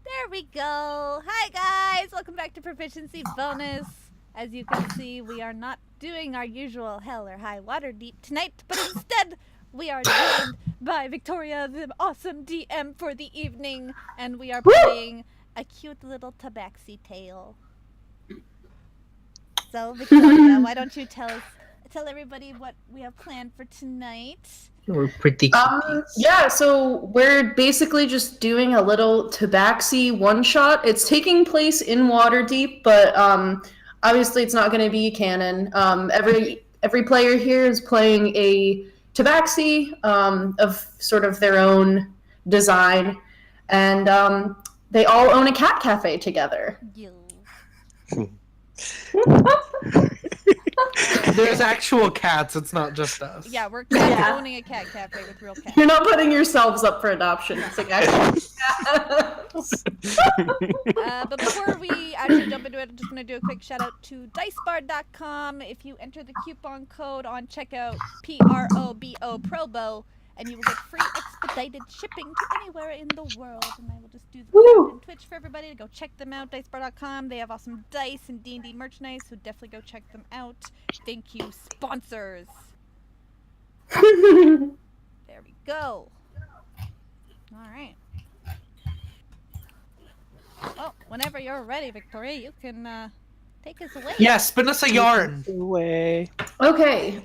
There we go. Hi guys, welcome back to Proficiency Bonus. As you can see, we are not doing our usual hell or high water deep tonight, but instead we are joined by Victoria, the awesome DM for the evening, and we are playing a cute little Tabaxi tale. So Victoria, why don't you tell everybody what we have planned for tonight? We're pretty yeah, so we're basically just doing a little Tabaxi one-shot. It's taking place in Waterdeep, but obviously it's not going to be canon. Every player here is playing a Tabaxi of sort of their own design, and they all own a cat cafe together. There's actual cats, it's not just us. Yeah, we're owning a cat cafe with real cats. You're not putting yourselves up for adoption. It's like actually but before we actually jump into it, I'm just going to do a quick shout out to dicebar.com. If you enter the coupon code on checkout, PROBO, and you will get free expedited shipping to anywhere in the world. And I will just do the plug and Twitch for everybody to go check them out, dicebar.com. They have awesome dice and D&D merchandise, so definitely go check them out. Thank you, sponsors. There we go. All right. Well, whenever you're ready, Victoria, you can take us away. Yeah, spin us a yarn. Away. Okay.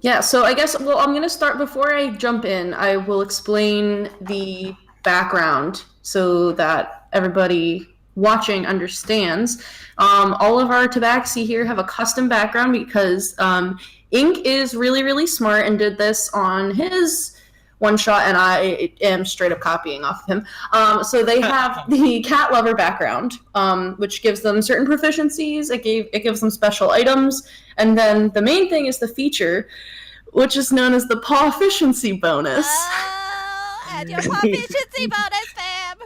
Yeah, so I guess, well, I'm going to start, before I jump in, I will explain the background so that everybody watching understands. All of our Tabaxi here have a custom background because Ink is really, really smart and did this on his one-shot, and I am straight up copying off of him. So they have the cat lover background, which gives them certain proficiencies. It gives them special items. And then the main thing is the feature, which is known as the Proficiency bonus. Oh, add your Proficiency bonus, fam!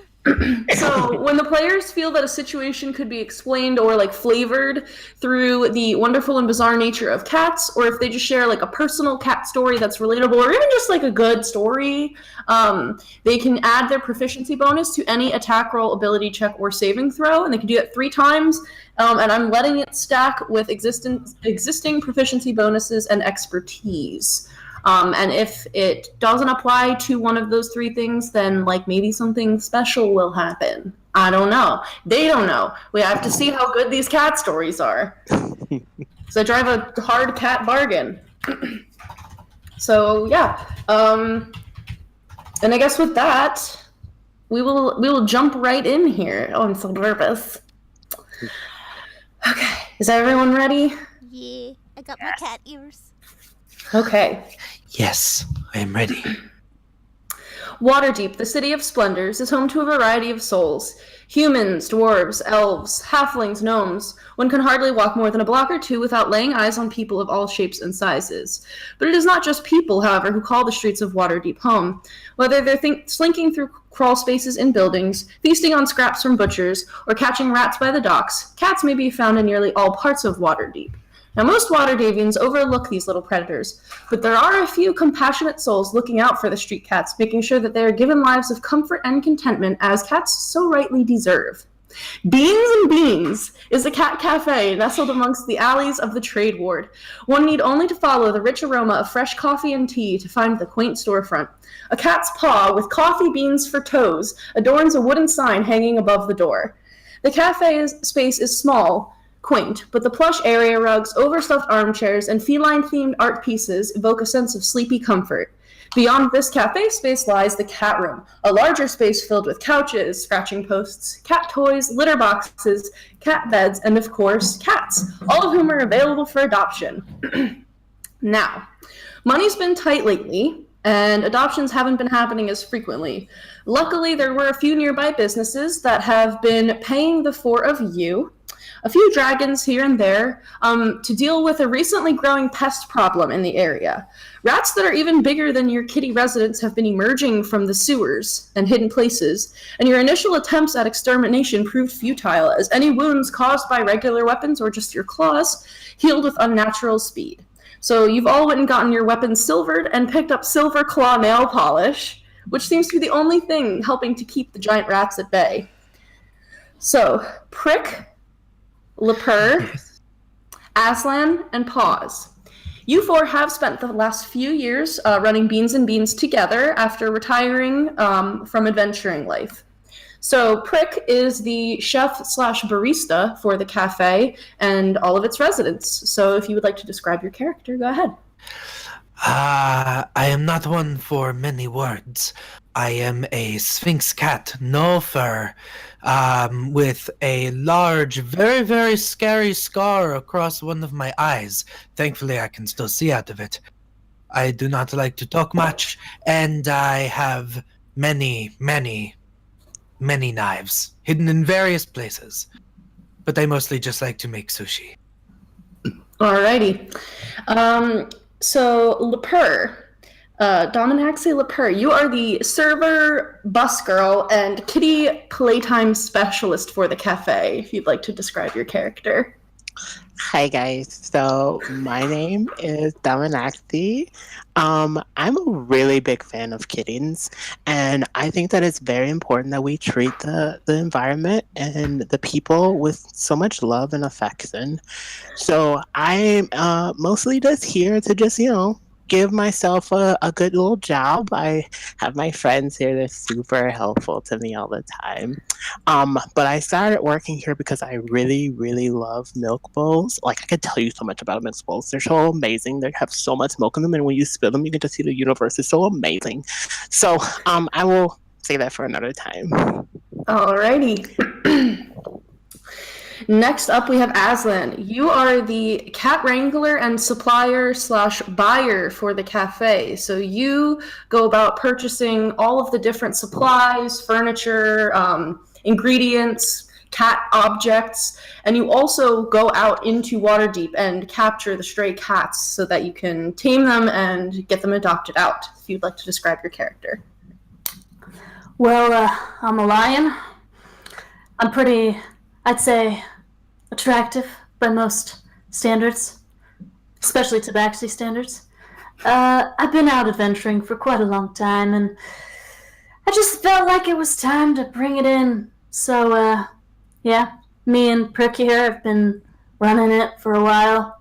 So when the players feel that a situation could be explained or like flavored through the wonderful and bizarre nature of cats, or if they just share like a personal cat story that's relatable, or even just like a good story, they can add their proficiency bonus to any attack roll, ability check, or saving throw, and they can do that 3 times. And I'm letting it stack with existing proficiency bonuses and expertise. And if it doesn't apply to one of those 3 things, then like maybe something special will happen. I don't know. They don't know. We have to see how good these cat stories are. So I drive a hard cat bargain. So yeah. And I guess with that, we will jump right in here. Oh, I'm so nervous. Okay. Is everyone ready? Yeah, I got my cat ears. Okay. Yes, I am ready. Waterdeep, the city of splendors, is home to a variety of souls. Humans, dwarves, elves, halflings, gnomes. One can hardly walk more than a block or two without laying eyes on people of all shapes and sizes. But it is not just people, however, who call the streets of Waterdeep home. Whether they're slinking through crawl spaces in buildings, feasting on scraps from butchers, or catching rats by the docks, cats may be found in nearly all parts of Waterdeep. Now, most Waterdeevians overlook these little predators, but there are a few compassionate souls looking out for the street cats, making sure that they are given lives of comfort and contentment, as cats so rightly deserve. Beans and Beans is a cat cafe nestled amongst the alleys of the Trade Ward. One need only to follow the rich aroma of fresh coffee and tea to find the quaint storefront. A cat's paw with coffee beans for toes adorns a wooden sign hanging above the door. The cafe's space is small, quaint, but the plush area rugs, overstuffed armchairs, and feline-themed art pieces evoke a sense of sleepy comfort. Beyond this cafe space lies the cat room, a larger space filled with couches, scratching posts, cat toys, litter boxes, cat beds, and of course, cats, all of whom are available for adoption. Now, money's been tight lately, and adoptions haven't been happening as frequently. Luckily, there were a few nearby businesses that have been paying the four of you, a few dragons here and there, to deal with a recently growing pest problem in the area. Rats that are even bigger than your kitty residents have been emerging from the sewers and hidden places, and your initial attempts at extermination proved futile, as any wounds caused by regular weapons or just your claws healed with unnatural speed. So you've all went and gotten your weapons silvered and picked up silver claw nail polish, which seems to be the only thing helping to keep the giant rats at bay. So, Prick, Lepur, Aslan, and Paws. You four have spent the last few years running Beans and Beans together after retiring from adventuring life. So Prick is the chef/barista for the cafe and all of its residents. So if you would like to describe your character, go ahead. I am not one for many words. I am a sphinx cat, no fur, with a large, very, very scary scar across one of my eyes. Thankfully, I can still see out of it. I do not like to talk much, and I have many, many, many knives hidden in various places. But I mostly just like to make sushi. Alrighty. So, Lepur, Dominaxi Lepur, you are the server, bus girl, and kitty playtime specialist for the cafe, if you'd like to describe your character. Hi guys, so my name is Tabaxi. I'm a really big fan of kittens, and I think that it's very important that we treat the environment and the people with so much love and affection. So I'm mostly just here to just, give myself a good little job. I have my friends here. They're super helpful to me all the time. But I started working here because I really, really love milk bowls. Like, I could tell you so much about milk bowls. They're so amazing. They have so much milk in them, and when you spill them, you get to see the universe. It's so amazing. So I will say that for another time. Alrighty. Next up, we have Aslan. You are the cat wrangler and supplier/buyer for the cafe. So you go about purchasing all of the different supplies, furniture, ingredients, cat objects, and you also go out into Waterdeep and capture the stray cats so that you can tame them and get them adopted out, if you'd like to describe your character. Well, I'm a lion. I'm pretty, I'd say, attractive by most standards, especially Tabaxi standards. I've been out adventuring for quite a long time, and I just felt like it was time to bring it in. So, yeah, me and Prick here have been running it for a while.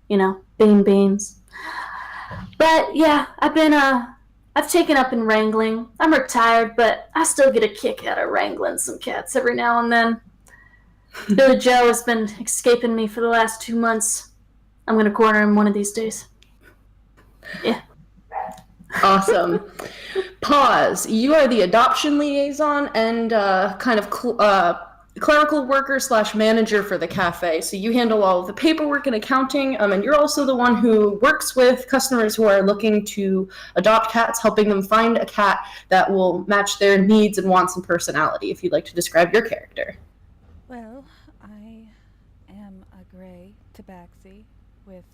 Beans. But, yeah, I've taken up in wrangling. I'm retired, but I still get a kick out of wrangling some cats every now and then. Billy Joe has been escaping me for the last 2 months. I'm going to corner him one of these days. Yeah. Awesome. Pause. You are the adoption liaison and kind of clerical worker / manager for the cafe. So you handle all of the paperwork and accounting, and you're also the one who works with customers who are looking to adopt cats, helping them find a cat that will match their needs and wants and personality, if you'd like to describe your character. Well, I am a gray Tabaxi with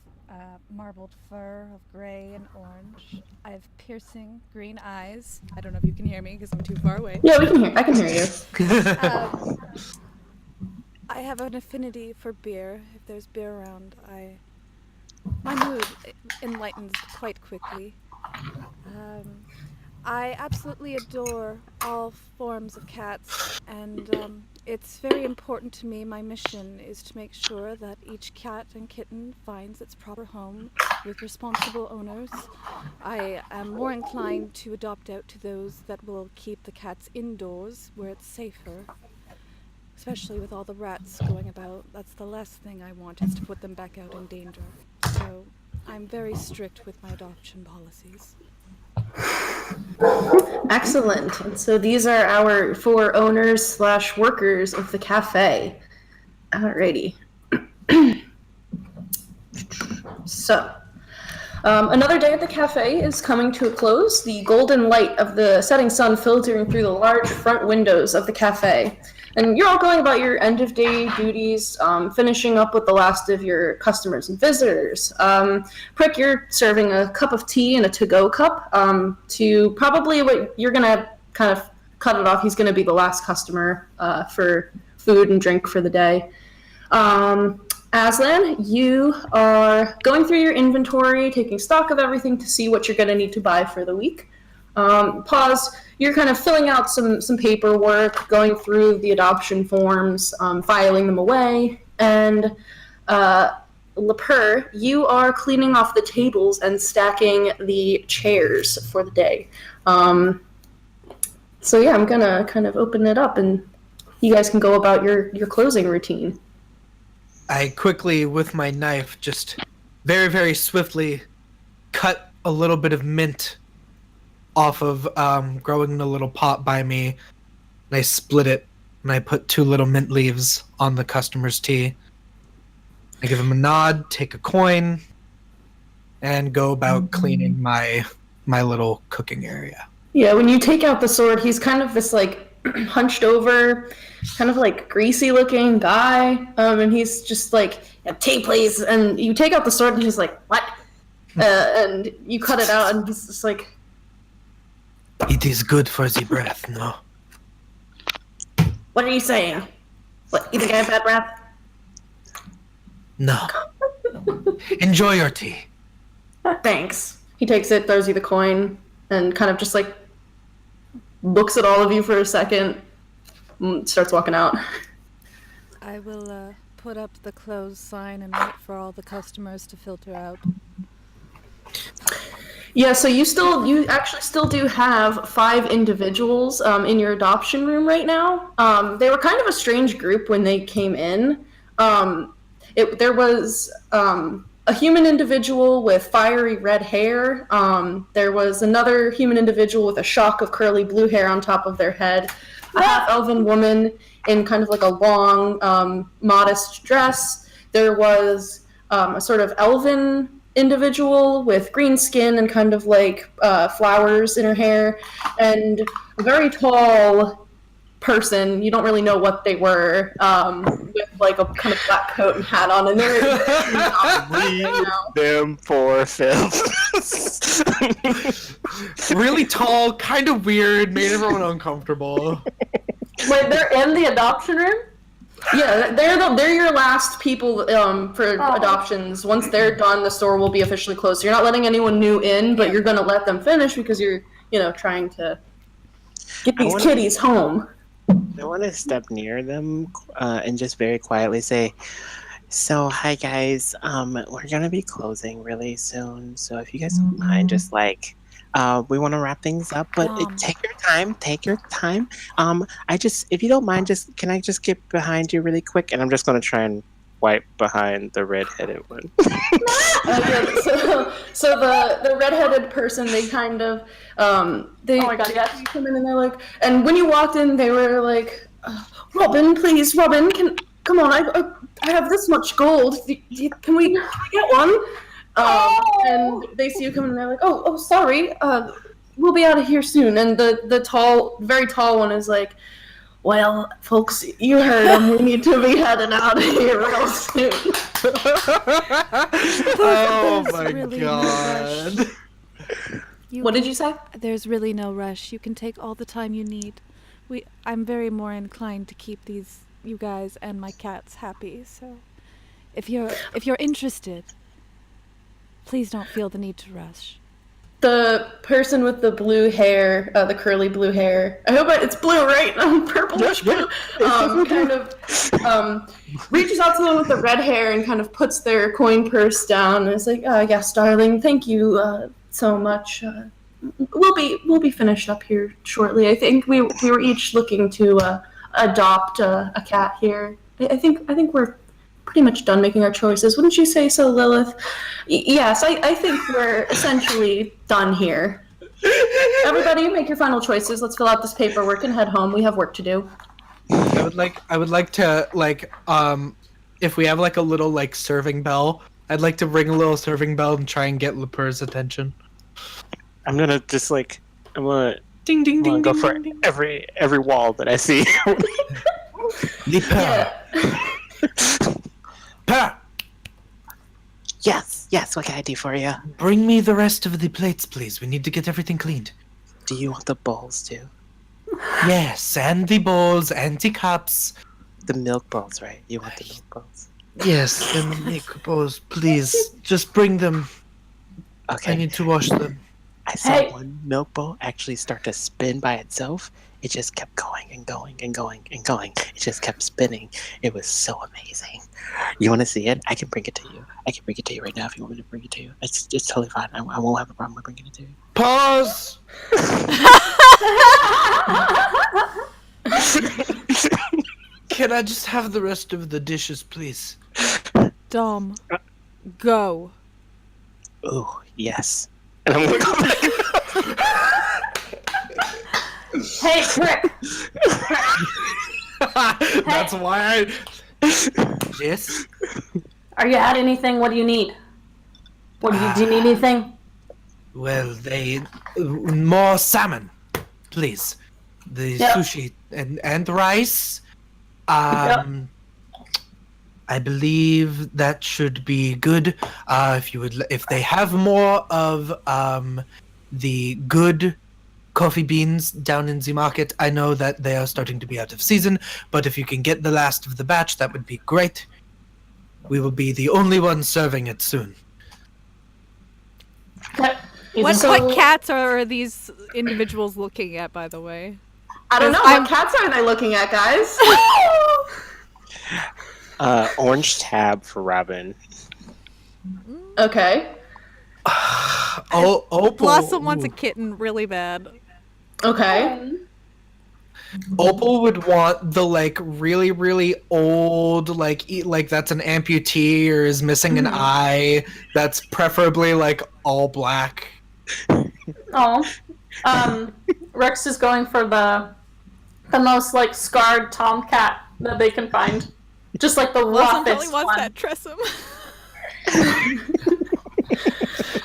marbled fur of gray and orange. I have piercing green eyes. I don't know if you can hear me because I'm too far away. Yeah, I can hear you. I have an affinity for beer. If there's beer around, my mood enlightens quite quickly. I absolutely adore all forms of cats, and it's very important to me. My mission is to make sure that each cat and kitten finds its proper home with responsible owners. I am more inclined to adopt out to those that will keep the cats indoors where it's safer, especially with all the rats going about. That's the last thing I want, is to put them back out in danger. So I'm very strict with my adoption policies. Excellent. And so these are our 4 owners / workers of the cafe. Alrighty. So, another day at the cafe is coming to a close. The golden light of the setting sun filtering through the large front windows of the cafe. And you're all going about your end-of-day duties, finishing up with the last of your customers and visitors. Prick, you're serving a cup of tea in a to-go cup to probably what you're going to kind of cut it off. He's going to be the last customer for food and drink for the day. Aslan, you are going through your inventory, taking stock of everything to see what you're going to need to buy for the week. Pause. You're kind of filling out some paperwork, going through the adoption forms, filing them away, and Lepur, you are cleaning off the tables and stacking the chairs for the day. So yeah, I'm gonna kind of open it up, and you guys can go about your closing routine. I quickly, with my knife, just very, very swiftly cut a little bit of mint off of growing in a little pot by me, and I split it, and I put 2 little mint leaves on the customer's tea. I give him a nod, take a coin, and go about cleaning my little cooking area. Yeah, when you take out the sword, he's kind of this like hunched over, kind of like greasy looking guy, and he's just like, tea please, and you take out the sword and he's like, what? And you cut it out and he's just like, it is good for the breath, no? what are you saying? What, you think I have bad breath? No. Enjoy your tea. Thanks. He takes it, throws you the coin, and kind of just like looks at all of you for a second, and starts walking out. I will put up the close sign and wait for all the customers to filter out. Yeah, so you actually still do have 5 individuals in your adoption room right now. They were kind of a strange group when they came in. There was a human individual with fiery red hair. There was another human individual with a shock of curly blue hair on top of their head. A half-elven woman in kind of like a long, modest dress. There was a sort of elven individual with green skin and kind of like flowers in her hair, and a very tall person, you don't really know what they were, with like a kind of black coat and hat on, and they're them for filth. Really tall, kind of weird, made everyone uncomfortable. Wait, they're in the adoption room? Yeah, they're your last people for adoptions. Once they're done, the store will be officially closed. So you're not letting anyone new in, but you're going to let them finish because you're, trying to get these kitties home. I want to step near them and just very quietly say, so, hi guys, we're going to be closing really soon. So if you guys don't mind, just we want to wrap things up, but take your time. If you don't mind, can I just get behind you really quick? And I'm just going to try and wipe behind the redheaded one. So the redheaded person, they kind of, oh my God, yes. come in and they're like, and when you walked in, they were like, Robin, please, Robin, come on, I have this much gold. Can we get one? And they see you coming, and they're like, oh, sorry. We'll be out of here soon. And the tall, very tall one is like, well, folks, you heard him. We need to be heading out of here real soon. Oh my really god. What did you say? There's really no rush. You can take all the time you need. I'm very more inclined to keep you guys and my cats happy. So, if you're interested, please don't feel the need to rush. The person with the blue hair, the curly blue hair. I hope it's blue, right? Purplish blue. Kind of reaches out to the one with the red hair and kind of puts their coin purse down and is like, "Yes, darling, thank you so much. We'll be finished up here shortly. I think we were each looking to adopt a cat here. I think we're pretty much done making our choices. Wouldn't you say so, Lilith?" Yes, I think we're essentially done here. Everybody, make your final choices. Let's fill out this paperwork and head home. We have work to do. I would like to if we have like a little like serving bell, I'd like to ring a little serving bell and try and get Lepur's attention. I'm gonna just like Ding ding ding go ding, for ding, ding. every wall that I see. Lepur. Pa! Yes, what can I do for you? Bring me the rest of the plates, please. We need to get everything cleaned. Do you want the bowls too? Yes, and the bowls and the cups. The milk bowls, right? You want the milk bowls? Yes, and the milk bowls, please. Just bring them. Okay. I need to wash them. I saw Hey. one milk bowl actually start to spin by itself. It just kept going and going and going and going. It just kept spinning. It was so amazing. You want to see it? I can bring it to you. I can bring it to you right now if you want me to bring it to you. It's totally fine. I won't have a problem with bringing it to you. Pause! Can I just have the rest of the dishes, please? Dom, go. Oh, yes. And I'm gonna go back. Hey, Rick. That's why Yes? Are you at anything? What do you need? Do you need anything? Well, more salmon, please. The Yep. sushi and rice. Yep. I believe that should be good. If they have more of the good coffee beans down in the market, I know that they are starting to be out of season. But if you can get the last of the batch, that would be great. We will be the only ones serving it soon. What cats are these individuals looking at, by the way? I don't know. What cats are they looking at, guys? Orange tab for Robin. Okay. Opal. Blossom wants a kitten really bad. Okay. Opal would want the really, really old that's an amputee or is missing an eye. That's preferably all black. Oh. Rex is going for the most scarred tomcat that they can find. Just the Blossom roughest probably wants one. that Tressum.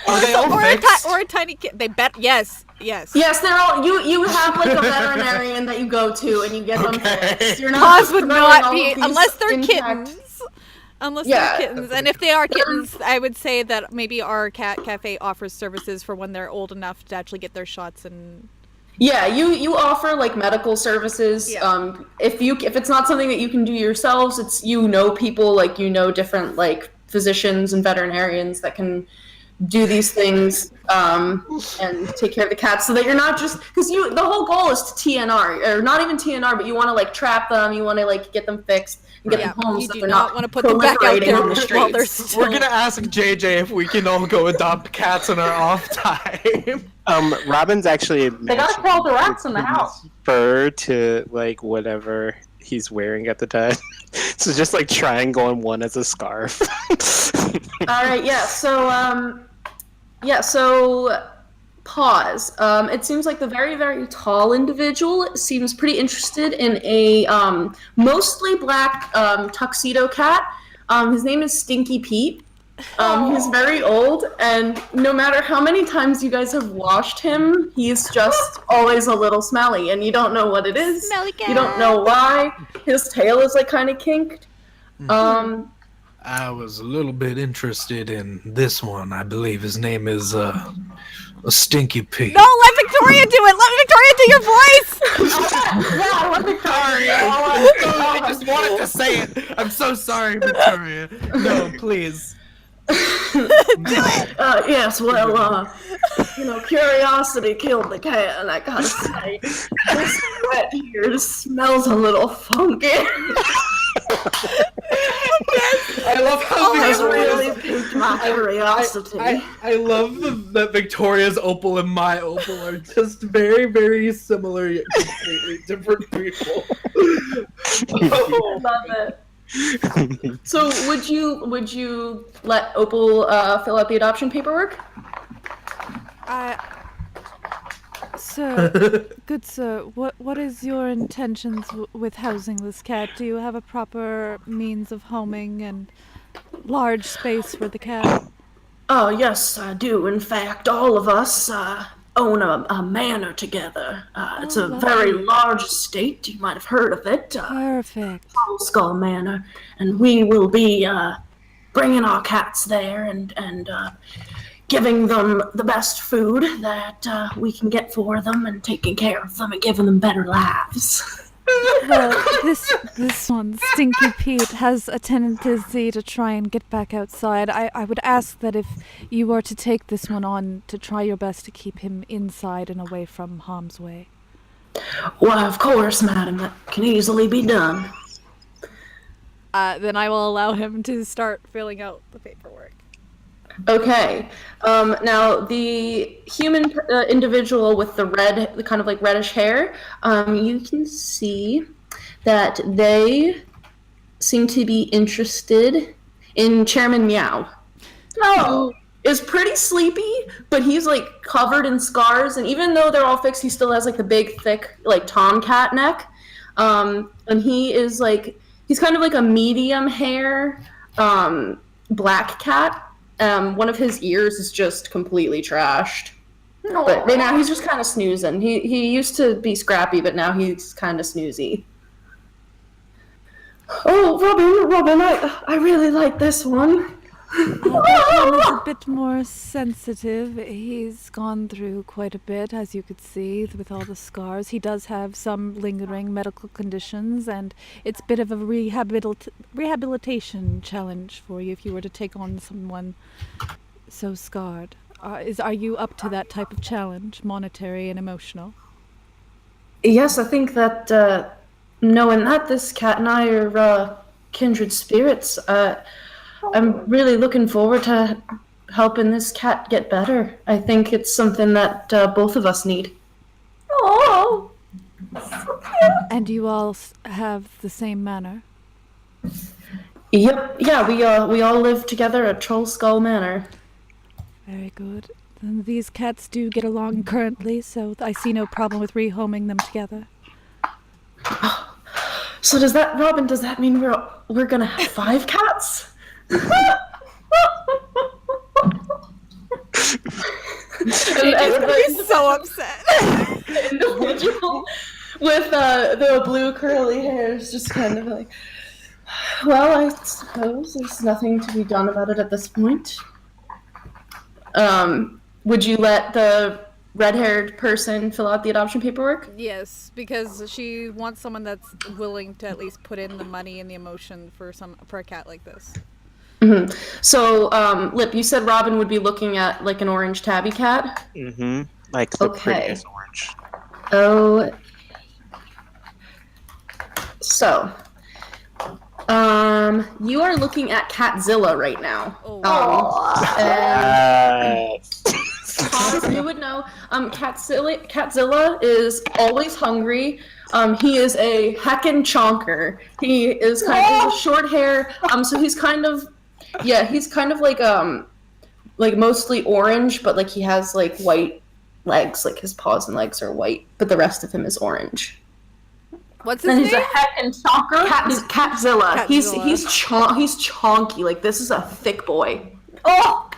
Are they all fixed? Or a tiny kitten. They bet. Yes. Yes, they're all. You have a veterinarian that you go to and you get them fixed. You're not Paws would throwing not all be of these unless they're intact- kittens. Unless they're kittens, and if they are kittens, I would say that maybe our cat cafe offers services for when they're old enough to actually get their shots and. Yeah, you offer medical services. Yeah. If it's not something that you can do yourselves, it's people different physicians and veterinarians that can do these things and take care of the cats, so that you're not just because the whole goal is to TNR or not even TNR, but you want to trap them, you want to get them fixed and get them home You so do they're not want to put them back out proliferating there on the while they're streets. still. We're gonna ask JJ if we can all go adopt cats in our off time. Robin's actually They gotta kill all the rats in the house. fur to whatever he's wearing at the time. So just triangle and one as a scarf. All right, yeah. So pause. It seems like the very, very tall individual seems pretty interested in a mostly black tuxedo cat. His name is Stinky Pete. He's very old, and no matter how many times you guys have washed him, he's just always a little smelly, and you don't know what it is. Smelly cat. You don't know why. His tail is like kind of kinked. I was a little bit interested in this one. I believe his name is a Stinky Pete. No, let Victoria do it. Let Victoria do your voice. Yeah, let me I just wanted to say it. I'm so sorry, Victoria. No, please. Yes, well, curiosity killed the cat, and I gotta say, this sweat here just smells a little funky. I love how Has Victoria's really piqued my curiosity. I love that Victoria's opal and my opal are just very, very similar yet completely different people. I love it. So, would you let Opal fill out the adoption paperwork? Sir, good sir, what is your intentions with housing this cat? Do you have a proper means of homing and large space for the cat? Oh, yes, I do. In fact, all of us own a manor together. It's a very large estate. You might have heard of it. Perfect. Skull Manor. And we will be bringing our cats there and giving them the best food that we can get for them and taking care of them and giving them better lives. Well, this one, Stinky Pete, has a tendency to try and get back outside. I would ask that if you were to take this one on, to try your best to keep him inside and away from harm's way. Why, of course, madam. That can easily be done. Then I will allow him to start filling out the paperwork. Okay. Now, the human individual with the kind of like reddish hair, you can see that they seem to be interested in Chairman Meow. Who is pretty sleepy, but he's like covered in scars, and even though they're all fixed, he still has like the big, thick, like tomcat neck. And he's kind of like a medium hair black cat. One of his ears is just completely trashed. But now he's just kind of snoozing. He used to be scrappy, but now he's kind of snoozy. Oh, Robin, I really like this one. That one is a bit more sensitive. He's gone through quite a bit, as you could see, with all the scars. He does have some lingering medical conditions, and it's a bit of a rehabilitation challenge for you if you were to take on someone so scarred. Are you up to that type of challenge, monetary and emotional? Yes, I think that knowing that this cat and I are kindred spirits, I'm really looking forward to helping this cat get better. I think it's something that both of us need. Oh, And you all have the same manor? Yep. Yeah, we all live together at Troll Skull Manor. Very good. Then these cats do get along currently, so I see no problem with rehoming them together. So Robin, does that mean we're gonna have 5 cats? He's so upset. The individual with the blue curly hair is just kind of like, well, I suppose there's nothing to be done about it at this point. Would you let the red-haired person fill out the adoption paperwork? Yes, because she wants someone that's willing to at least put in the money and the emotion for a cat like this. Mm-hmm. So, Lip, you said Robin would be looking at like an orange tabby cat? Mm-hmm. Like the prettiest orange. Oh. So, you are looking at Catzilla right now. You would know. Catzilla is always hungry. He is a heckin' chonker. He is kind of short hair. So he's kind of like mostly orange, but like he has like white legs, like his paws and legs are white, but the rest of him is orange. What's his And name? he's a heckin' chonker. Catzilla. Catzilla. He's chonky. Like, this is a thick boy. Oh!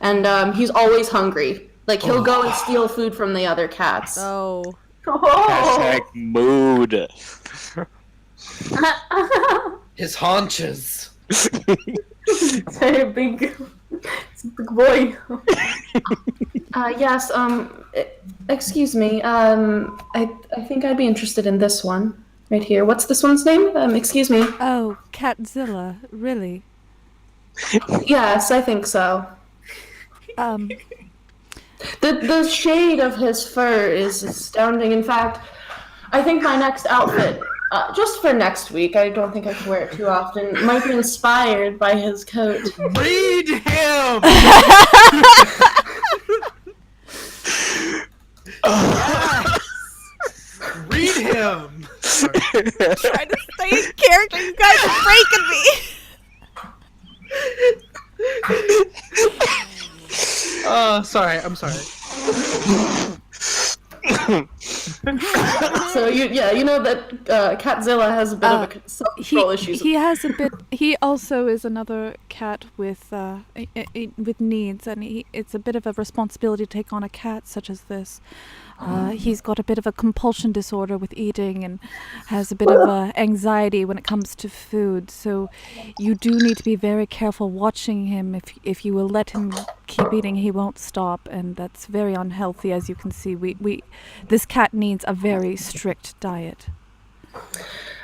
And he's always hungry. Like, he'll go and steal food from the other cats. Oh. Hashtag mood. His haunches. Very big. It's a big boy. Yes, excuse me, I think I'd be interested in this one. Right here. What's this one's name? Excuse me. Oh, Catzilla, really? Yes, I think so. The shade of his fur is astounding. In fact, I think my next outfit, just for next week, I don't think I could wear it too often, might be inspired by his coat. Read him! Read him! Trying to stay in character, you guys are breaking me! Sorry, I'm sorry. So you know that Catzilla has a bit of a self-control issues. He has a bit. He also is another cat with needs, and it's a bit of a responsibility to take on a cat such as this. He's got a bit of a compulsion disorder with eating and has a bit of anxiety when it comes to food. So you do need to be very careful watching him. If you will let him keep eating, he won't stop, and that's very unhealthy. As you can see, this cat needs a very strict diet.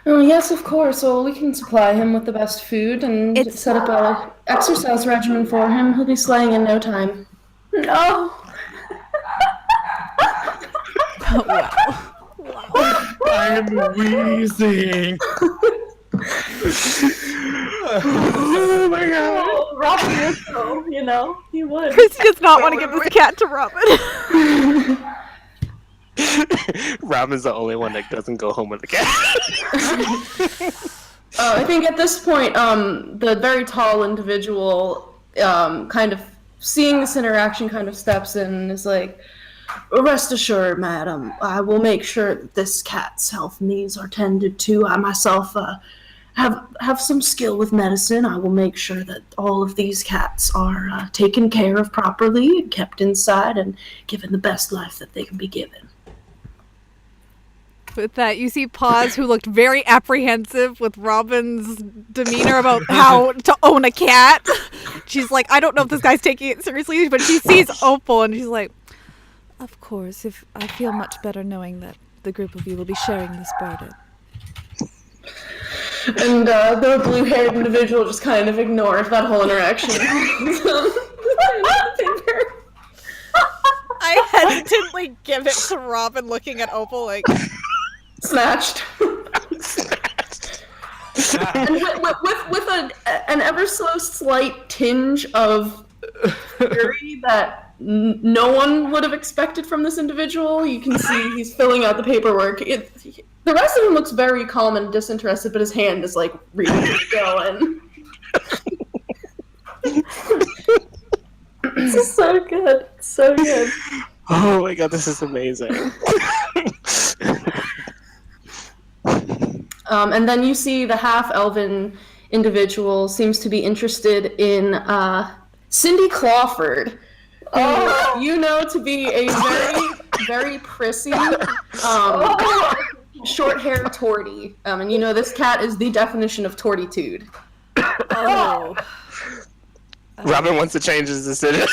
Oh, yes, of course. Well, we can supply him with the best food and set up a exercise regimen for him. He'll be slaying in no time. No! Wow. I'm wheezing. Oh my god. Oh, Robin would though, you know? He would. Chrissy does not want to give this cat to Robin. Robin's the only one that doesn't go home with the cat. I think at this point, the very tall individual, kind of seeing this interaction, kind of steps in and is like, "Rest assured, madam, I will make sure that this cat's health needs are tended to. I myself have some skill with medicine. I will make sure that all of these cats are taken care of properly, kept inside, and given the best life that they can be given." With that, you see Paws, who looked very apprehensive with Robin's demeanor about how to own a cat. She's like, I don't know if this guy's taking it seriously, but she sees Opal and she's like, of course, if I feel much better knowing that the group of you will be sharing this burden. And the blue-haired individual just kind of ignores that whole interaction. I hesitantly give it to Robin, looking at Opal like, Snatched. And with an ever so slight tinge of fury that no one would have expected from this individual. You can see he's filling out the paperwork. The rest of him looks very calm and disinterested, but his hand is like ready to go. And This is so good. So good. Oh my god, this is amazing. And then you see the half-elven individual seems to be interested in Cindy Clawford, who you know to be a very, very prissy, short-haired tortie. And you know this cat is the definition of tortitude. oh. Robin wants to change his decision.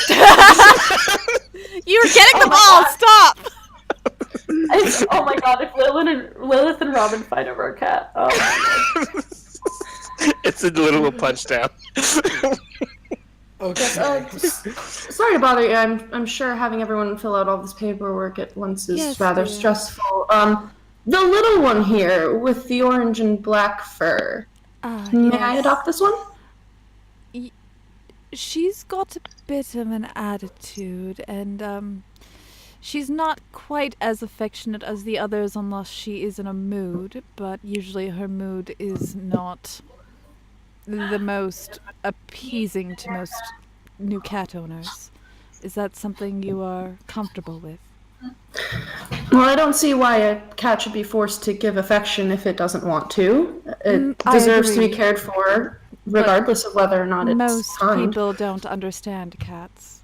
You're getting the ball, stop! Oh my god, if Lilith and Robin fight over a cat. Oh my god. It's a little punch down. Okay. Sorry to bother you. I'm sure having everyone fill out all this paperwork at once is Yes, rather dear. stressful. The little one here with the orange and black fur. May I adopt this one? She's got a bit of an attitude, and she's not quite as affectionate as the others unless she is in a mood, but usually her mood is not the most appeasing to most new cat owners. Is that something you are comfortable with? Well, I don't see why a cat should be forced to give affection if it doesn't want to. It deserves to be agree. cared for, regardless of whether or not it's Most kind. people don't understand cats.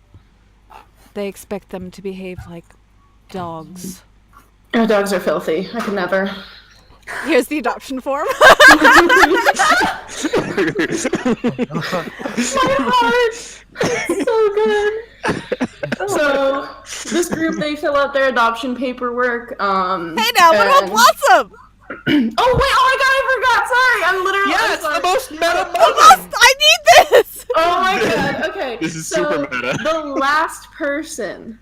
They expect them to behave like dogs. Our dogs are filthy. I could never. Here's the adoption form. My heart! It's so good. So, this group, they fill out their adoption paperwork. Hey now, what about and- Blossom? Oh, wait, oh my god, I forgot! Sorry, I'm literally. Yeah, I'm it's sorry. the most meta Blossom, I need this! Oh my god, okay. This is so, super meta. The last person.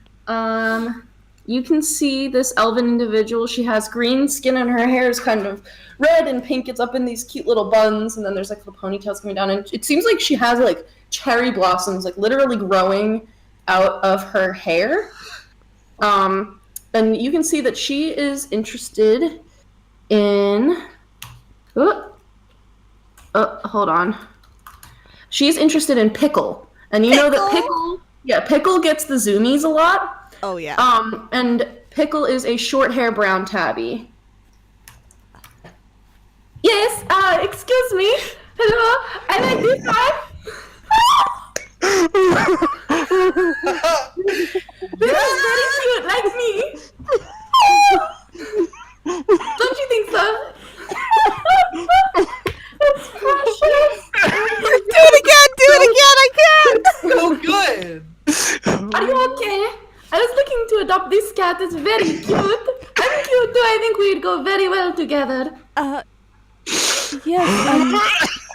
You can see this elven individual. She has green skin and her hair is kind of red and pink. It's up in these cute little buns, and then there's like little ponytails coming down. And it seems like she has like cherry blossoms, like literally growing out of her hair. And you can see that she is interested in. Hold on. She's interested in Pickle, and you know that Pickle. Yeah, Pickle gets the zoomies a lot. Oh yeah. And Pickle is a short hair brown tabby. Yes, excuse me. Hello, I like this one. This is very cute, like me. Don't you think so? It's precious. Do it again, I can't! So good. Are you okay? I was looking to adopt this cat. It's very cute. I'm cute too. I think we'd go very well together. Yes,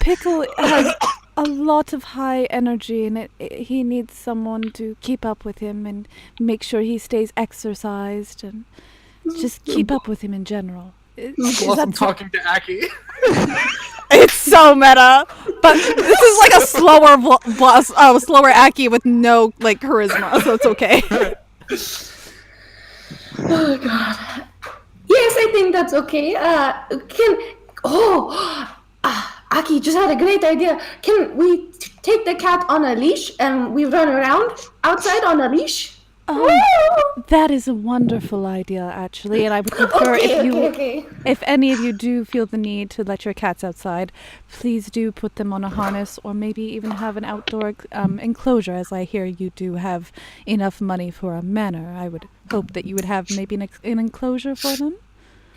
Pickle has a lot of high energy, and he needs someone to keep up with him and make sure he stays exercised and just keep up with him in general. Blossom talking to Aki. It's so meta, but this is like a slower Aki with no like charisma, so it's okay. Oh god. Yes, I think that's okay. Aki just had a great idea. Can we take the cat on a leash and we run around outside on a leash? That is a wonderful idea, actually, and I would prefer if any of you do feel the need to let your cats outside, please do put them on a harness or maybe even have an outdoor enclosure, as I hear you do have enough money for a manor. I would hope that you would have maybe an enclosure for them.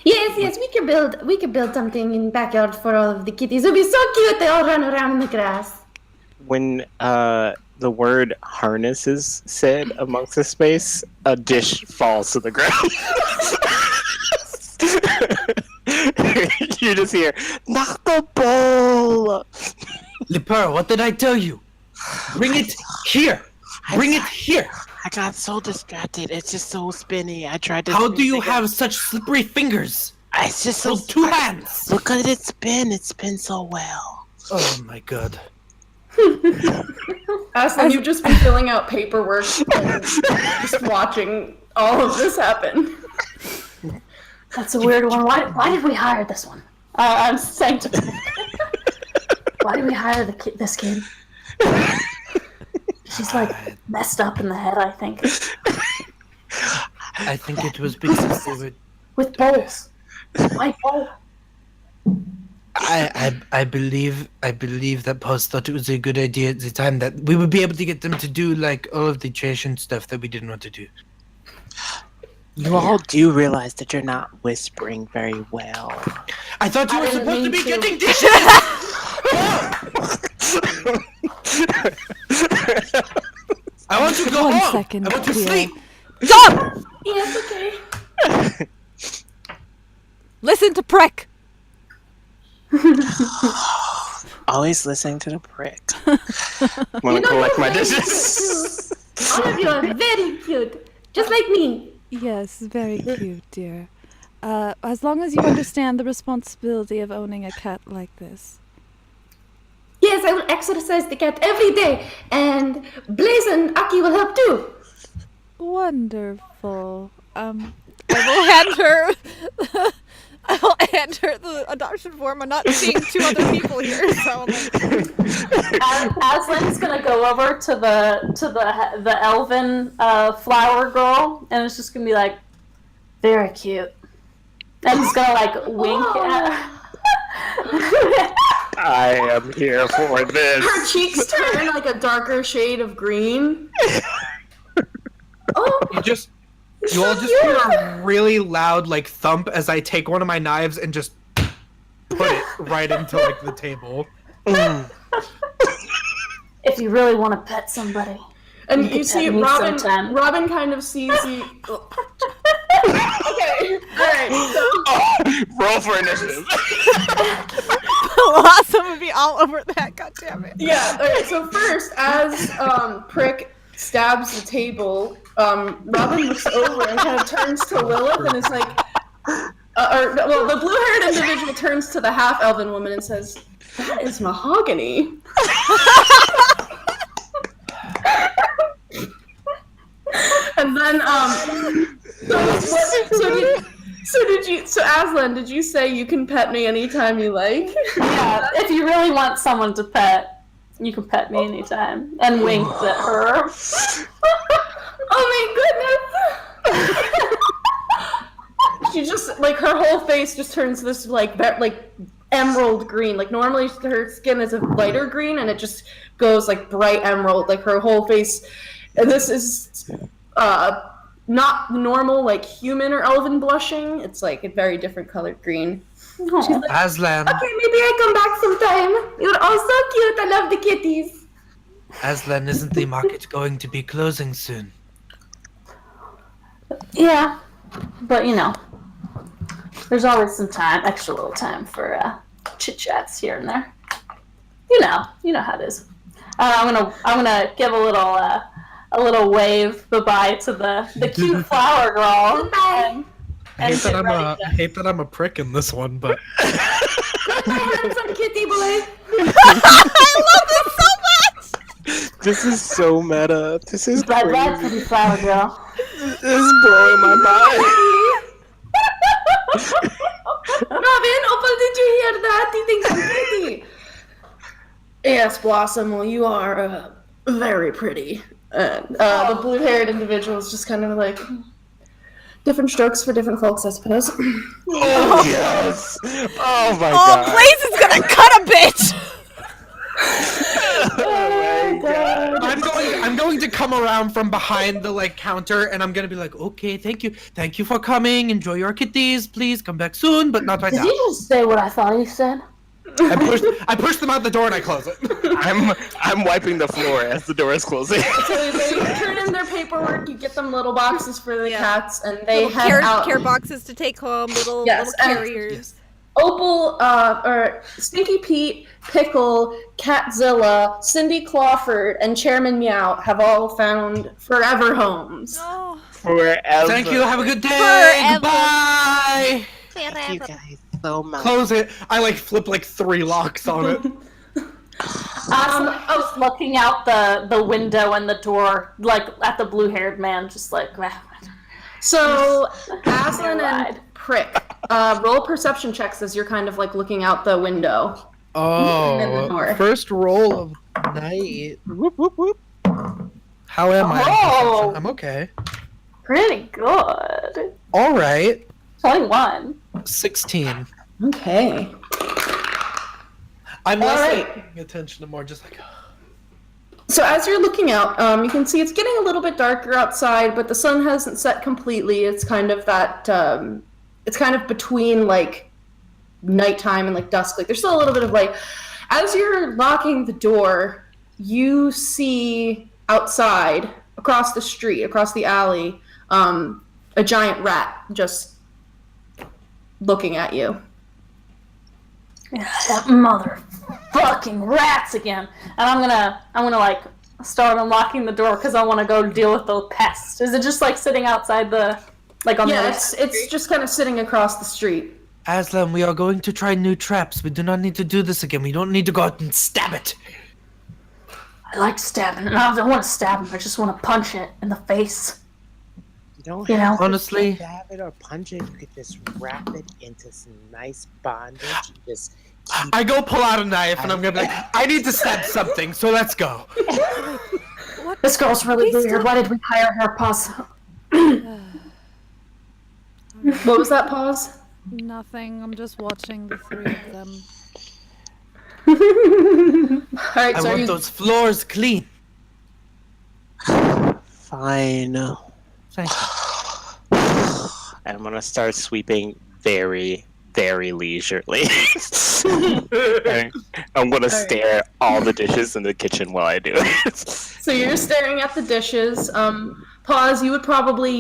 Yes, we could build something in the backyard for all of the kitties. It would be so cute. They all run around in the grass. When the word harness is said amongst the space, a dish falls to the ground. You just hear, knock the ball! Liper, what did I tell you? Bring it here. Bring it here. I got so distracted. It's just so spinny. I tried to. How do you have such slippery fingers? It's just so. Those two hands. Look at it spin. It spins so well. Oh my god. Aslan, you've just been filling out paperwork and just watching all of this happen. That's a weird one. Why did we hire this one? I'm scientific. Why did we hire this kid? She's like messed up in the head, I think. I think it was because they were... With bowls. White bowl. I believe that Post thought it was a good idea at the time that we would be able to get them to do like all of the tradition stuff that we didn't want to do. You all do realize that you're not whispering very well. I thought you were didn't supposed to mean be to. getting dishes! I want to go One home! second, I want to dear. sleep! Stop! Yes, okay. Listen to Prick! Always listening to the prick. Want to collect my dishes? All of you are very cute. Just like me. Yes, very cute, dear. As long as you understand the responsibility of owning a cat like this. Yes, I will exercise the cat every day. And Blaze and Aki will help too. Wonderful. I will hand her I'll enter the adoption form. I'm not seeing two other people here, so I'm like, Aslan's gonna go over to the elven flower girl, and it's just gonna be like, very cute, and he's gonna like wink at. I am here for this. Her cheeks turn like a darker shade of green. Oh, You all just hear a really loud like thump as I take one of my knives and just put it right into like the table. If you really want to pet somebody, and you see Robin. sometime. Robin kind of sees you. Okay, all right. Roll for initiative. Blossom would be all over that. God damn it. Yeah. Okay. So first, as Prick stabs the table, Robin looks over and kind of turns to Lilith and is like, the blue-haired individual turns to the half-elven woman and says, "That is mahogany." And then, so Aslan, did you say you can pet me anytime you like? Yeah, if you really want someone to pet, you can pet me anytime. And winked at her. Oh my goodness! She just, like, her whole face just turns this, like emerald green. Like, normally her skin is a lighter green, and it just goes, like, bright emerald. Like, her whole face, and this is, not normal, like, human or elven blushing. It's, like, a very different colored green. She's like, Aslan, okay, maybe I come back sometime. You're all so cute. I love the kitties. Aslan, isn't the market going to be closing soon? Yeah, but you know, there's always some time, extra little time for chit chats here and there. You know how it is. I'm gonna give a little wave goodbye to the cute flower girl. Goodbye. I hate that I'm a prick in this one, but Goodbye, handsome kitty boy. I love this so much! This is so meta. This is Bye bye, crazy. pretty flower girl. This is blowing my mind. Robin, Opal, did you hear that? He thinks I'm pretty. Yes, Blossom, well, you are very pretty. The blue-haired individual is just kind of like, different strokes for different folks, I suppose. Oh, yes. Oh, my Oh, God. Blaze is gonna cut a bitch! Oh, my God. I'm going to come around from behind the like counter, and I'm gonna be like, okay, thank you for coming. Enjoy your kitties, please come back soon, but not right Did now. you just say what I thought you said? I push them out the door and I close it. I'm wiping the floor as the door is closing. So they turn in their paperwork, you get them little boxes for the Yeah. cats, and they Little head out. care boxes to take home, little Yes, and- carriers. Opal, or Stinky Pete, Pickle, Catzilla, Cindy Clawford, and Chairman Meow have all found forever homes. Oh, Forever. Thank you. Have a good day. Forever. Goodbye. Thank you guys so much. Close it. I like flip like 3 locks on it. I was looking out the window and the door, like at the blue-haired man, just like. So, Aslan Ride. and Prick, roll perception checks as you're kind of like looking out the window. Oh, first roll of night. Whoop, whoop, whoop. How am I? Oh. I'm okay. Pretty good. All right. 21. 16. Okay. I'm less All like right. paying attention to more just like. So as you're looking out, you can see it's getting a little bit darker outside, but the sun hasn't set completely. It's kind of that, it's kind of between like nighttime and like dusk. Like there's still a little bit of light. As you're locking the door, you see outside, across the street, across the alley, a giant rat just looking at you. That motherfucking rats again. And I'm gonna like start unlocking the door because I want to go deal with the pest. Is it just like sitting outside the, like on the? Yeah, it's just kind of sitting across the street. Aslan, we are going to try new traps. We do not need to do this again. We don't need to go out and stab it. I like stabbing, and I don't want to stab him. I just want to punch it in the face. don't You have know? Honestly- to stab it or punch it. You could just wrap it into some nice bondage and just keep I go pull out a knife and I'm gonna be like, I need to stab something, so let's go. What? This girl's really We weird. still- Why did we hire her? Pause. What was that pause? Nothing. I'm just watching the three of them. Alright, I so want you those floors clean. Fine. Thank I'm gonna start sweeping very, very leisurely. And I'm gonna stare at all the dishes in the kitchen while I do it. So you're staring at the dishes. Pause. You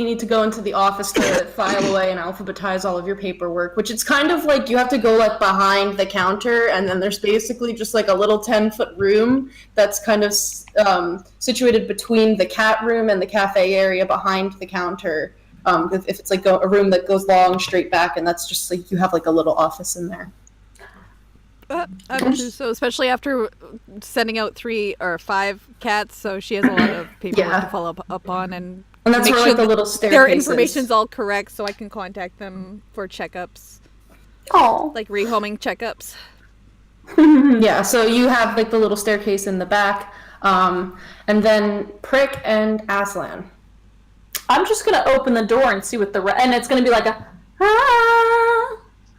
need to go into the office to file away and alphabetize all of your paperwork, which it's kind of like you have to go like behind the counter, and then there's basically just like a little 10-foot room that's kind of situated between the cat room and the cafe area behind the counter. If it's like a room that goes long straight back, and that's just like you have like a little office in there. So especially after sending out 3 or 5 cats, so she has a lot of paperwork Yeah. to follow up on, and And that's make where sure like the that little their staircases. information's all correct, so I can contact them for checkups, Oh. like rehoming checkups. Yeah, so you have like the little staircase in the back, and then Prick and Aslan. I'm just gonna open the door and see what and it's gonna be like a.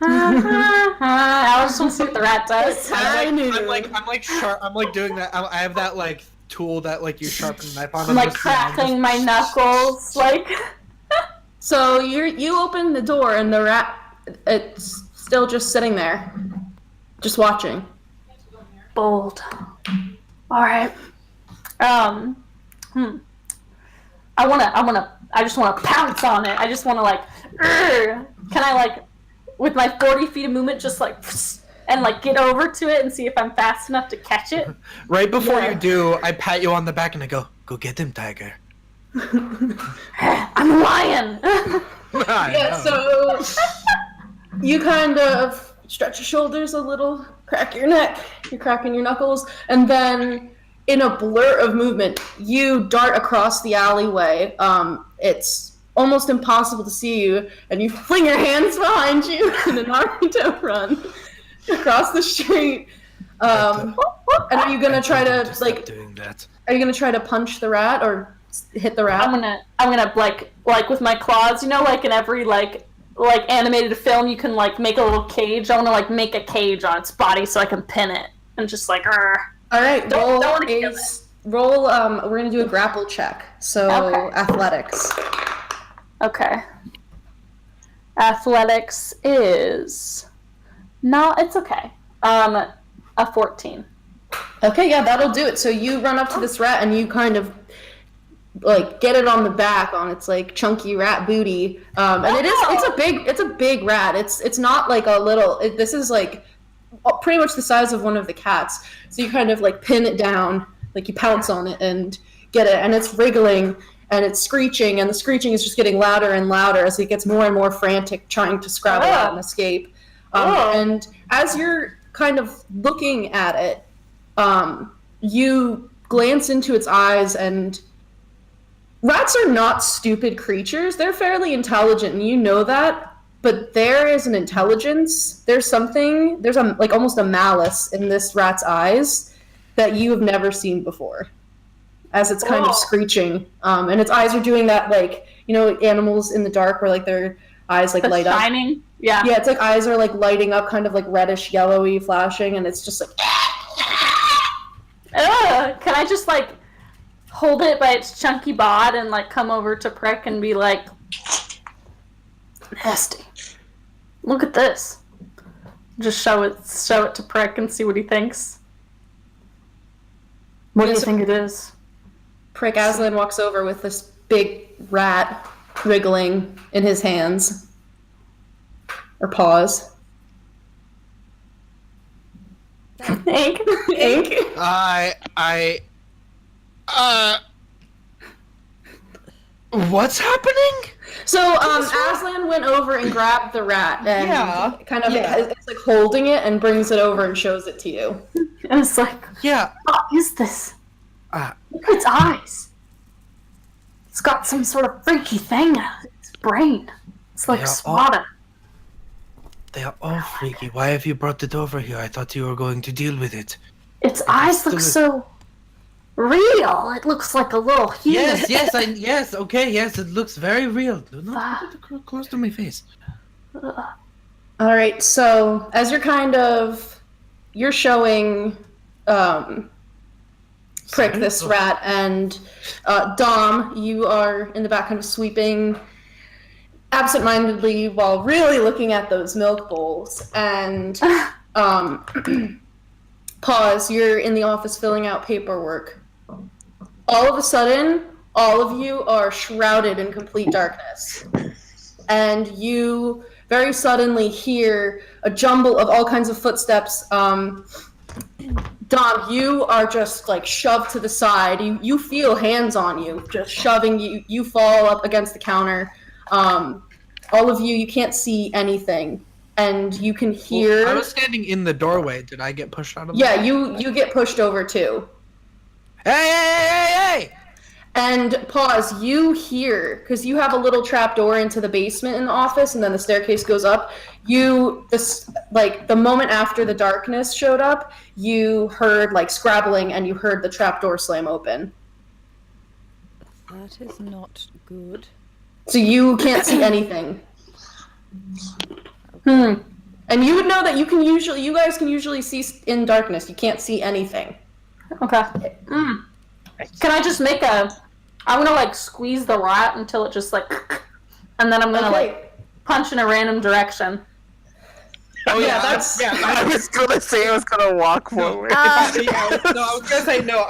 I just want to see what the rat does. I knew. I'm like sharp. I'm like doing that. I have that like tool that like you sharpen a knife on. I'm like cracking my knuckles, like. So you open the door and the rat, it's still just sitting there, just watching. Bold. All right. I just wanna pounce on it. I just wanna like, can I like, with my 40 feet of movement, just like, and like get over to it and see if I'm fast enough to catch it? Right before Yeah. you do, I pat you on the back and I go get him, Tiger. I'm a lion. Yeah, so you kind of stretch your shoulders a little, crack your neck, you're cracking your knuckles, and then in a blur of movement, you dart across the alleyway. It's almost impossible to see you, and you fling your hands behind you in an Naruto run across the street. And are you gonna try to like? doing that? Are you gonna try to punch the rat or hit the rat? I'm gonna like with my claws, you know, like in every like animated film, you can like make a little cage. I want to like make a cage on its body so I can pin it and just like. All right, Don't wanna kill roll. We're gonna do a grapple check. So Okay. athletics. Okay. Athletics is it's okay. A 14. Okay, yeah, that'll do it. So you run up to this rat and you kind of like get it on the back on its like chunky rat booty. And it's a big rat. It's not like a little. This is like pretty much the size of one of the cats. So you kind of like pin it down, like you pounce on it and get it, and it's wriggling and it's screeching, and the screeching is just getting louder and louder as it gets more and more frantic, trying to scrabble out and escape. And as you're kind of looking at it, you glance into its eyes, and rats are not stupid creatures. They're fairly intelligent, and you know that. But there is an intelligence. There's like almost a malice in this rat's eyes that you have never seen before, as it's kind of screeching. And its eyes are doing that, like, you know, animals in the dark where like their eyes like light up. Shining. Yeah. Yeah, it's like eyes are like lighting up, kind of like reddish, yellowy, flashing, and it's just like. Can I just like hold it by its chunky bod and like come over to Prick and be like, nasty. Look at this. Just show it to Prick and see what he thinks. What do you think it is? Prick Aslan walks over with this big rat wriggling in his hands. Or paws. Ink. Ink. What's happening? So Aslan went over and grabbed the rat and kind of it's like holding it and brings it over and shows it to you. And it's like, Yeah. what is this? Uh, Look at its eyes. It's got some sort of freaky thing in its brain. It's like Yeah, Swada. They are all freaky. Why have you brought it over here? I thought you were going to deal with it. Its eyes look so real. It looks like a little human. Yes, okay, yes, it looks very real. Do not put it close to my face. Alright, so as you're showing Prick this rat, and Dom, you are in the back kind of sweeping absentmindedly while really looking at those milk bowls, and Pause, you're in the office filling out paperwork. All of a sudden, all of you are shrouded in complete darkness. And you very suddenly hear a jumble of all kinds of footsteps. Dom, you are just like shoved to the side. You feel hands on you, just shoving you. You fall up against the counter. All of you can't see anything. And you can hear... Well, I was standing in the doorway. Did I get pushed out of the Yeah, you get pushed over too. Hey! And Pause, you hear, because you have a little trap door into the basement in the office, and then the staircase goes up. The moment after the darkness showed up, you heard like scrabbling, and you heard the trap door slam open. That is not good. So you can't see anything. And you would know that you guys can usually see in darkness. You can't see anything. Okay. Can I just I'm gonna like squeeze the rat until it just like, and then I'm gonna like punch in a random direction. Oh yeah, I was gonna say I was gonna walk forward. I was gonna say no.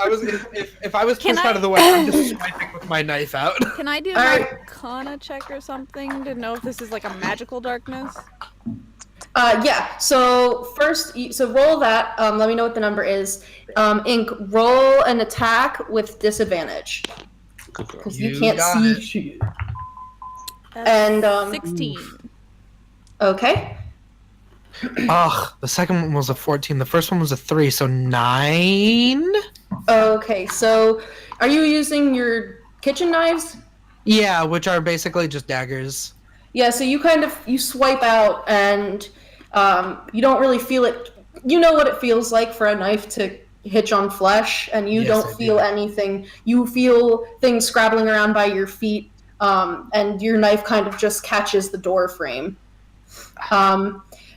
If I was pushed out of the way, I'm just swiping with my knife out. Can I do an Arcana check or something to know if this is like a magical darkness? Yeah. So first, roll that. Let me know what the number is. Ink, roll an attack with disadvantage because you can't see shit. And 16. Okay. Ugh, the second one was a 14. The first one was a 3, so 9. Okay. So, are you using your kitchen knives? Yeah, which are basically just daggers. Yeah. So you swipe out and. You don't really feel it. You know what it feels like for a knife to hitch on flesh, and you don't feel anything. You feel things scrabbling around by your feet, and your knife kind of just catches the door frame.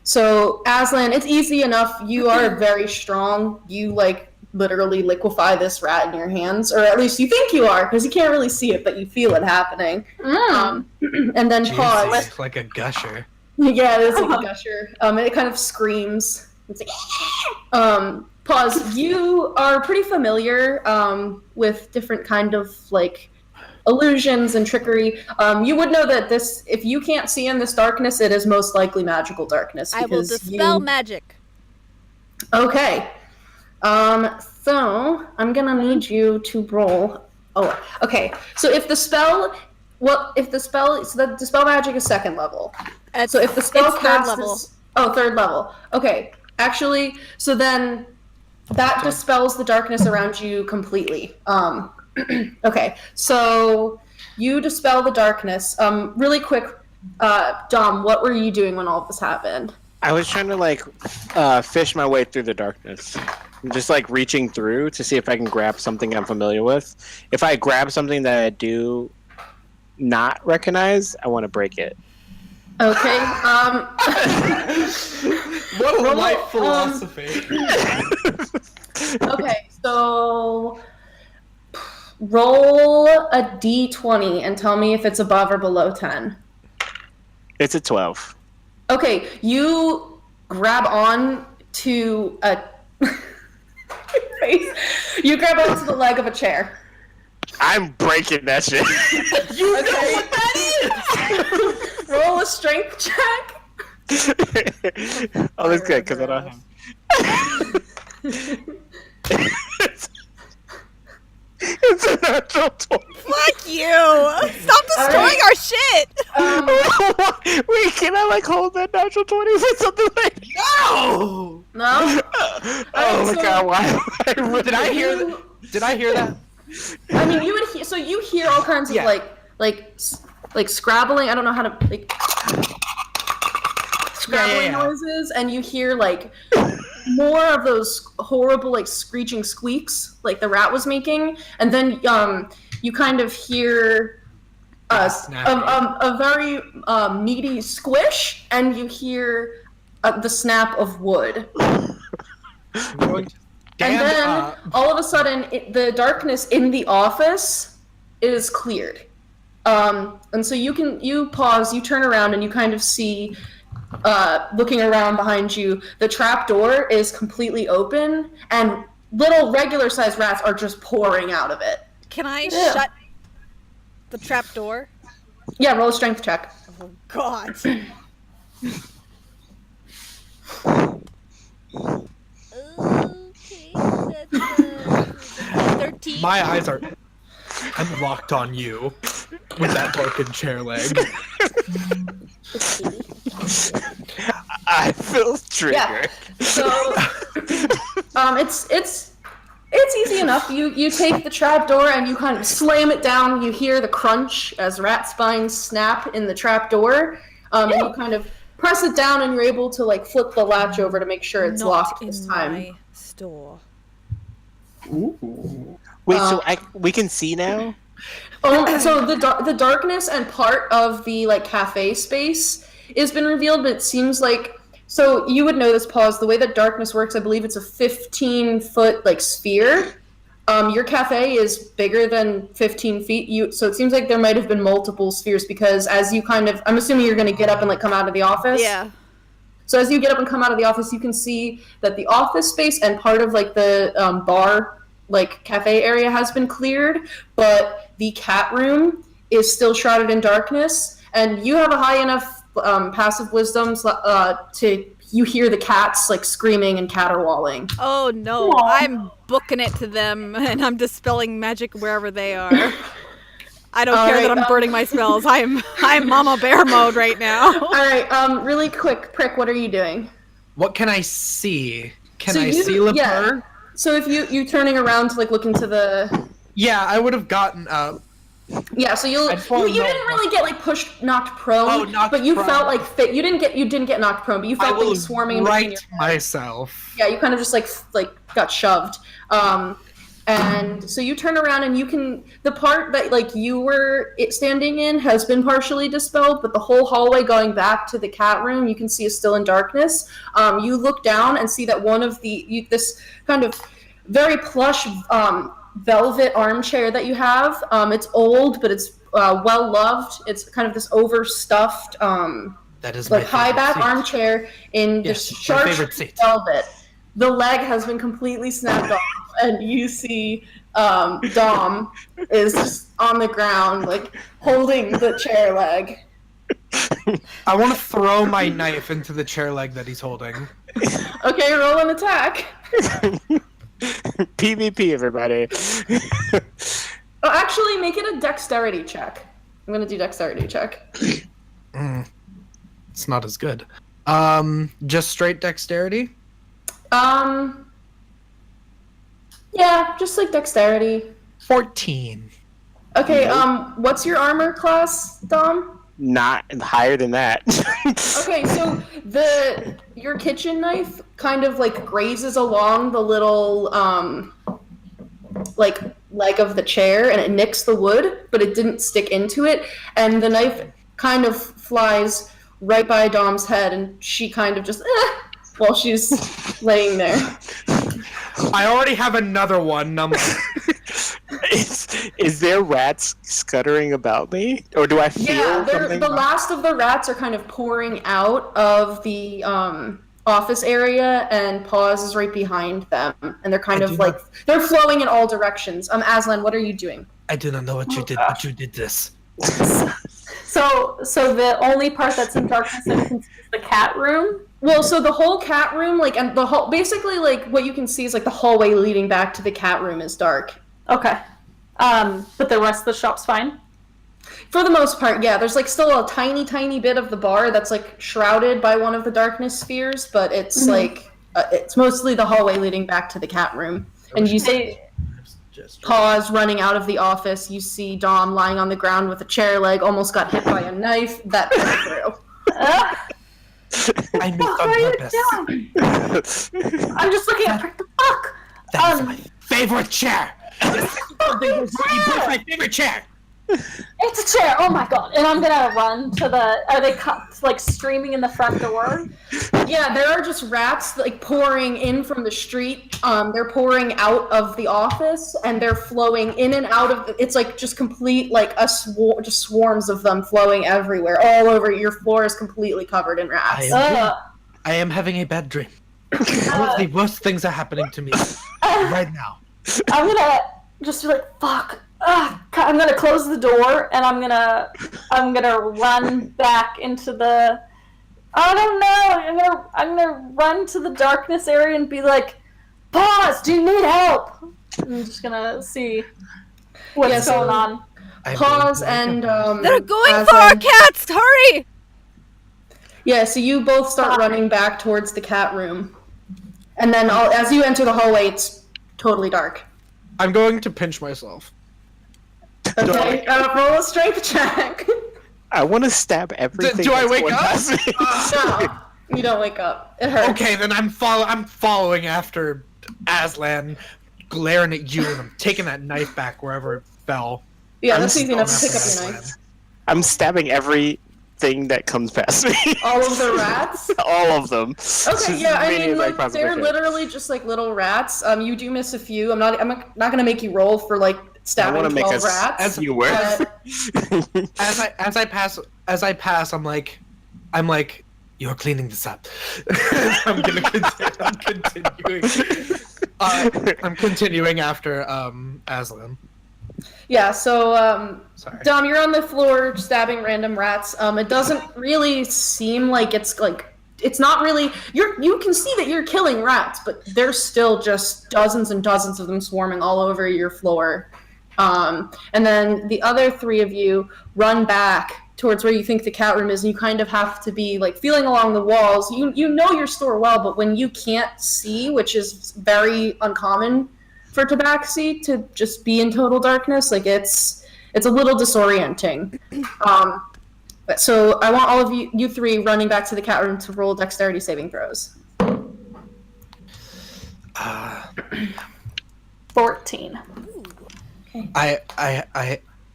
So Aslan, it's easy enough. You are very strong. You literally liquefy this rat in your hands, or at least you think you are, because you can't really see it, but you feel it happening. And then Pause. Like a gusher. Yeah, it is like a gusher. And it kind of screams. It's like, Pause. You are pretty familiar with different kind of illusions and trickery. You would know that if you can't see in this darkness, it is most likely magical darkness. I will dispel magic. Okay. So I'm gonna need you to roll. Oh, okay. So if the spell. So the dispel magic is 2nd level. So if the spell cast is 3rd level. Okay, actually, so then that dispels the darkness around you completely. Okay, so you dispel the darkness. Really quick, Dom, what were you doing when all of this happened? I was trying to fish my way through the darkness. I'm just reaching through to see if I can grab something I'm familiar with. If I grab something that I do not recognize, I want to break it. Okay. What a life philosophy. Okay, so roll a d20 and tell me if it's above or below 10. It's a 12. Okay, you grab on to you grab onto the leg of a chair. I'm breaking that shit. You know what that is? Roll a strength check. Oh, that's good, because I don't have... It's a natural 20. Fuck you! Stop destroying our shit! Wait, can I hold that natural 20 for something like... No? Oh my god, why? Did I hear that? I mean, you would so you hear all kinds of like scrabbling. I don't know how to like scrabbling noises, and you hear like more of those horrible like screeching squeaks like the rat was making, and then you kind of hear a very meaty squish, and you hear the snap of wood. And then all of a sudden, the darkness in the office is cleared. And so you pause, you turn around, and you kind of see, looking around behind you, the trap door is completely open, and little regular-sized rats are just pouring out of it. Can I shut the trap door? Yeah, roll a strength check. Oh, God. Okay, that's 13. My eyes are... I'm locked on you with that broken chair leg. I feel triggered. Yeah. So, it's easy enough. You take the trap door and you kind of slam it down. You hear the crunch as rat spines snap in the trap door. And you kind of press it down, and you're able to like flip the latch over to make sure it's locked this time. My store. Ooh. Wait, so we can see now? So the darkness and part of the like cafe space has been revealed, but it seems like, so you would know this, Pause, the way that darkness works, I believe it's a 15-foot like sphere. Your cafe is bigger than 15 feet. So it seems like there might have been multiple spheres, because as you kind of, I'm assuming you're going to get up and like come out of the office. Yeah. So as you get up and come out of the office, you can see that the office space and part of like the bar, like cafe area has been cleared, but the cat room is still shrouded in darkness, and you have a high enough passive wisdom you hear the cats like screaming and caterwauling. Oh no, aww. I'm booking it to them, and I'm dispelling magic wherever they are. I don't care that I'm burning my spells. I'm Mama Bear mode right now. All right, really quick, Prick, what are you doing? What can I see? Can I see Lepore? Yeah. So if you turning around to like look into the... Yeah, I would have gotten up. Yeah, so you didn't really get like knocked prone, but you felt like you didn't get knocked prone, but you felt like swarming in between your head. Myself. Yeah, you kind of just like got shoved. And so you turn around, and the part that like you were standing in has been partially dispelled, but the whole hallway going back to the cat room you can see is still in darkness. You look down and see that one of this kind of very plush velvet armchair that you have, it's old, but it's well loved. It's kind of this overstuffed that is like high back armchair in this sharp velvet. The leg has been completely snapped off, and you see Dom is just on the ground, like holding the chair leg. I want to throw my knife into the chair leg that he's holding. Okay, roll an attack. PvP, everybody. Oh, actually, make it a dexterity check. I'm gonna do dexterity check. It's not as good. Just straight dexterity? Yeah, just like dexterity. 14. Okay, what's your armor class, Dom? Not higher than that. Okay, so your kitchen knife kind of like grazes along the little like leg of the chair, and it nicks the wood, but it didn't stick into it, and the knife kind of flies right by Dom's head, and she kind of just while she's laying there. I already have another one. Is there rats scuttering about me, or do I feel something? The last of the rats are kind of pouring out of the office area, and Paws is right behind them, and they're kind of like they're flowing in all directions. Aslan, what are you doing? I do not know what you did, but you did this. So the only part that's in darkness that you can see is the cat room. Well, so the whole cat room, like, and the whole, basically, like, what you can see is like the hallway leading back to the cat room is dark. Okay. But the rest of the shop's fine? For the most part, yeah. There's like still a tiny, tiny bit of the bar that's like shrouded by one of the darkness spheres, but it's like it's mostly the hallway leading back to the cat room. And you say, pause running out of the office. You see Dom lying on the ground with a chair leg, almost got hit by a knife. That went through. I moved on purpose. I'm just looking at what the fuck. That's my favorite chair. My favorite chair. It's a chair. Oh my god! And I'm gonna run to the. Are they like streaming in the front door? Yeah, there are just rats like pouring in from the street. They're pouring out of the office, and they're flowing in and out of. It's like just complete like just swarms of them flowing everywhere, all over. Your floor is completely covered in rats. I am having a bad dream. All of the worst things are happening to me right now. I'm gonna just be like, fuck. I'm gonna close the door and I'm gonna run back into the. I don't know. I'm gonna run to the darkness area and be like, pause. Do you need help? I'm just gonna see what's going on. Pause and they're going for our cats. Hurry! Yeah, so you both start running back towards the cat room, and then as you enter the hallway, it's totally dark. I'm going to pinch myself. Okay, roll a strength check. I want to stab everything. Do I wake up? No, you don't wake up. It hurts. Okay, then I'm following after Aslan, glaring at you, and I'm taking that knife back wherever it fell. Yeah, that's easy enough to pick up your knife. I'm stabbing everything that comes past me. All of the rats? All of them. Okay, yeah, I mean, like, they're literally just like little rats. You do miss a few. I'm not gonna make you roll for like stabbing 12 rats. As you were. As I pass, I'm like, you're cleaning this up. I'm continuing. I'm continuing after Aslan. Yeah, so Sorry. Dom, you're on the floor stabbing random rats. It doesn't really seem like it's not really you can see that you're killing rats, but there's still just dozens and dozens of them swarming all over your floor. And then the other three of you run back towards where you think the cat room is, and you kind of have to be like feeling along the walls. You know your store well, but when you can't see, which is very uncommon for Tabaxi to just be in total darkness, like it's a little disorienting. So I want all of you three running back to the cat room to roll dexterity saving throws. 14.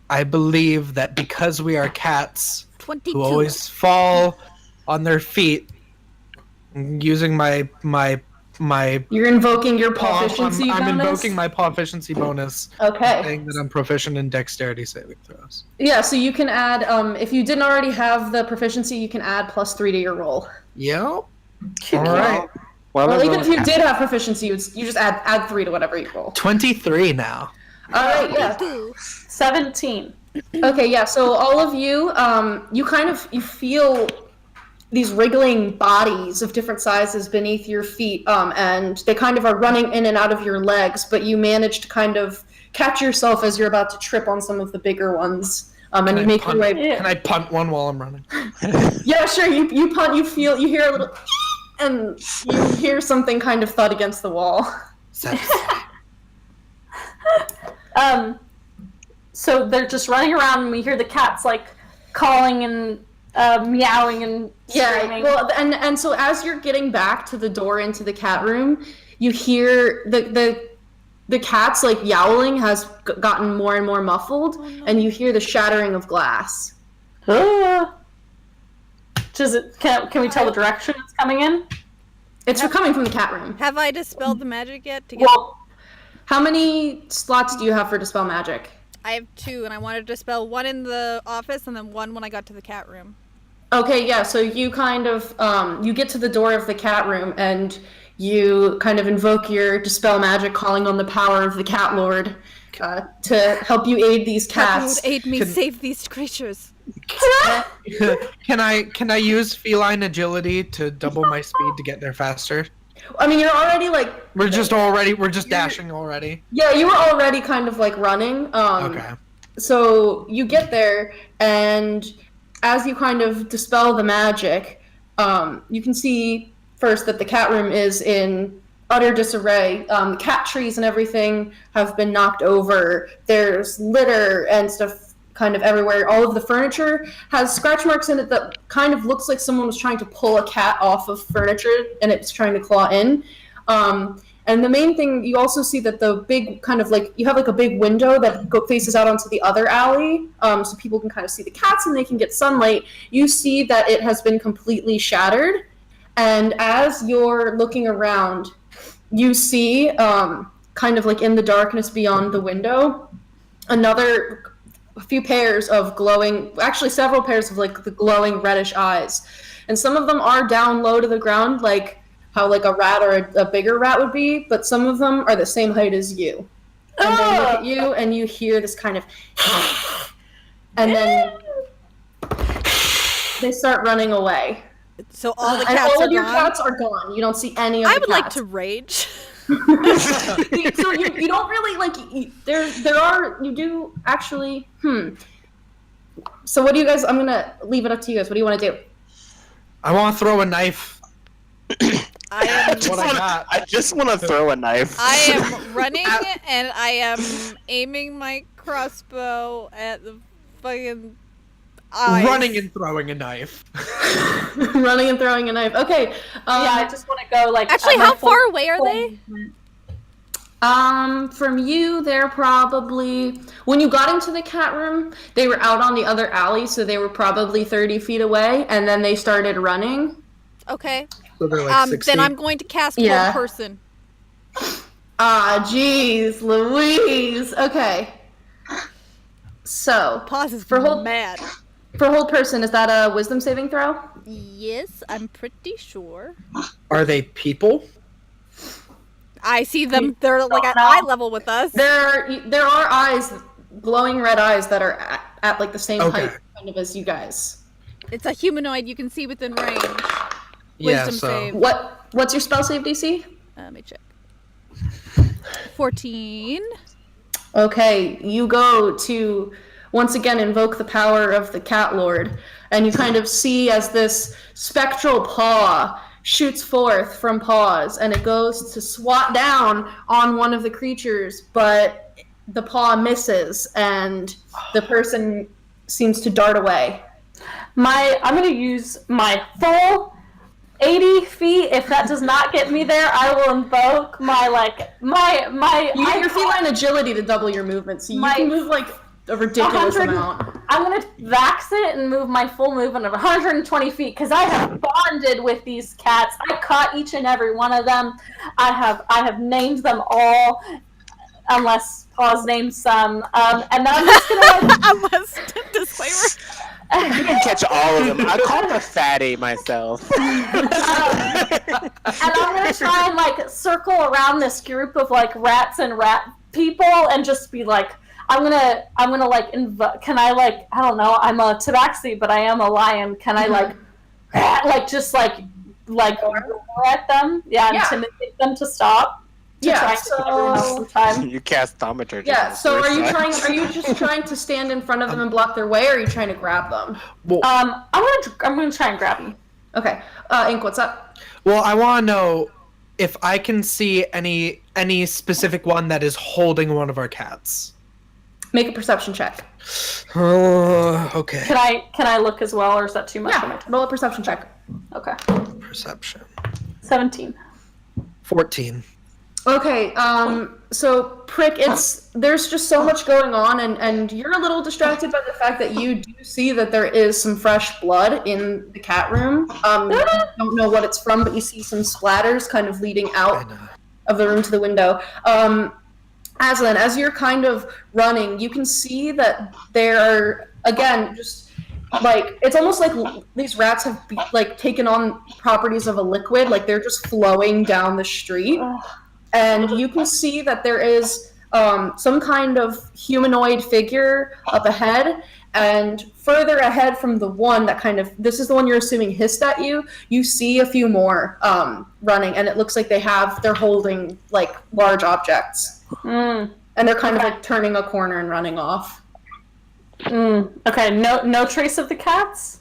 I believe that because we are cats 22. who always fall on their feet, using my You're invoking your proficiency bonus? I'm invoking my proficiency bonus. Okay. Saying that I'm proficient in dexterity saving throws. Yeah, so you can add, if you didn't already have the proficiency, you can add +3 to your roll. Yep. All right. Well, even if you did have proficiency, you just add 3 to whatever you roll. 23 now. All right, yeah. 17. Okay, yeah, so all of you, you feel these wriggling bodies of different sizes beneath your feet, and they kind of are running in and out of your legs, but you manage to kind of catch yourself as you're about to trip on some of the bigger ones, and you make your way. Can I punt one while I'm running? Yeah, sure. You punt. You hear a little, and you hear something kind of thud against the wall. So they're just running around, and we hear the cats like calling and meowing and screaming. Yeah, well, and so as you're getting back to the door into the cat room, you hear the cat's like yowling has gotten more and more muffled, and you hear the shattering of glass. Can we tell the direction it's coming in? It's coming from the cat room. Have I dispelled the magic yet? To get... Well, how many slots do you have for Dispel Magic? I have 2, and I wanted to dispel 1 in the office and then 1 when I got to the cat room. Okay, yeah, so you kind of, you get to the door of the cat room, and you kind of invoke your Dispel Magic, calling on the power of the Cat Lord to help you aid these cats. Cat Lord, aid me, save these creatures. Can I use feline agility to double my speed to get there faster? I mean, you're already like... We're just dashing already. Yeah, you were already kind of like running. Okay. So you get there, and as you kind of dispel the magic, you can see first that the cat room is in utter disarray. Cat trees and everything have been knocked over. There's litter and stuff kind of everywhere. All of the furniture has scratch marks in it that kind of looks like someone was trying to pull a cat off of furniture and it's trying to claw in. And the main thing, you also see that the big kind of like, you have like a big window that faces out onto the other alley, so people can kind of see the cats and they can get sunlight. You see that it has been completely shattered. And as you're looking around, you see kind of like in the darkness beyond the window, a few pairs of actually several pairs of like the glowing reddish eyes. And some of them are down low to the ground, like how like a rat or a bigger rat would be, but some of them are the same height as you. And they look at you and you hear this kind of and then they start running away. So all the And cats all are of your gone? cats are gone. You don't see any of I the would like cats. to rage. So you don't really like you do actually So what do you guys, I'm gonna leave it up to you guys. What do you want to do? I want to throw a knife. I just want to throw a knife. I am running and I am aiming my crossbow at the fucking eyes. Running and throwing a knife. Running and throwing a knife. Okay. I just want to go like. Actually, how far away are they? From you, they're probably, when you got into the cat room, they were out on the other alley, so they were probably 30 feet away, and then they started running. Okay. So they're like 60. Then I'm going to cast one person. Jeez, Louise. Okay. So, Pause is mad. For hold person, is that a wisdom saving throw? Yes, I'm pretty sure. Are they people? I see them. They're like at eye level with us. There are eyes, glowing red eyes that are at like the same height kind of as you guys. It's a humanoid you can see within range. Yeah, Wisdom save. What's your spell save DC? Let me check. 14. Okay, you go to once again invoke the power of the Cat Lord, and you kind of see as this spectral paw shoots forth from paws, and it goes to swat down on one of the creatures, but the paw misses, and the person seems to dart away. I'm going to use my full 80 feet. If that does not get me there, I will invoke your feline agility to double your movement, so you can move like a ridiculous amount. I'm gonna vax it and move my full movement of 120 feet because I have bonded with these cats. I caught each and every one of them. I have named them all, unless Paws named some. And then I'm just gonna unless disclaimer. You can catch all of them. I call him a fatty myself. And I'm gonna try and circle around this group of rats and rat people and just be like, I'm gonna can I I don't know, I'm a tabaxi, but I am a lion. Can I roar at them? Yeah, intimidate them to stop. So you cast thaumaturgy. Yeah, so are you just trying to stand in front of them and block their way, or are you trying to grab them? Well, I'm gonna try and grab them. Okay. Ink, what's up? Well, I want to know if I can see any specific one that is holding one of our cats. Make a perception check. Okay. Can I look as well, or is that too much for me? Roll a perception check. Okay. Perception. 17. 14. Okay, so Prick, there's just so much going on, and you're a little distracted by the fact that you do see that there is some fresh blood in the cat room. You don't know what it's from, but you see some splatters kind of leading out of the room to the window. Aslan, as you're kind of running, you can see that there are, again, just it's almost like these rats have taken on properties of a liquid, they're just flowing down the street. And you can see that there is some kind of humanoid figure up ahead, and further ahead from the one that this is the one you're assuming hissed at you, you see a few more running, and it looks like they're holding large objects. And they're kind of turning a corner and running off. Okay, no trace of the cats?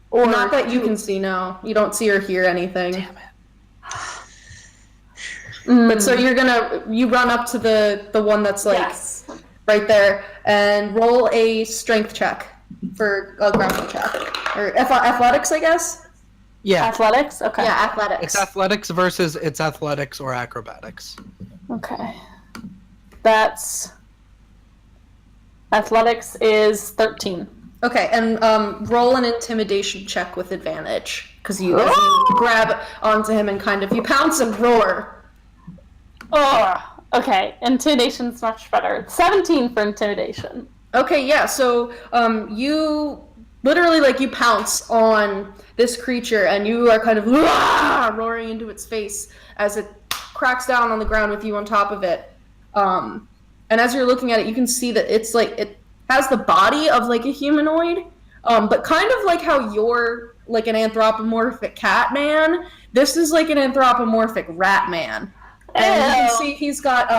Or not that you can see, no. You don't see or hear anything. Damn it. But so you run up to the one that's like right there and roll a strength check for a grounding check or athletics, I guess. Yeah. Athletics? Okay. Yeah, athletics. It's athletics versus it's athletics or acrobatics. Okay. That's... Athletics is 13. Okay, and roll an intimidation check with advantage because you grab onto him and kind of you pounce and roar. Oh, okay. Intimidation's much better. 17 for intimidation. Okay, yeah. So you literally you pounce on this creature and you are kind of roaring into its face as it cracks down on the ground with you on top of it. And as you're looking at it, you can see that it's it has the body of a humanoid, but kind of like how you're an anthropomorphic cat man. This is an anthropomorphic rat man, and you can see he's got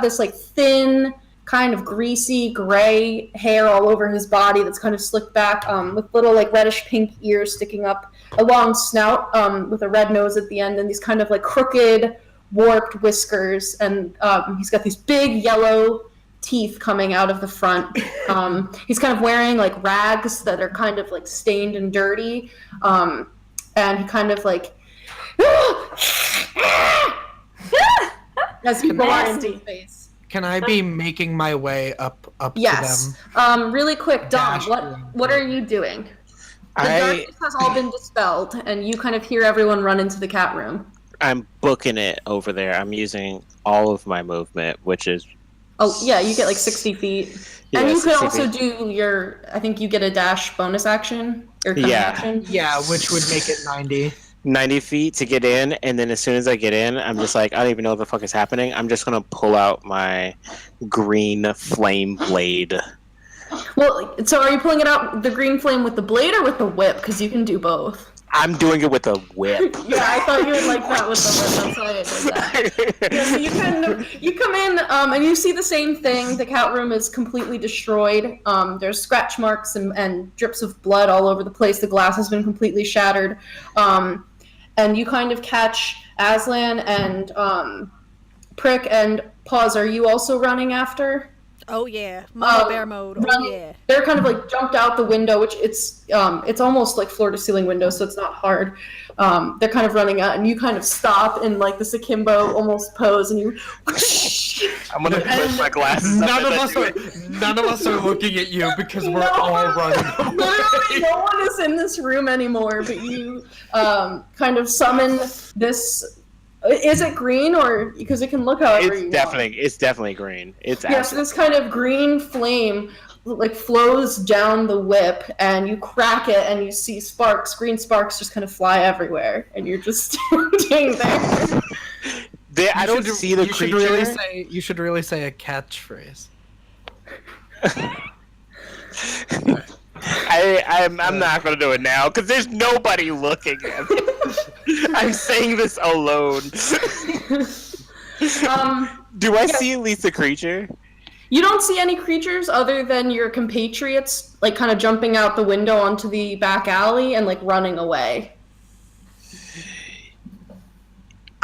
this thin, kind of greasy gray hair all over his body that's kind of slicked back, with little reddish pink ears sticking up, a long snout with a red nose at the end, and these kind of crooked, warped whiskers, and he's got these big yellow teeth coming out of the front. He's kind of wearing rags that are kind of stained and dirty, and he kind of as people are in his face. Can I be making my way up Yes. to them? Really quick, Dom, Dash what are you doing? The darkness has all been dispelled, and you kind of hear everyone run into the cat room. I'm booking it over there. I'm using all of my movement, which is... Oh, yeah, you get 60 feet. Yeah, and you can 60 also feet. do I think you get a dash bonus action. Or action. Yeah, which would make it 90. 90 feet to get in, and then as soon as I get in, I'm just I don't even know what the fuck is happening. I'm just going to pull out my green flame blade. Well, so are you pulling it out, the green flame with the blade or with the whip? Because you can do both. I'm doing it with a whip. Yeah, I thought you would like that with the whip. That's why I did that. Yeah, so you come in, and you see the same thing. The cat room is completely destroyed. There's scratch marks and drips of blood all over the place. The glass has been completely shattered. And you kind of catch Aslan and Prick and Pause. Are you also running after? Oh yeah, Mama Bear mode. Oh yeah. They're kind of jumped out the window, which it's almost floor to ceiling window, so it's not hard. They're kind of running out, and you kind of stop in this akimbo almost pose, and you. I'm gonna push my glasses. None of us are looking at you because we're all running away. Literally, no one is in this room anymore. But you kind of summon this. Is it green or because it can look however you want? It's definitely green. It's yes, this kind of green flame flows down the whip, and you crack it, and you see green sparks just kind of fly everywhere, and you're just standing there. I don't see the creature. You should really say a catchphrase. I'm not gonna do it now because there's nobody looking at me. I'm saying this alone. Do I see at least a creature? You don't see any creatures other than your compatriots, kind of jumping out the window onto the back alley and running away.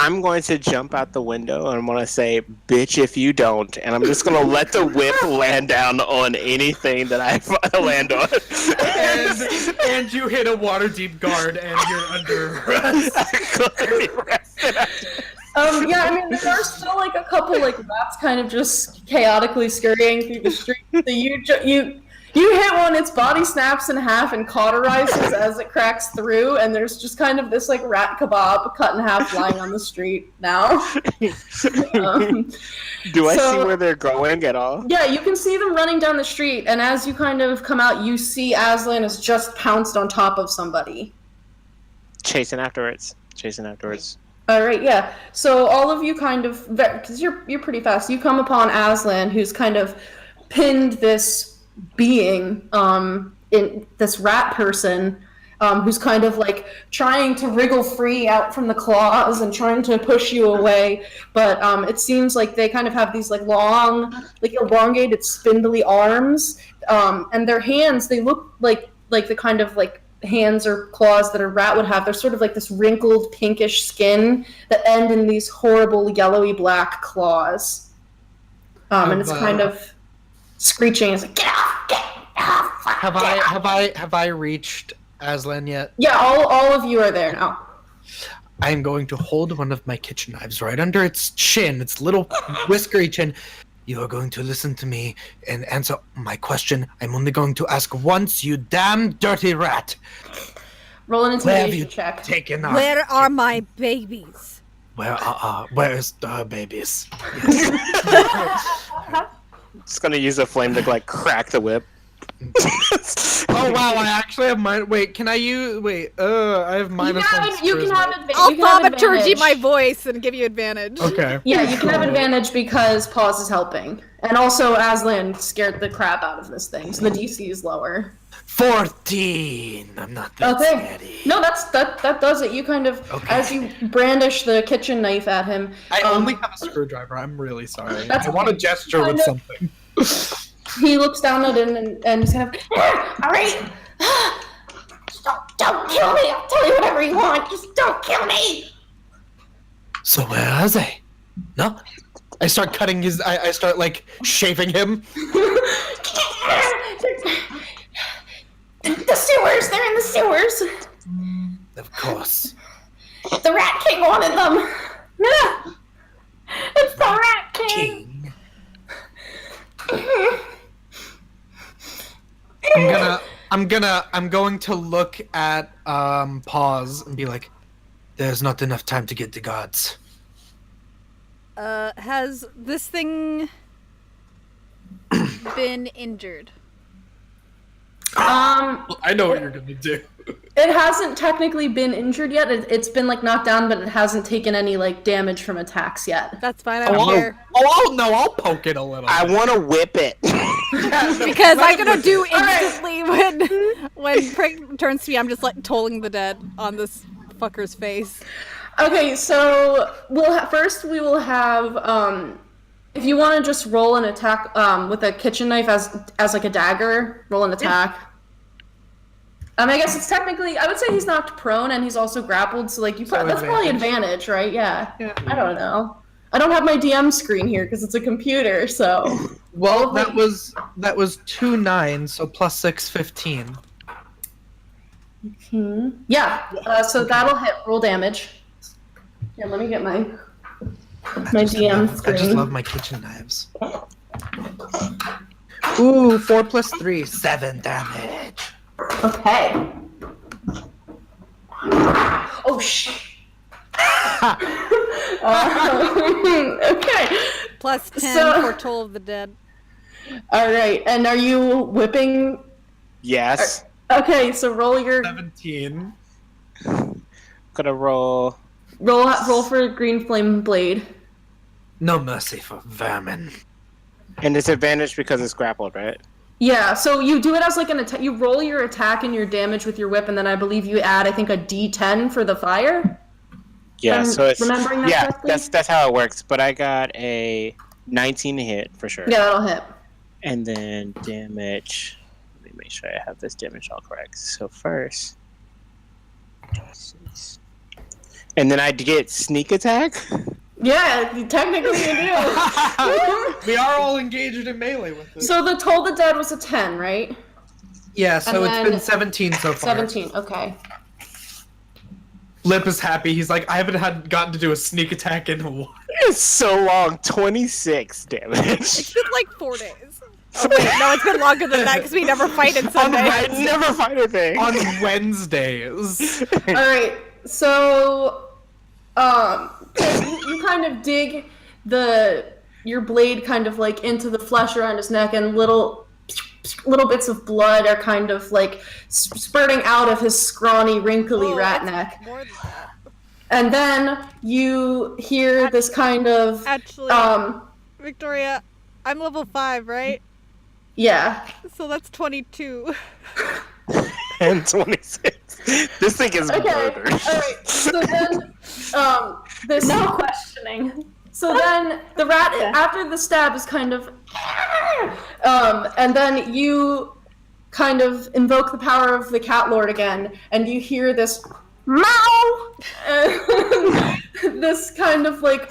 I'm going to jump out the window and I'm going to say, bitch, if you don't. And I'm just going to let the whip land down on anything that I land on. And you hit a Waterdeep guard and you're under arrest. Yeah, I mean, there are still a couple rats kind of just chaotically scurrying through the street. So you hit one, its body snaps in half and cauterizes as it cracks through, and there's just kind of this rat kebab cut in half lying on the street now. Do I see where they're going at all? Yeah, you can see them running down the street, and as you kind of come out, you see Aslan has just pounced on top of somebody. Chasing afterwards. All right, yeah. So all of you kind of, because you're pretty fast, you come upon Aslan, who's kind of pinned this being in this rat person who's kind of trying to wriggle free out from the claws and trying to push you away, but it seems like they kind of have these long elongated spindly arms, and their hands, they look like the kind of hands or claws that a rat would have. They're sort of like this wrinkled pinkish skin that end in these horrible yellowy black claws. And it's kind of screeching. It's like, get off! Have I reached Aslan yet? Yeah, all of you are there now. I am going to hold one of my kitchen knives right under its chin, its little whiskery chin. You are going to listen to me and answer my question. I'm only going to ask once, you damn dirty rat. Roll an Where have intimidation you check. taken our... Where are my babies? Where's our babies? Just gonna use a flame to like crack the whip. Oh wow, I actually have mine. Wait, can I use? Wait, I have minus one. You can have advantage. I'll thaumaturgy my voice and give you advantage. Okay. Yeah, you can have advantage because pause is helping, and also Aslan scared the crap out of this thing, so the DC is lower. 14. I'm not that scary. No, that does it. You kind of, as you brandish the kitchen knife at him. I only have a screwdriver. I'm really sorry. That's I want to gesture with something. He looks down at it and he's kind of, all right, don't kill me. I'll tell you whatever you want. Just don't kill me. So where are they? No? I start cutting his, I start like shaving him. The sewers. They're in the sewers. Of course. The Rat King wanted them. No. It's the Rat King. I'm going to look at Paws and be like, there's not enough time to get the gods. Has this thing been injured? I know what you're gonna do. It hasn't technically been injured yet. It's been like knocked down, but it hasn't taken any like damage from attacks yet. That's fine. I don't care. I'll poke it a little. I want to whip it. Because I'm gonna do instantly when Prig turns to me. I'm just like tolling the dead on this fucker's face. Okay, so first we will have if you want to just roll an attack with a kitchen knife as like a dagger, roll an attack. I guess it's technically, I would say he's knocked prone and he's also grappled, so like that's probably advantage, right? Yeah. I don't know. I don't have my DM screen here because it's a computer, so. Well, that was 2 9s, so plus 6, 15. Yeah. So that'll hit. Roll damage. Here, let me get my DM screen. I just love my kitchen knives. Ooh, 4 plus 3, 7 damage. Okay. Oh, shit. Okay. Plus 10 for Toll of the Dead. All right. And are you whipping? Yes. Okay, so roll your 17. Gonna roll for green flame blade. No mercy for vermin. And it's advantage because it's grappled, right? Yeah, so you do it as like an attack. You roll your attack and your damage with your whip, and then I believe you add, I think, a D10 for the fire. Yeah, so it's remembering that correctly? that's how it works. But I got a 19 to hit for sure. Yeah, that'll hit. And then damage. Let me make sure I have this damage all correct. So first, and then I get sneak attack. Yeah, technically you do. We are all engaged in melee with this. So the Toll the Dead was a 10, right? Yeah, so And it's been 17 so far. 17, okay. Lip is happy. He's like, I haven't gotten to do a sneak attack in a while. It's so long. 26 damage. It's been like 4 days. Oh wait, no, it's been longer than that because we never fight on Sundays. I never fight a thing. On Wednesdays. All right, so you kind of dig your blade kind of like into the flesh around his neck, and little bits of blood are kind of like spurting out of his scrawny, wrinkly rat neck. More than that. And then you hear this kind of Actually, Victoria, I'm level 5, right? Yeah. So that's 22. And 26. This thing is Okay. murder. Alright. So then this No questioning. So then the rat after the stab is kind of and then you kind of invoke the power of the cat lord again, and you hear this meow, and this kind of like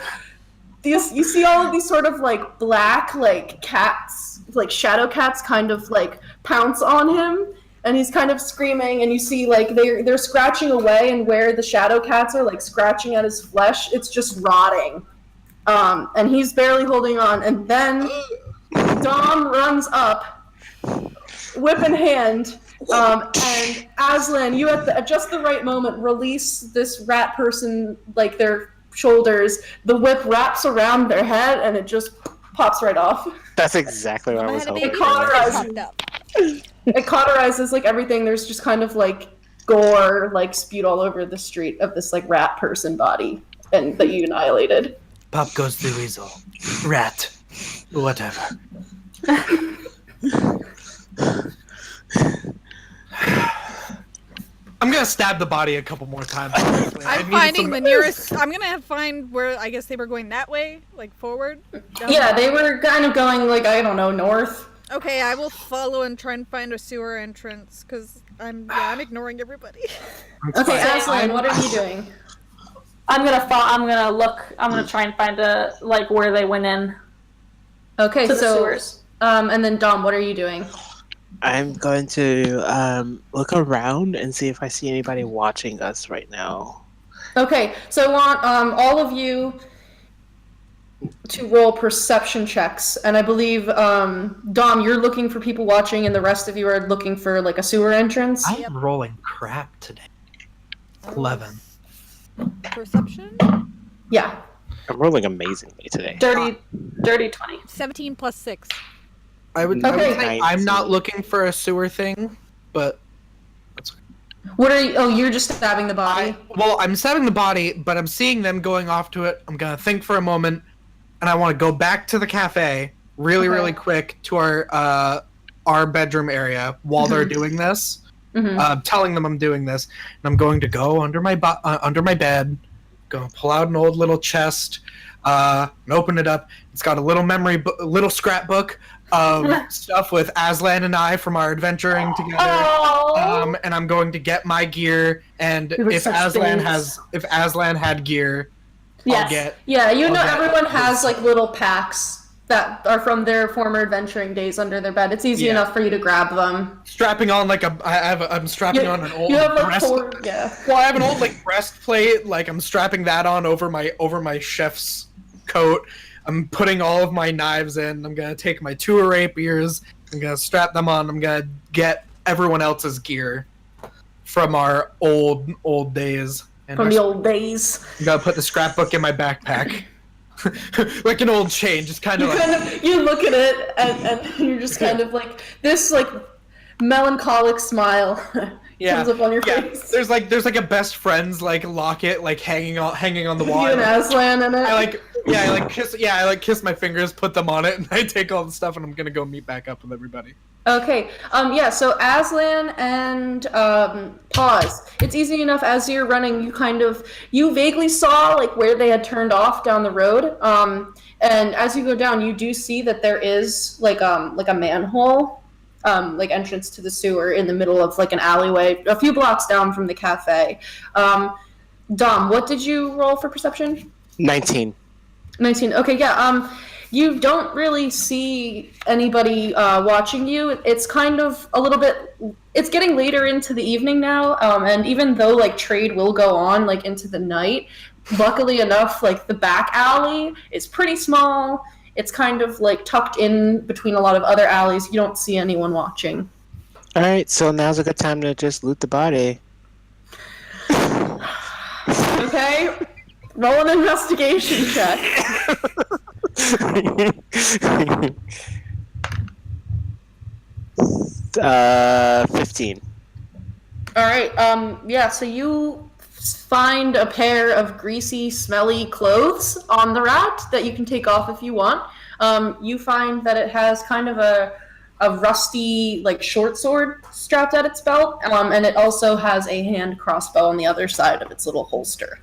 these. You see all of these sort of like black like cats, like shadow cats, kind of like pounce on him, and he's kind of screaming. And you see like they're scratching away, and where the shadow cats are like scratching at his flesh, it's just rotting. And he's barely holding on, and then Dom runs up, whip in hand, and Aslan, you at just the right moment release this rat person, like their shoulders. The whip wraps around their head, and it just pops right off. That's exactly what I was hoping. It cauterizes like everything. There's just kind of like gore, like spewed all over the street of this like rat person body, and that you annihilated. Pop goes the weasel. Rat. Whatever. I'm gonna stab the body a couple more times. I'm finding the nearest. I'm gonna find where I guess they were going that way, like forward. Yeah, they were kind of going like, I don't know, north. Okay, I will follow and try and find a sewer entrance because I'm ignoring everybody. Okay, Aslan, what are you doing? I'm gonna look. I'm gonna try and find like where they went in. Okay, to the so sewers. And then Dom, what are you doing? I'm going to look around and see if I see anybody watching us right now. Okay, so I want all of you to roll perception checks, and I believe Dom, you're looking for people watching, and the rest of you are looking for like a sewer entrance. I'm rolling crap today. 11. Perception? Yeah. I'm rolling amazingly today. Dirty 20. 17 plus 6. I would Okay. say I'm not looking for a sewer thing, but What are you? Oh, you're just stabbing the body. I'm stabbing the body, but I'm seeing them going off to it. I'm gonna think for a moment, and I want to go back to the cafe really quick to our bedroom area while they're doing this. Telling them I'm doing this, and I'm going to go under my bed, gonna pull out an old little chest, and open it up. It's got a little little scrapbook of stuff with Aslan and I from our adventuring together. And I'm going to get my gear, and if Aslan had gear, Yes. Everyone has like little packs that are from their former adventuring days under their bed. It's easy enough for you to grab them. Strapping on like I'm strapping on an old breastplate. Well, I have an old like breastplate. Like I'm strapping that on over my chef's coat. I'm putting all of my knives in. I'm gonna take my 2 rapiers. I'm gonna strap them on. I'm gonna get everyone else's gear from our old days. And From the old days. I'm gonna put the scrapbook in my backpack. Like an old chain, just kind of you look at it and you're just kind of like this like melancholic smile comes up on your face. There's like a best friends like locket like hanging on the wall. You and Aslan in it. I kiss my fingers, put them on it, and I take all the stuff, and I'm gonna go meet back up with everybody. Okay. So Aslan and Pause. It's easy enough as you're running. You vaguely saw like where they had turned off down the road. And as you go down, you do see that there is like a manhole, like entrance to the sewer in the middle of like an alleyway, a few blocks down from the cafe. Dom, what did you roll for perception? 19. 19. Okay. Yeah. You don't really see anybody watching you. It's kind of a little bit. It's getting later into the evening now, and even though like trade will go on like into the night, luckily enough, like the back alley is pretty small. It's kind of like tucked in between a lot of other alleys. You don't see anyone watching. All right, so now's a good time to just loot the body. Okay, roll an investigation check. 15. All right. So you find a pair of greasy, smelly clothes on the rat that you can take off if you want. You find that it has kind of a rusty, like, short sword strapped at its belt, and it also has a hand crossbow on the other side of its little holster.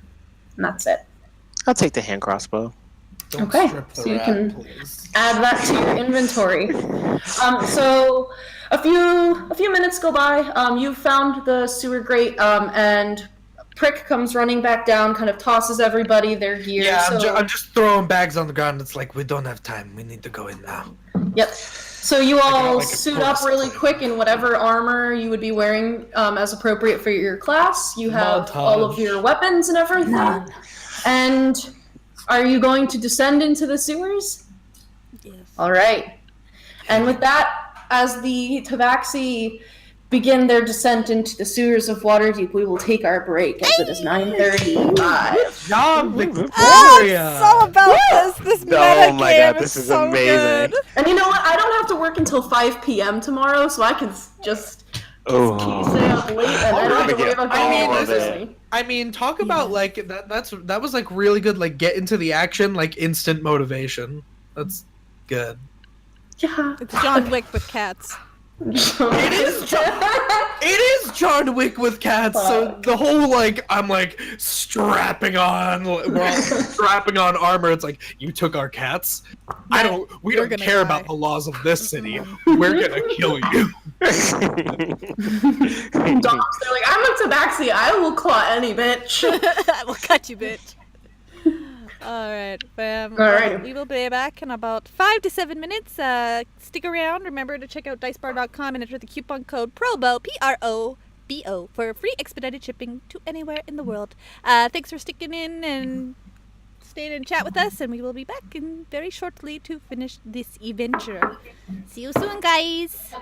And that's it. I'll take the hand crossbow. Don't Okay, strip the so you rat, can please. add that to your inventory. So a few minutes go by. You've found the sewer grate, and Prick comes running back down, kind of tosses everybody their gear. Yeah, so, I'm just throwing bags on the ground. It's like, we don't have time. We need to go in now. Yep. So you got, all like, a suit up really breastplate. quick in whatever armor you would be wearing as appropriate for your class. You have all of Montage. your weapons and everything. None. And are you going to descend into the sewers? Yes. All right. And with that, as the Tabaxi begin their descent into the sewers of Waterdeep, we will take our break as it is 9:35. Job, Oh, Victoria! it's so about this meta Oh my game god, is this is so amazing. good. And you know what? I don't have to work until 5 p.m. tomorrow, so I can just Oh. stay up late and I don't have to worry about I mean, getting this is- early. I mean, talk about like that was like really good. Like get into the action, like instant motivation. That's good. Yeah. It's John Wick with cats. It is John Wick with cats. So Fuck. the whole like I'm like strapping on armor. It's like you took our cats. We you're don't gonna care die. about the laws of this city. We're gonna kill you. Dogs, they're like, I'm a Tabaxi. I will claw any bitch. I will cut you, bitch. Alright, Alrighty. we will be back in about 5 to 7 minutes. Stick around. Remember to check out dicebar.com and enter the coupon code PROBO, PROBO, for free expedited shipping to anywhere in the world. Thanks for sticking in and staying and chat with us, and we will be back in very shortly to finish this adventure. See you soon, guys!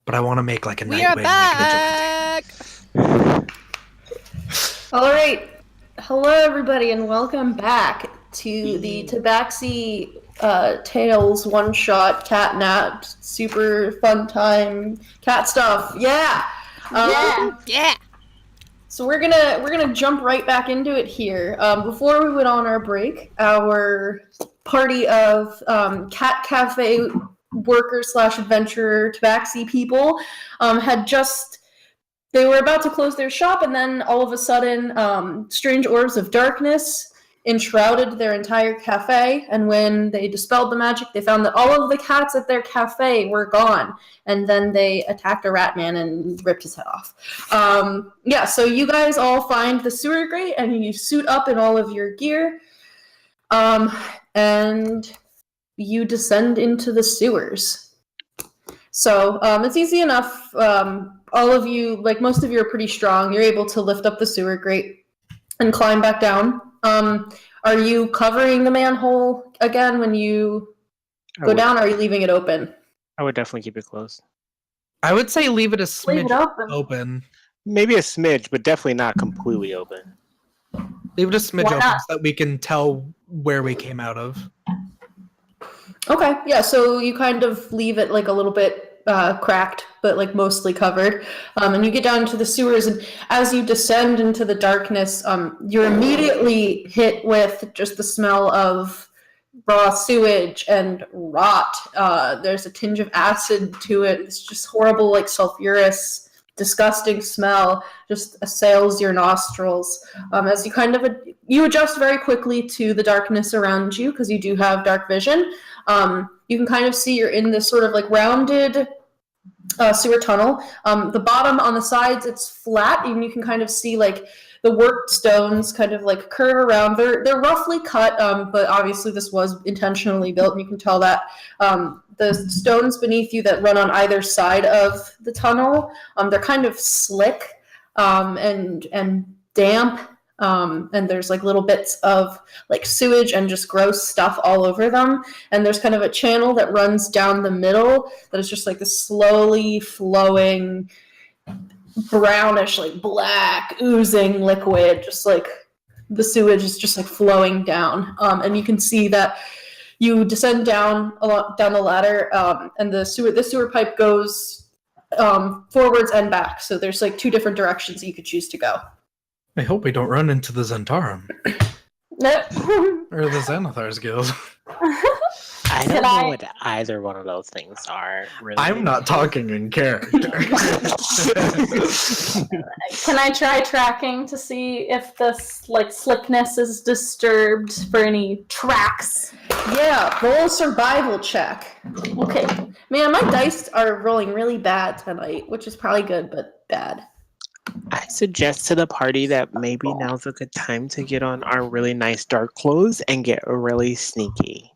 but I want to make like a We are Nightwing, back. All right. Hello, everybody, and welcome back to the Tabaxi Tales one-shot Catnapped. Super fun time. Cat stuff. Yeah. Yeah. So we're gonna jump right back into it here. Before we went on our break, our party of cat cafe workers / adventurer Tabaxi people they were about to close their shop, and then all of a sudden, strange orbs of darkness enshrouded their entire cafe. And when they dispelled the magic, they found that all of the cats at their cafe were gone. And then they attacked a rat man and ripped his head off. So you guys all find the sewer grate, and you suit up in all of your gear. And you descend into the sewers. So it's easy enough. All of you, like most of you, are pretty strong. You're able to lift up the sewer grate and climb back down. Are you covering the manhole again when you go down, or are you leaving it open? I would definitely keep it closed. I would say leave it a Leave it smidge open. Maybe a smidge, but definitely not completely open. Leave it a smidge Why open not? so that we can tell where we came out of. Okay, yeah, so you kind of leave it like a little bit cracked, but like mostly covered. And you get down into the sewers, and as you descend into the darkness, you're immediately hit with just the smell of raw sewage and rot. There's a tinge of acid to it. It's just horrible, like sulfurous, disgusting smell just assails your nostrils. As you adjust very quickly to the darkness around you, because you do have dark vision. You can kind of see you're in this sort of like rounded sewer tunnel. The bottom on the sides, it's flat, and you can kind of see like the worked stones kind of like curve around. They're roughly cut, but obviously this was intentionally built, and you can tell that the stones beneath you that run on either side of the tunnel, they're kind of slick and damp. And there's like little bits of like sewage and just gross stuff all over them. And there's kind of a channel that runs down the middle that is just like this slowly flowing brownish, like black oozing liquid, just like the sewage is just like flowing down. And you can see that you descend down the ladder, and the sewer pipe goes forwards and back. So there's like two different directions that you could choose to go. I hope we don't run into the Zentarum. Nope. Or the Xanathar's Guild. I don't know what either one of those things are. Really. I'm not talking in character. Can I try tracking to see if this like slickness is disturbed for any tracks? Yeah, roll a survival check. Okay. Man, my dice are rolling really bad tonight, which is probably good, but bad. I suggest to the party that maybe now's a good time to get on our really nice dark clothes and get really sneaky.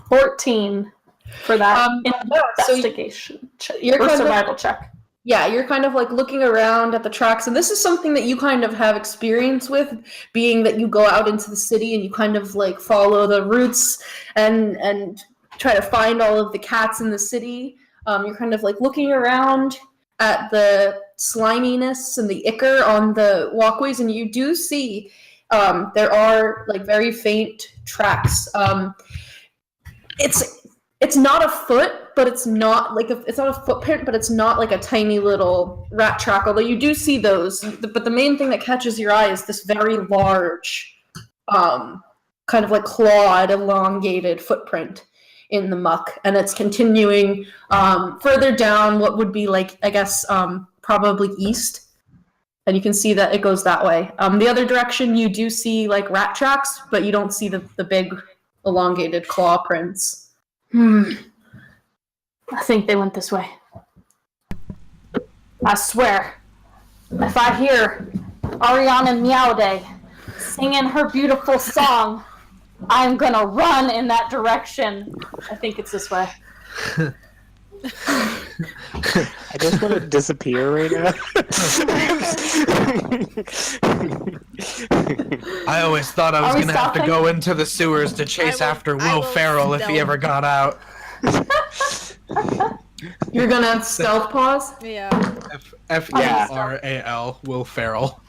14 for that so investigation check, you're or kind of- survival check. Yeah, you're kind of like looking around at the tracks, and this is something that you kind of have experience with, being that you go out into the city and you kind of like follow the routes and try to find all of the cats in the city. You're kind of like looking around at the sliminess and the ichor on the walkways, and you do see there are like very faint tracks. It's not a foot, but it's not like it's not a footprint, but it's not like a tiny little rat track. Although you do see those, but the main thing that catches your eye is this very large, kind of like clawed, elongated footprint in the muck, and it's continuing further down what would be like, I guess, probably east, and you can see that it goes that way. The other direction, you do see like rat tracks, but you don't see the big elongated claw prints. I think they went this way. I swear, if I hear Ariana Meowday singing her beautiful song, I'm gonna run in that direction. I think it's this way. I just want to disappear right now. I always thought I was Are we going to have to stopping? go into the sewers to chase after I Will will Ferrell if he stealth. ever got out. You're gonna stealth pause? Yeah. F-E-R-A-L, Will Ferrell.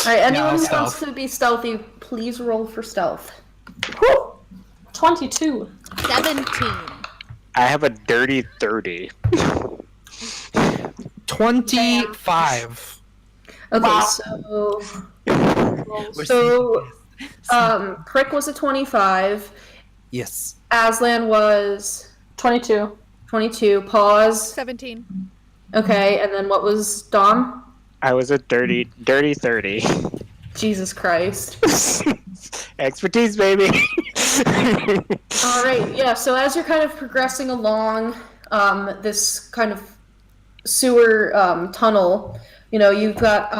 Alright, anyone who stealth. wants to be stealthy, please roll for stealth. Whew. 22. 17. I have a dirty 30. 25. Okay, Wow. so Crick was a 25, Yes. Aslan was 22. 22, pause. 17. Okay, and then what was Dom? I was a dirty 30. Jesus Christ. Expertise, baby. All right, yeah. So as you're kind of progressing along this kind of sewer tunnel, you've got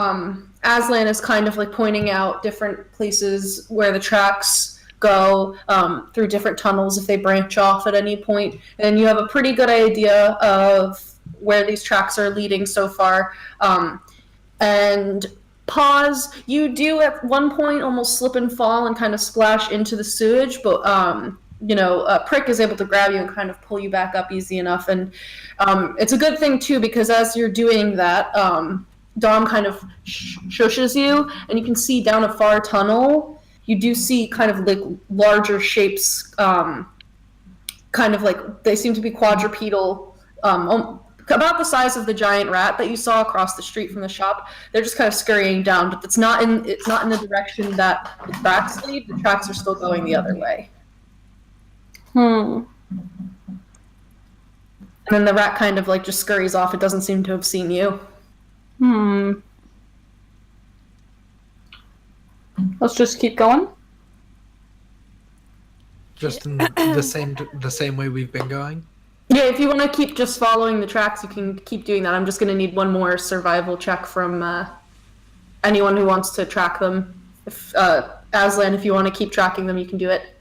Aslan is kind of like pointing out different places where the tracks go through different tunnels if they branch off at any point, and you have a pretty good idea of where these tracks are leading so far. And pause. You do at one point almost slip and fall and kind of splash into the sewage, but Prick is able to grab you and kind of pull you back up easy enough. And it's a good thing too, because as you're doing that, Dom kind of shushes you, and you can see down a far tunnel. You do see kind of like larger shapes, kind of like they seem to be quadrupedal, about the size of the giant rat that you saw across the street from the shop. They're just kind of scurrying down, but it's not in the direction that the tracks lead. The tracks are still going the other way. Hmm. And then the rat kind of like just scurries off. It doesn't seem to have seen you. Let's just keep going. Just in the same way we've been going. Yeah, if you want to keep just following the tracks, you can keep doing that. I'm just going to need one more survival check from anyone who wants to track them. If Aslan, if you want to keep tracking them, you can do it.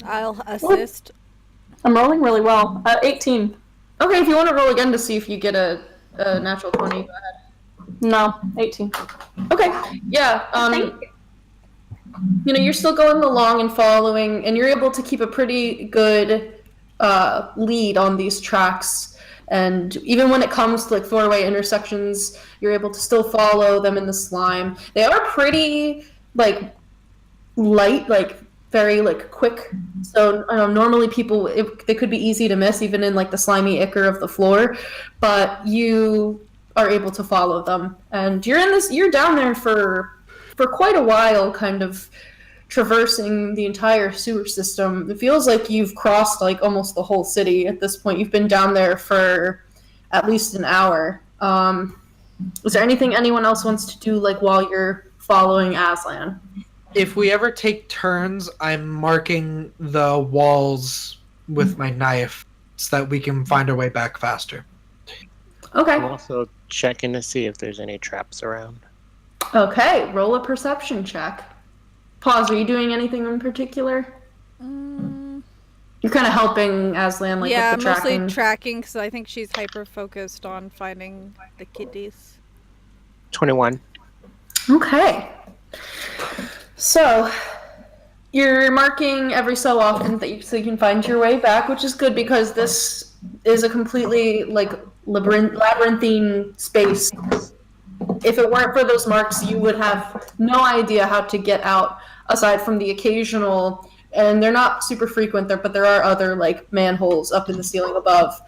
I'll assist. I'm rolling really well. 18. Okay, if you want to roll again to see if you get a natural 20, go ahead. No, 18. Okay, yeah. You're still going along and following, and you're able to keep a pretty good lead on these tracks. And even when it comes to like four-way intersections, you're able to still follow them in the slime. They are pretty like light, like very like quick. So normally they could be easy to miss, even in like the slimy ichor of the floor. But you are able to follow them, and you're down there for quite a while, kind of traversing the entire sewer system. It feels like you've crossed like almost the whole city at this point. You've been down there for at least an hour. Is there anything anyone else wants to do like while you're following Aslan? If we ever take turns, I'm marking the walls with my knife so that we can find our way back faster. Okay. I'm also checking to see if there's any traps around. Okay, roll a perception check. Pause, are you doing anything in particular? You're kind of helping Aslan, like, Yeah, with the tracking. mostly tracking, because I think she's hyper-focused on finding the kitties. 21. Okay. So, you're marking every so often so you can find your way back, which is good because this is a completely, like, labyrinthine space. If it weren't for those marks, you would have no idea how to get out, aside from the occasional, and they're not super frequent there, but there are other like manholes up in the ceiling above.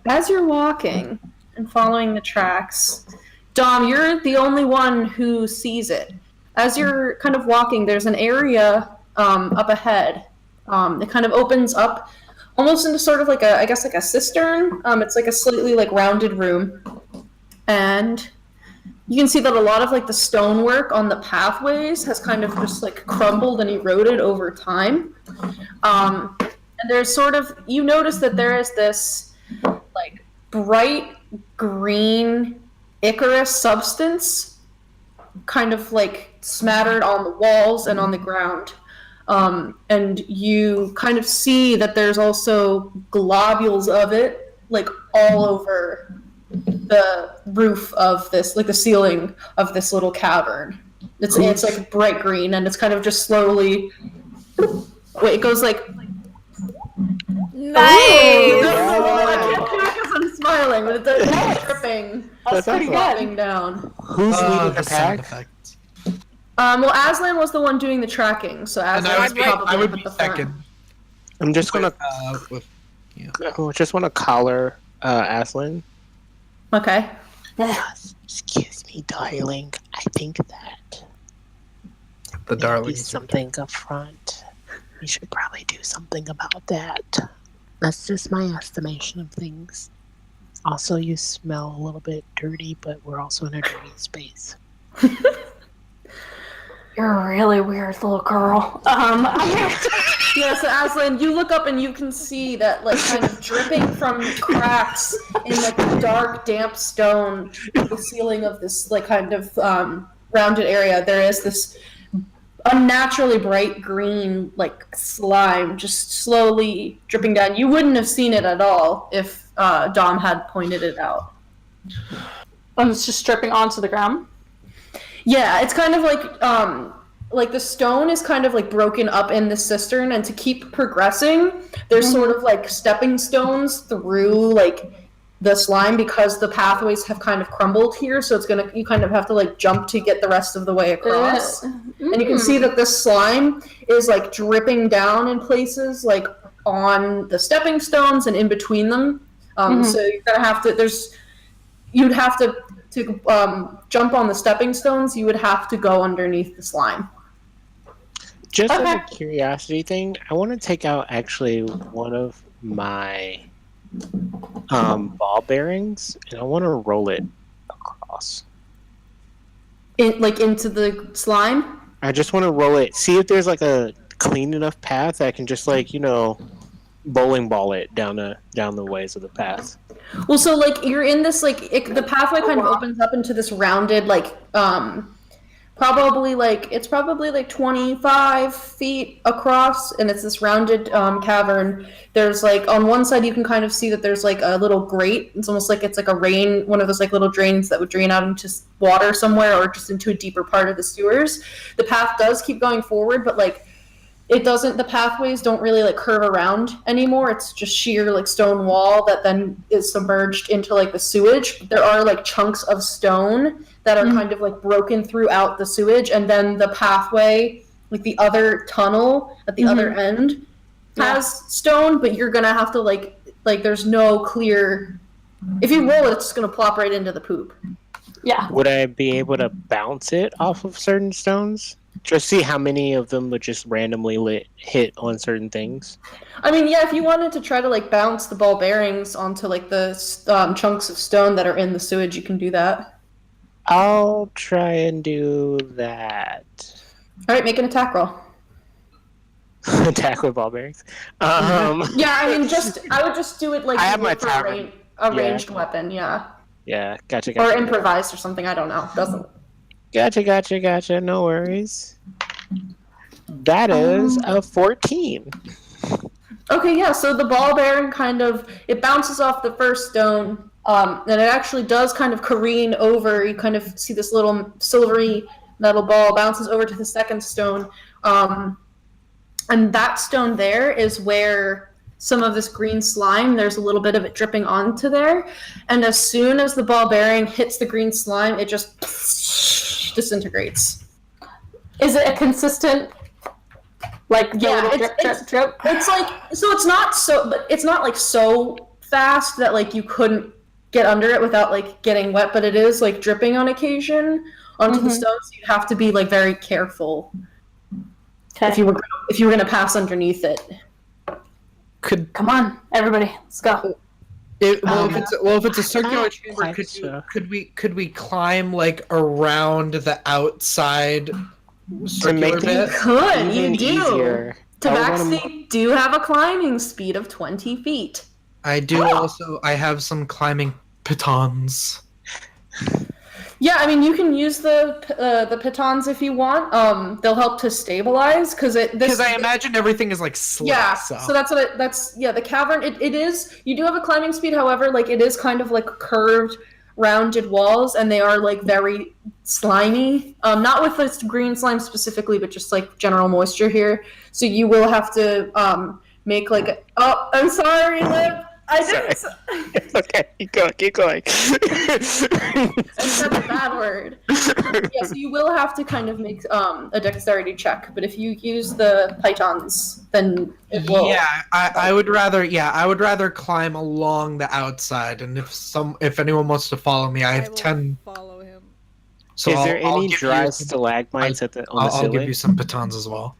As you're walking and following the tracks, Dom, you're the only one who sees it. As you're kind of walking, there's an area up ahead. It kind of opens up almost into sort of like a cistern. It's like a slightly like rounded room. And you can see that a lot of like the stonework on the pathways has kind of just like crumbled and eroded over time. And there's sort of, you notice that there is this like bright green ichorous substance kind of like smattered on the walls and on the ground. And you kind of see that there's also globules of it like all over the roof of this, like the ceiling of this little cavern. It's like bright green, and it's kind of just slowly. Wait, it goes like. Nice. I can't do it because I'm smiling, but it's dripping. That's pretty good. Dropping down. Who's leading the the sound pack? effects. Well, Aslan was the one doing the tracking, so And Aslan was probably I would at be the front. second. I'm just gonna. With, I just want to collar Aslan. Okay. Excuse me, darling. I think that the darling. maybe something up front. We should probably do something about that. That's just my estimation of things. Also, you smell a little bit dirty, but we're also in a dirty space. You're a really weird little girl. Yeah, so Aslan, you look up and you can see that, like, kind of dripping from cracks in, like, the dark, damp stone, the ceiling of this, like, kind of rounded area. There is this unnaturally bright green, like, slime just slowly dripping down. You wouldn't have seen it at all if Dom had pointed it out. And it's just dripping onto the ground? Yeah, it's kind of like the stone is kind of like broken up in the cistern, and to keep progressing, there's sort of like stepping stones through like the slime because the pathways have kind of crumbled here, so you kind of have to like jump to get the rest of the way across. And you can see that this slime is like dripping down in places like on the stepping stones and in between them. So you're gonna have to you'd have to jump on the stepping stones, you would have to go underneath the slime. Just as a curiosity thing, I want to take out actually one of my ball bearings, and I want to roll it across. Into the slime? I just want to roll it. See if there's like a clean enough path that I can just like, bowling ball it down the ways of the path. Well, so like you're in this the pathway kind of opens up into this rounded probably like 25 feet across, and it's this rounded cavern. There's like on one side you can kind of see that there's like a little grate. It's almost like it's like one of those like little drains that would drain out into water somewhere or just into a deeper part of the sewers. The path does keep going forward, but like the pathways don't really like curve around anymore. It's just sheer like stone wall that then is submerged into like the sewage. There are like chunks of stone that are kind of like broken throughout the sewage, and then the pathway, like the other tunnel at the other end has stone, but you're gonna have to like there's no clear, if you roll it, it's just gonna plop right into the poop. Yeah. Would I be able to bounce it off of certain stones? Just see how many of them would just randomly hit on certain things. I mean, yeah, if you wanted to try to like bounce the ball bearings onto like the chunks of stone that are in the sewage, you can do that. I'll try and do that. All right, make an attack roll. Attack with ball bearings. Yeah, I mean, I would just do it like I have my for tower. a ranged weapon, yeah. Yeah, gotcha. Or improvised or something, I don't know. Doesn't. Gotcha. No worries. That is a 14. Okay, yeah, so the ball bearing it bounces off the first stone, and it actually does kind of careen over. You kind of see this little silvery metal ball bounces over to the second stone, and that stone there is where some of this green slime, there's a little bit of it dripping onto there, and as soon as the ball bearing hits the green slime, it just disintegrates. Is it a consistent, drip? It's like, so it's not like so fast that like you couldn't get under it without like getting wet, but it is like dripping on occasion onto the stone, so you have to be like very careful if you were going to pass underneath it. Come on, everybody, let's go. If it's a circular chamber, could we climb like around the outside circular bit? You do. Easier. Tabaxi do have a climbing speed of 20 feet. I do also. I have some climbing pitons. Yeah, I mean, you can use the pitons if you want. They'll help to stabilize because I imagine everything is like slick. Yeah, so that's the cavern. It is. You do have a climbing speed, however, like it is kind of like curved, rounded walls, and they are like very slimy. Not with this green slime specifically, but just like general moisture here. So you will have to make like a... Oh, I'm sorry, Lip. I didn't... It's okay. Keep going. I said the bad word. Yeah, so you will have to kind of make a dexterity check, but if you use the pythons, then it will... Yeah, I would rather climb along the outside, and if anyone wants to follow me, I have 10. Follow him. So Is there I'll any give dry you- stalagmites on the I'll ceiling? give you some batons as well.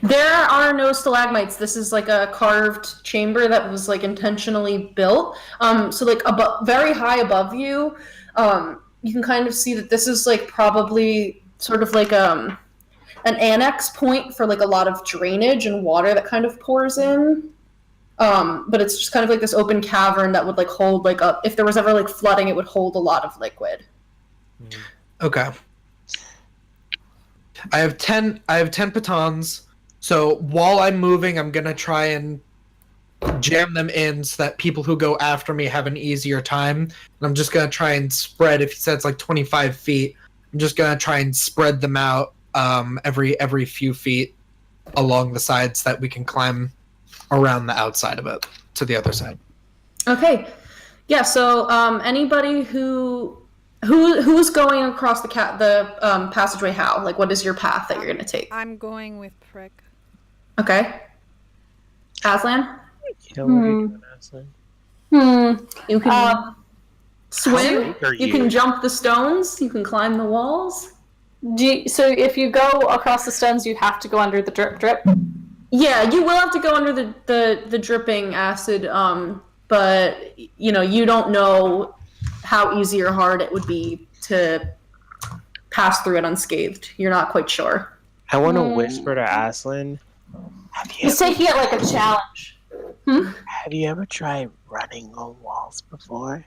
There are no stalagmites. This is like a carved chamber that was like intentionally built. So like very high above you, you can kind of see that this is like probably sort of like an annex point for like a lot of drainage and water that kind of pours in. But it's just kind of like this open cavern that would like hold like if there was ever like flooding, it would hold a lot of liquid. Okay. I have 10 batons. So while I'm moving, I'm going to try and jam them in so that people who go after me have an easier time. And I'm just going to try and spread, if you said it's like 25 feet, I'm just going to try and spread them out every few feet along the sides so that we can climb around the outside of it to the other side. Okay. Yeah, so anybody who's going across the passageway how? Like, what is your path that you're going to take? I'm going with Prick. Okay. Aslan? Yeah, what are you doing, Aslan? You can swim. big are You you? can jump the stones. You can climb the walls. So if you go across the stones, you have to go under the drip. Yeah, you will have to go under the dripping acid, but you don't know how easy or hard it would be to pass through it unscathed. You're not quite sure. I want to whisper to Aslan. He's taking it like a challenge. Have you ever tried running on walls before?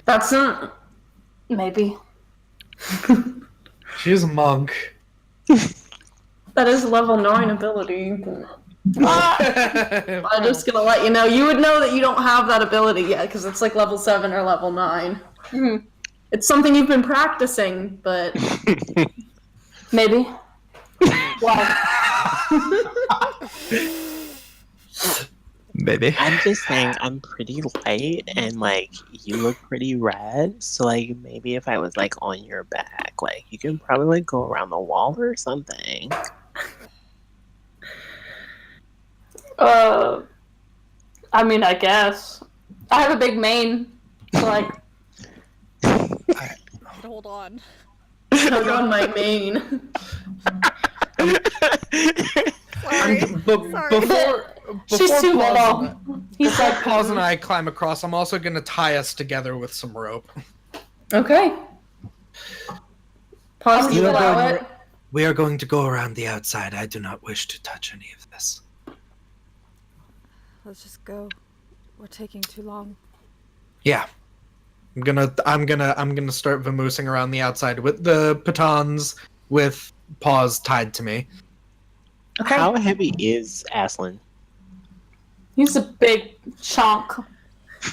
That's not... Maybe. She's a monk. That is level 9 ability. I'm just gonna let you know. You would know that you don't have that ability yet because it's like level 7 or level 9. Mhm. It's something you've been practicing, but Maybe. Wow. Baby. I'm just saying I'm pretty light and like you look pretty red, so like maybe if I was like on your back, like you can probably like go around the wall or something. I mean, I guess. I have a big mane. So like, Hold on. Tug on my mane. Sorry. Before she's too little. He's Before like, Paws and I climb across, I'm also going to tie us together with some rope. Okay. Pause I'm to gonna allow go- it. We are going to go around the outside. I do not wish to touch any of this. Let's just go. We're taking too long. Yeah. I'm gonna start vamoosing around the outside with the pitons with paws tied to me. Okay. How heavy is Aslan? he's a big chunk.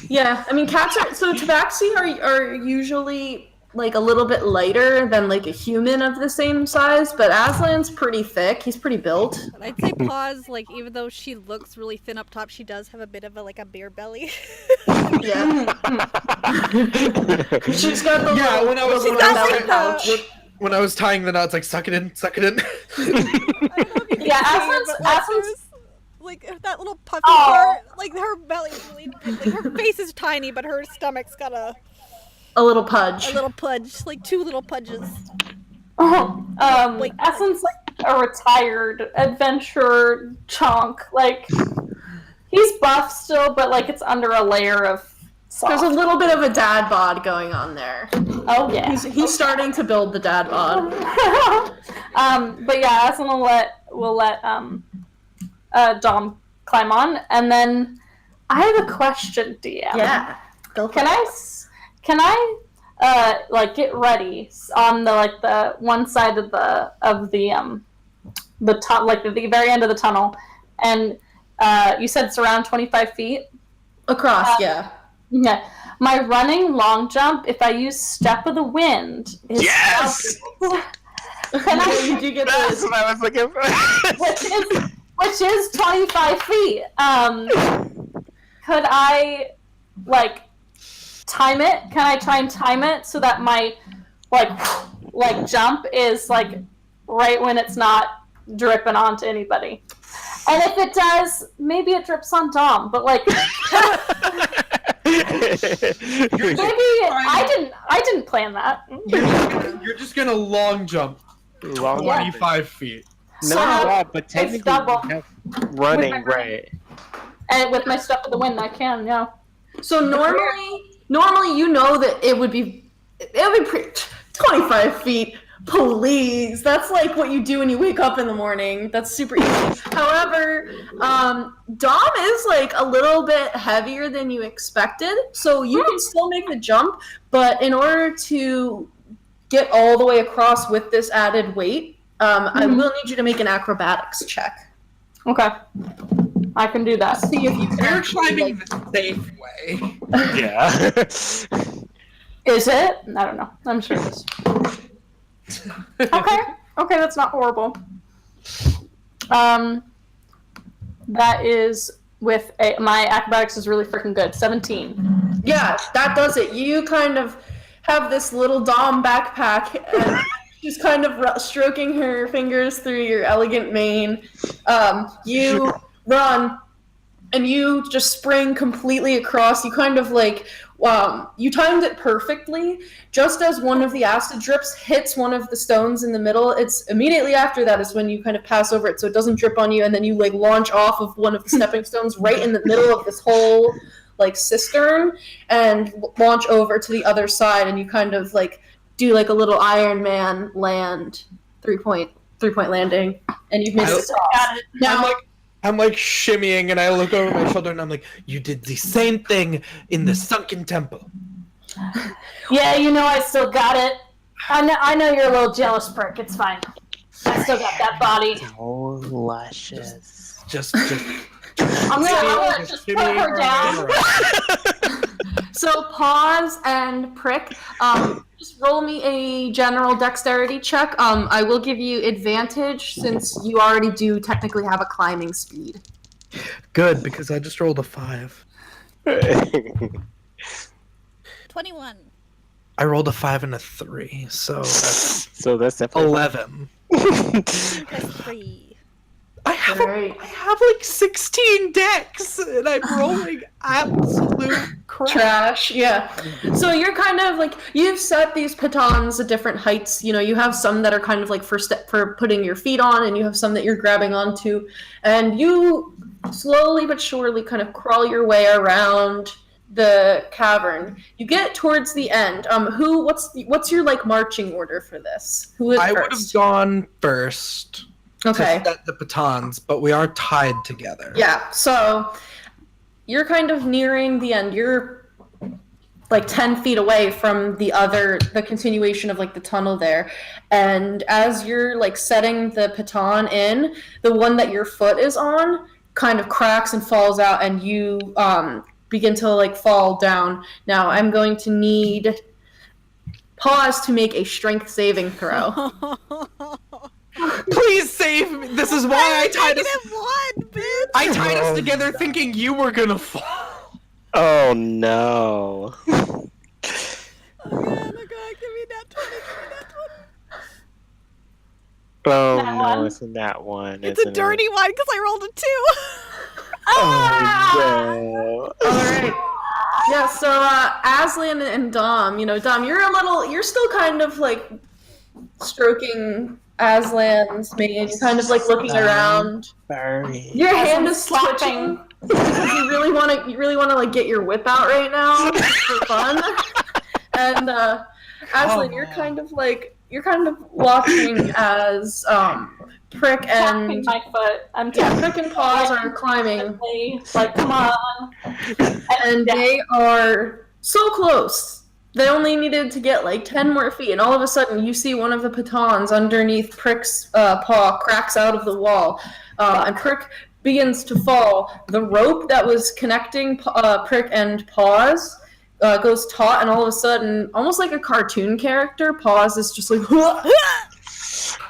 Yeah, I mean, cats are... So tabaxi are usually like a little bit lighter than like a human of the same size, but Aslan's pretty thick. He's pretty built. But I'd say Paws, like, even though she looks really thin up top, she does have a bit of a beer belly. Yeah. She's got the Yeah, little, when I was the when little I was, belly tying, pouch. when I was tying the knots, like suck it in. I don't know if you can Yeah, see her, Aslan's- but, like, Aslan's- there's, like, that little puffy Oh. part, like, her belly's really big. Like, her face is tiny, but her stomach's got a A little pudge. little pudge, like 2 little pudges. Wait, Aslan's like a retired adventurer chunk. Like, he's buff still, but like it's under a layer of soft. There's a little bit of a dad bod going on there. Oh yeah. He's starting to build the dad bod. But yeah, Aslan will let Dom climb on, and then I have a question, DM. Yeah. Go for Can it. I like get ready on the one side of the like the very end of the tunnel, and you said it's around 25 feet. Across, yeah. Yeah, my running long jump, if I use Step of the Wind, is Yes! Can I? You do get That's the... what I was looking for. Which is which is 25 feet. Could I, like, time it? Can I try and time it so that my, like jump is, like, right when it's not dripping onto anybody? And if it does, maybe it drips on Dom, but, like... Maybe I didn't plan that. You're just gonna long jump 25 feet. No, but technically you have running, right? And with my stuff in the wind, I can, yeah. So normally you know that it would be 25 feet. Please, that's like what you do when you wake up in the morning. That's super easy. However, Dom is like a little bit heavier than you expected, so you can still make the jump, but in order to get all the way across with this added weight, I will need you to make an acrobatics check. Okay. I can do that. See if you can. You're climbing the safe way. Yeah. Is it? I don't know. I'm sure it is. Okay, that's not horrible. That is with my acrobatics is really freaking good. 17. Yeah, that does it. You kind of have this little Dom backpack, and she's kind of stroking her fingers through your elegant mane. You run, and you just spring completely across. You kind of like, you timed it perfectly. Just as one of the acid drips hits one of the stones in the middle, it's immediately after that is when you kind of pass over it so it doesn't drip on you, and then you like launch off of one of the stepping stones right in the middle of this whole like cistern and launch over to the other side, and you kind of like do like a little Iron Man land, three-point landing, and you've made it. Now I'm like shimmying, and I look over my shoulder, and I'm like, "You did the same thing in the sunken temple." Yeah, you know I still got it. I know you're a little jealous, Prick. It's fine. I still got that body. Oh, luscious. Just I'm gonna just put her down. So pause and Prick. Just roll me a general dexterity check. I will give you advantage since you already do technically have a climbing speed. Good, because I just rolled a 5. 21. I rolled a 5 and a 3, so that's definitely 11. 2 plus 3. I have like 16 decks, and I'm rolling absolute crap. Trash, yeah. So you're kind of like, you've set these pitons at different heights. You know, you have some that are kind of like for putting your feet on, and you have some that you're grabbing onto, and you slowly but surely kind of crawl your way around the cavern. You get towards the end. What's your like marching order for this? Who is I first? would have gone first. Okay. To set the batons, but we are tied together. Yeah, so you're kind of nearing the end. You're like 10 feet away from the continuation of like the tunnel there. And as you're like setting the baton in, the one that your foot is on kind of cracks and falls out, and you begin to like fall down. Now I'm going to need Pause to make a strength saving throw. Please save me. This is why I tied us. -1, bitch. I tied us together thinking you were gonna fall. Oh no. Oh god, give me that 20, Oh That no, one. it's in that one. It's a dirty one because I rolled a 2. Oh no. Alright. Yeah, so Aslan and Dom, Dom, you're still kind of like stroking Aslan's mane, you're kind of like looking around. Sorry. Your hand is slapping. twitching because you really want to like get your whip out right now for fun. And Aslan, you're kind of watching as Prick Tapping and my foot. I'm Prick and Paws are climbing, like, come on. and they are so close. They only needed to get like 10 more feet, and all of a sudden you see one of the pitons underneath Prick's paw cracks out of the wall, and Prick begins to fall. The rope that was connecting Prick and Paws goes taut, and all of a sudden, almost like a cartoon character, Paws is just like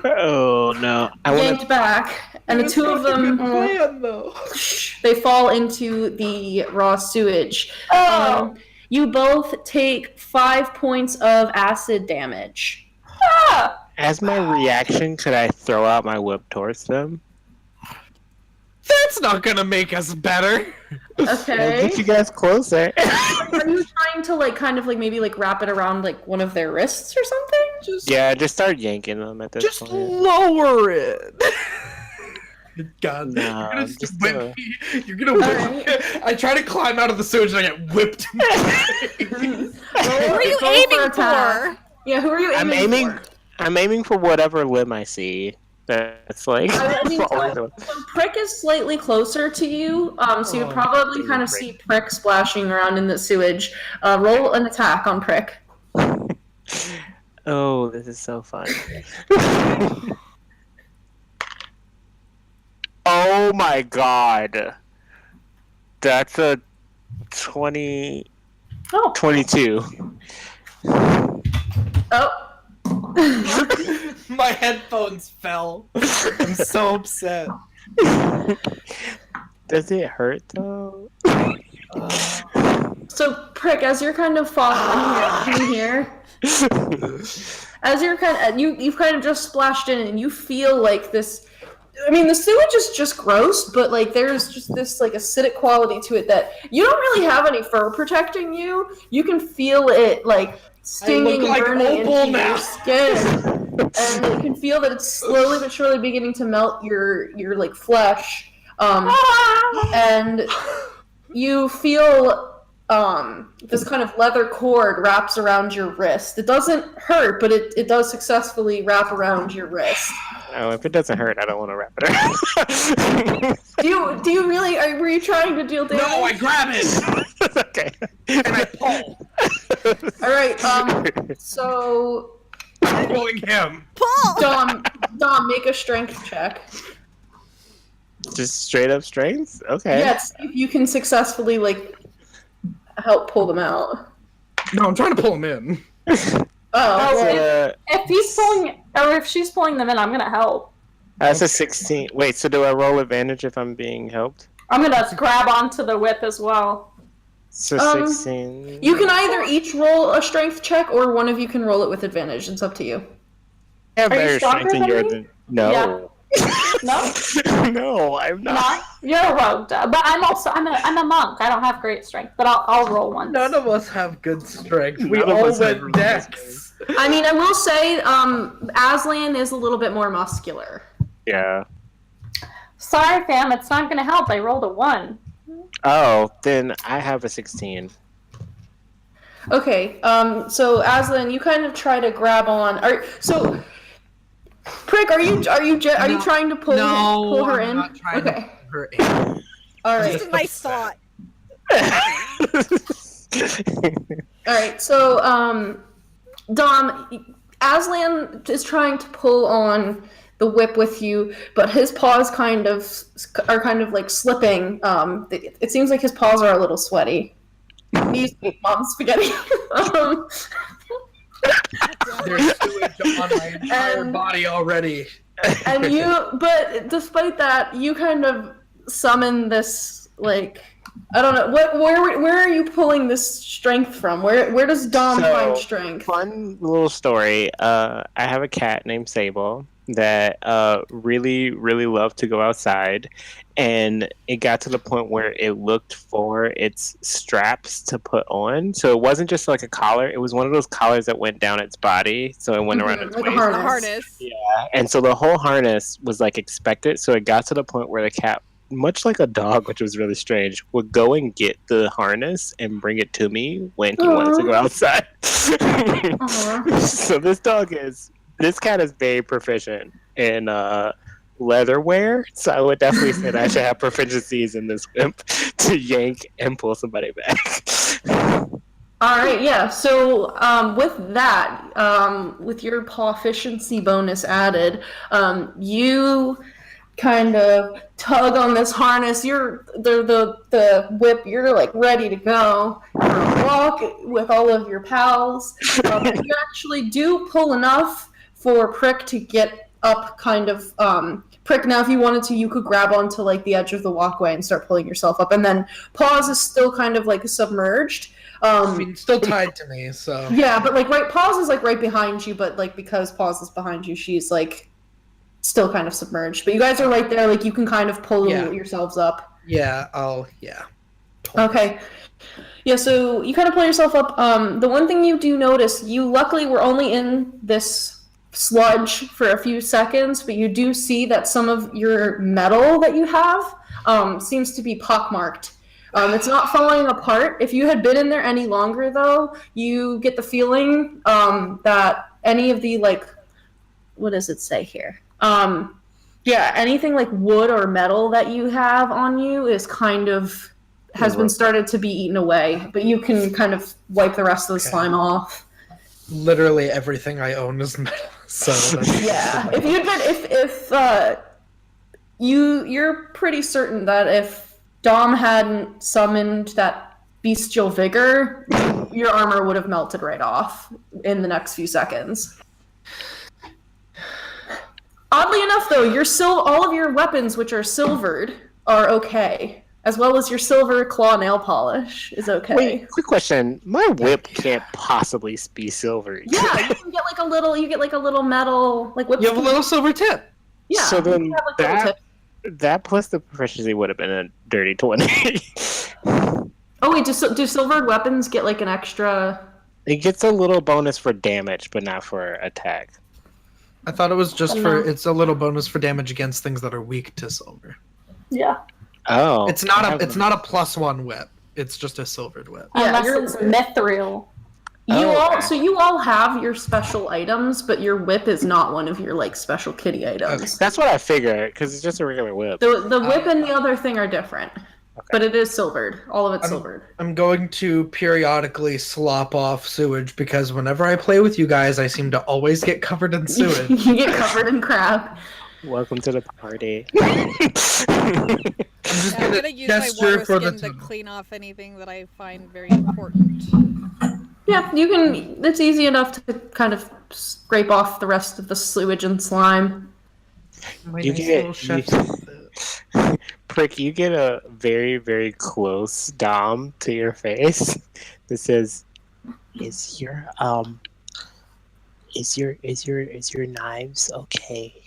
Oh no. yanked back, and the two of them, plan, though. they fall into the raw sewage. You both take 5 points of acid damage. As my reaction, could I throw out my whip towards them? That's not gonna make us better. I'll Okay. get you guys closer. Are you trying to like kind of like maybe like wrap it around like one of their wrists or something? Yeah, just start yanking them at this Just point. lower it. God, No, you're just gonna whip me. You're gonna whip me. I try to climb out of the sewage and I get whipped. Who are you aiming for? Yeah, who are you I'm aiming aiming. for? I'm aiming for whatever limb I see. That's like. I mean, what we're doing. so Prick is slightly closer to you, so you probably kind of see Prick splashing around in the sewage. Roll an attack on Prick. Oh, this is so fun. Oh my god. That's a 20. Oh. 22. Oh. My headphones fell. I'm so upset. Does it hurt though? So Prick, as you're kind of falling in here, as you're you've kind of just splashed in and you feel like this. I mean, the sewage is just gross, but like there's just this like acidic quality to it that you don't really have any fur protecting you. You can feel it like stinging and like burning Opal into now. your skin, and you can feel that it's slowly but surely beginning to melt your like flesh, and you feel this kind of leather cord wraps around your wrist. It doesn't hurt, but it does successfully wrap around your wrist. Oh, if it doesn't hurt, I don't want to wrap it around. Do you really? Were you trying to deal damage? No, I grab it Okay. and I pull. All right. So I'm pulling him. Pull! Dom, make a strength check. Just straight up strength? Okay. Yes, if you can successfully like help pull them out. No, I'm trying to pull him in. Oh, That's If he's pulling, or if she's pulling them in, I'm gonna help. that's a 16. Wait, so do I roll advantage if I'm being helped? I'm gonna grab onto the whip as well. So 16. you can either each roll a strength check, or one of you can roll it with advantage. It's up to you. I have Are you better stronger strength than than you're me? than. No. No, No, I'm not. not. You're a rogue, but I'm a monk. I don't have great strength, but I'll roll one. None of us have good strength. We None of all us have went really dex. I mean, I will say, Aslan is a little bit more muscular. Yeah. Sorry, fam, it's not gonna help. I rolled a 1. Oh, then I have a 16. Okay, so Aslan, you kind of try to grab on. Prick, are you trying to pull her in? I'm not trying to Okay, pull her in. all right. Just a nice thought. All right, so Dom, Aslan is trying to pull on the whip with you, but his paws are kind of like slipping. It seems like his paws are a little sweaty. He's mom spaghetti. There's sewage on my entire body already. But despite that, you kind of summon this like. I don't know. Where are you pulling this strength from? Where does Dom find strength? Fun little story. I have a cat named Sable that really, really loved to go outside, and it got to the point where it looked for its straps to put on. So it wasn't just like a collar; it was one of those collars that went down its body, so it went around its like a waist. harness. The harness. Yeah, and so the whole harness was like expected. So it got to the point where the cat, much like a dog, which was really strange, would go and get the harness and bring it to me when he wanted to go outside. So this cat is very proficient in leatherware. So I would definitely say that I should have proficiencies in this whip to yank and pull somebody back. All right, yeah. So with that, with your proficiency bonus added, you kind of tug on this harness. You're the whip. You're like ready to go. You're gonna walk with all of your pals. You actually do pull enough for Prick to get up, kind of Prick, now if you wanted to, you could grab onto like the edge of the walkway and start pulling yourself up. And then Paws is still kind of like submerged. I mean, still tied to me, so. Yeah, but like Paws is like right behind you, but like because Paws is behind you, she's like still kind of submerged. But you guys are right there, like you can kind of pull yourselves up. Yeah, Okay. Yeah, so you kind of pull yourself up. The one thing you do notice, you luckily were only in this sludge for a few seconds, but you do see that some of your metal that you have seems to be pockmarked. It's not falling apart. If you had been in there any longer, though, you get the feeling that any of the, like, what does it say here? Anything like wood or metal that you have on you is kind of has been started to be eaten away, but you can kind of wipe the rest of the slime off. Literally everything I own is metal. So yeah, if you'd been you're pretty certain that if Dom hadn't summoned that bestial vigor, your armor would have melted right off in the next few seconds. Oddly enough, though, all of your weapons, which are silvered, are okay, as well as your silver claw nail polish is okay. Wait, quick question. My whip can't possibly be silver. Yeah, you can get like a little metal, like whip. You have a little silver tip. Yeah. So then have, like, that plus the proficiency would have been a dirty 20. Oh wait, do silvered weapons get like an extra? It gets a little bonus for damage, but not for attack. I thought it was just it's a little bonus for damage against things that are weak to silver. Yeah. Oh. It's not a +1 whip. It's just a silvered whip. Yeah, Unless it's mithril. You all have your special items, but your whip is not one of your like special kitty items. Okay. That's what I figured, because it's just a regular whip. The whip and the other thing are different. Okay. But it is silvered. All of it's silvered. I'm going to periodically slop off sewage because whenever I play with you guys, I seem to always get covered in sewage. You get covered in crap. Welcome to the party. I'm gonna use my water skin to clean off anything that I find very important. Yeah, you can. It's easy enough to kind of scrape off the rest of the sewage and slime. Prick, you get a very, very close dom to your face that says, "Is your knives okay?"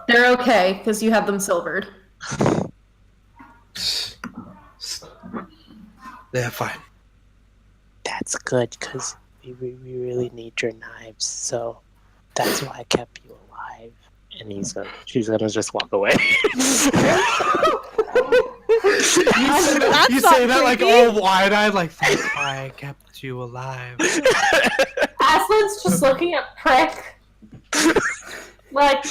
They're okay because you have them silvered. They're fine. That's good, because we really need your knives, so that's why I kept you alive. And she's gonna just walk away. You say that like all wide-eyed, like, that's why I kept you alive. Aslan's just looking at Prick. Like,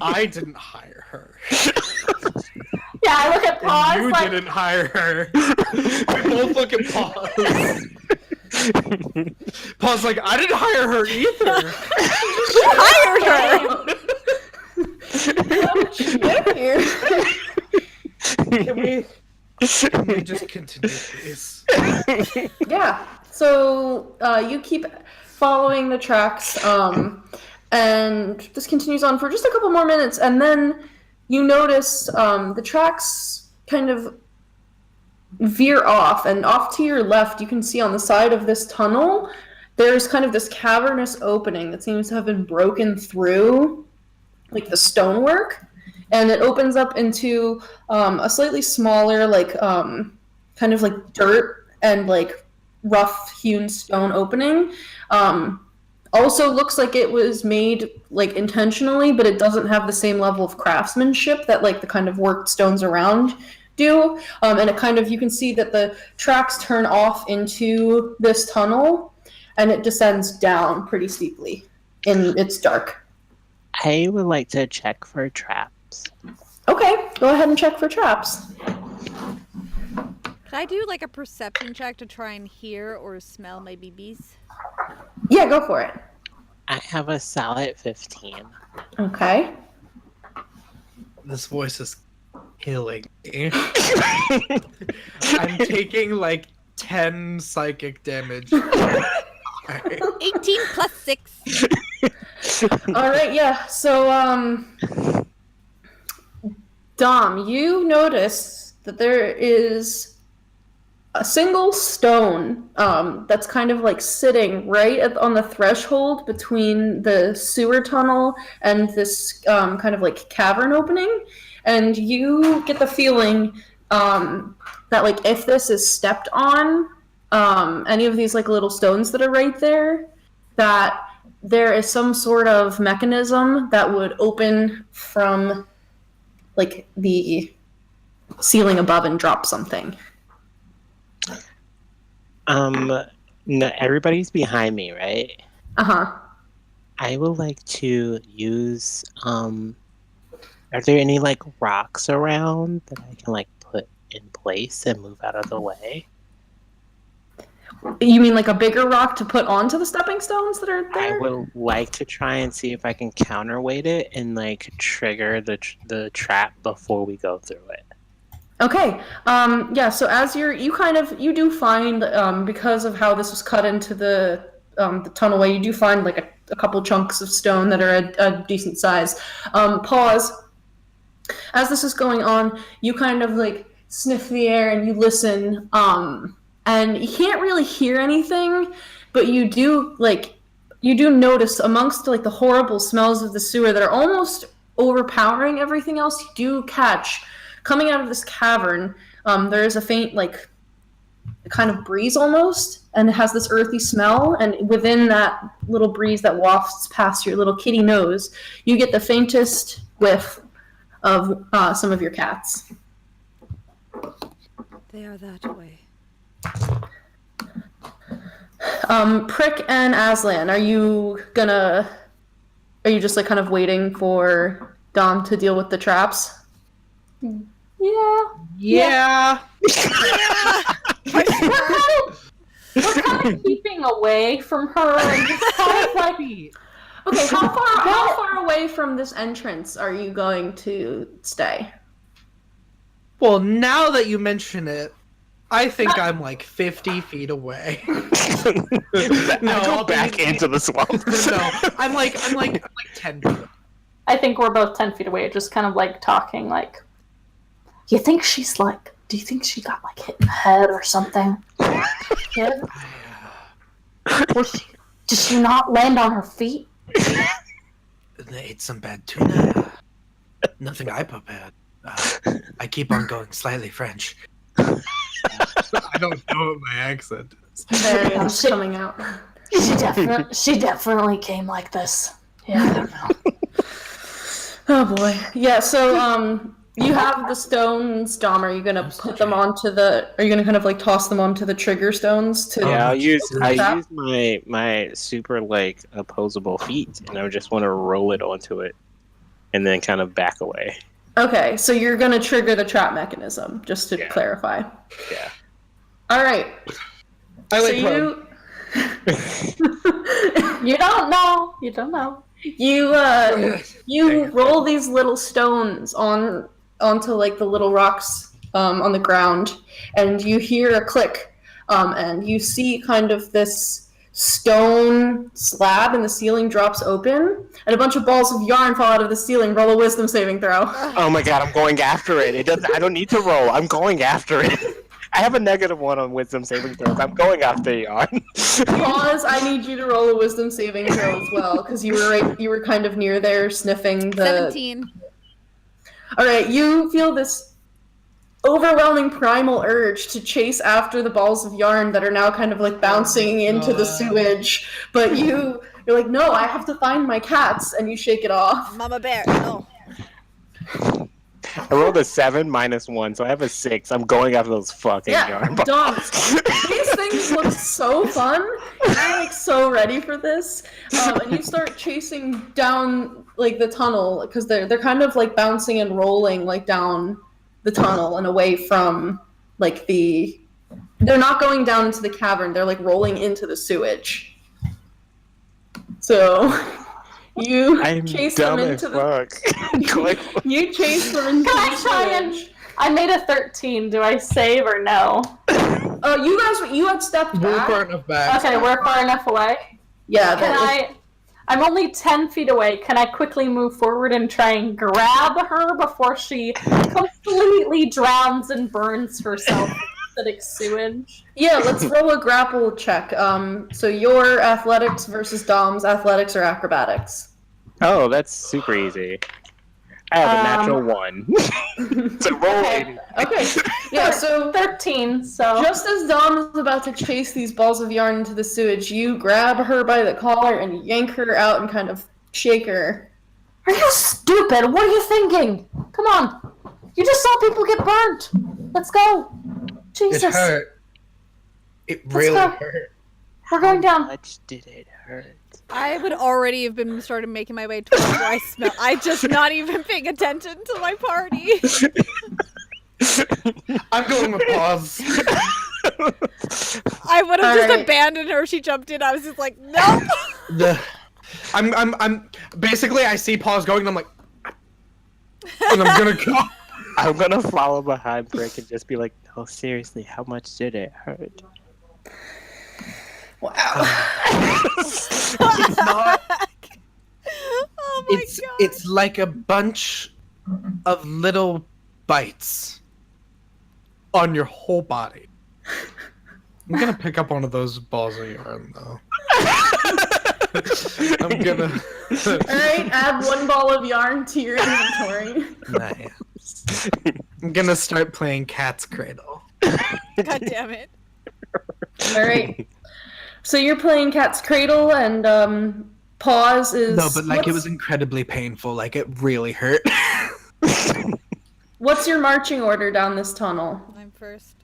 I didn't hire her. yeah, I look at Paws. You like, didn't hire her. We both look at Paws. Paws like, I didn't hire her either. Can we just continue, please? Yeah. So you keep following the tracks, and this continues on for just a couple more minutes, and then you notice the tracks kind of veer off, and off to your left, you can see on the side of this tunnel, there's kind of this cavernous opening that seems to have been broken through, like the stonework, and it opens up into a slightly smaller, like kind of like dirt and like rough hewn stone opening. Also looks like it was made like intentionally, but it doesn't have the same level of craftsmanship that like the kind of worked stones around do. And it kind of, you can see that the tracks turn off into this tunnel and it descends down pretty steeply, and it's dark. I would like to check for traps. Okay, go ahead and check for traps. Can I do like a perception check to try and hear or smell my BBs? Yeah, go for it. I have a solid 15. Okay. This voice is killing me. I'm taking like 10 psychic damage. 18 plus 6. All right, yeah. So, Dom, you notice that there is a single stone that's kind of like sitting right on the threshold between the sewer tunnel and this kind of like cavern opening. And you get the feeling that like if this is stepped on, any of these like little stones that are right there, that there is some sort of mechanism that would open from like the ceiling above and drop something. No, everybody's behind me, right? Uh-huh. I would like to use, are there any, like, rocks around that I can, like, put in place and move out of the way? You mean like a bigger rock to put onto the stepping stones that are there? I would like to try and see if I can counterweight it and, like, trigger the trap before we go through it. Okay. Yeah, so as you do find, because of how this was cut into the tunnelway, you do find like a couple chunks of stone that are a decent size. Pause. As this is going on, you kind of like sniff the air and you listen, and you can't really hear anything, but you do notice amongst like the horrible smells of the sewer that are almost overpowering everything else, you do catch coming out of this cavern, there is a faint, like, kind of breeze almost, and it has this earthy smell, and within that little breeze that wafts past your little kitty nose, you get the faintest whiff of some of your cats. They are that way. Prick and Aslan, are you just, like, kind of waiting for Dom to deal with the traps? Yeah. We're kind of keeping away from her and just kind of like. Okay, how far away from this entrance are you going to stay? Well, now that you mention it, I think I'm like 50 feet away. Go back into the swamp. No, I'm like 10 feet away. I think we're both 10 feet away, just kind of like talking like. Do you think she got like hit in the head or something? Yeah. Did she not land on her feet? They ate some bad tuna. Nothing I prepared. I keep on going slightly French. I don't know what my accent is. There it is coming out. She definitely came like this. Yeah, I don't know. Oh boy. Yeah, so you have the stones, Dom. Are you gonna put them onto are you gonna kind of like toss them onto the trigger stones to I use my super like opposable feet, and I just want to roll it onto it and then kind of back away. Okay, so you're gonna trigger the trap mechanism, just to clarify. Yeah. Alright. You don't know. You don't know. You roll these little stones onto like the little rocks on the ground, and you hear a click, and you see kind of this stone slab in the ceiling drops open, and a bunch of balls of yarn fall out of the ceiling. Roll a wisdom saving throw. Oh my god, I'm going after it. I don't need to roll. I'm going after it. I have a -1 on wisdom saving throws. I'm going after yarn. Pause. I need you to roll a wisdom saving throw as well, because you were kind of near there sniffing the 17. Alright, you feel this overwhelming primal urge to chase after the balls of yarn that are now kind of like bouncing into the sewage, but you're like, no, I have to find my cats, and you shake it off. Mama Bear, no. I rolled a 7 -1, so I have a 6. I'm going after those fucking yarn balls. Dom, these things look so fun. I'm like so ready for this. And you start chasing down like the tunnel, because they're kind of like bouncing and rolling like down the tunnel and away from like they're not going down into the cavern, they're like rolling into the sewage. So you chase them into you chase them into the sewage. I made a 13. Do I save or no? You had stepped We're back. far enough back. Okay, we're far enough away. Yeah. I'm only 10 feet away. Can I quickly move forward and try and grab her before she completely drowns and burns herself in acidic sewage? Yeah, let's roll a grapple check. So your athletics versus Dom's athletics or acrobatics. Oh, that's super easy. I have a natural 1. So roll. Okay. Yeah, so 13, so... just as Dom is about to chase these balls of yarn into the sewage, you grab her by the collar and yank her out and kind of shake her. Are you stupid? What are you thinking? Come on. You just saw people get burnt. Let's go. Jesus. It hurt. It really go. hurt. We're going down. How much did it hurt? I would already have been started making my way towards where I smell. I just not even paying attention to my party. I'm going with pause. I would have just Alright. abandoned her. She jumped in. I was just like, nope. I'm basically I see pause going and I'm like, and I'm gonna go. I'm gonna follow behind Brick and just be like, no, seriously, how much did it hurt? Wow. It's not. Oh my god. It's like a bunch of little bites on your whole body. I'm gonna pick up one of those balls of yarn though. I'm gonna. Alright, add 1 ball of yarn to your inventory. Nice. I'm gonna start playing Cat's Cradle. God damn it. Alright. So you're playing Cat's Cradle and pause is No, but like it was incredibly painful. Like it really hurt. What's your marching order down this tunnel? I'm first.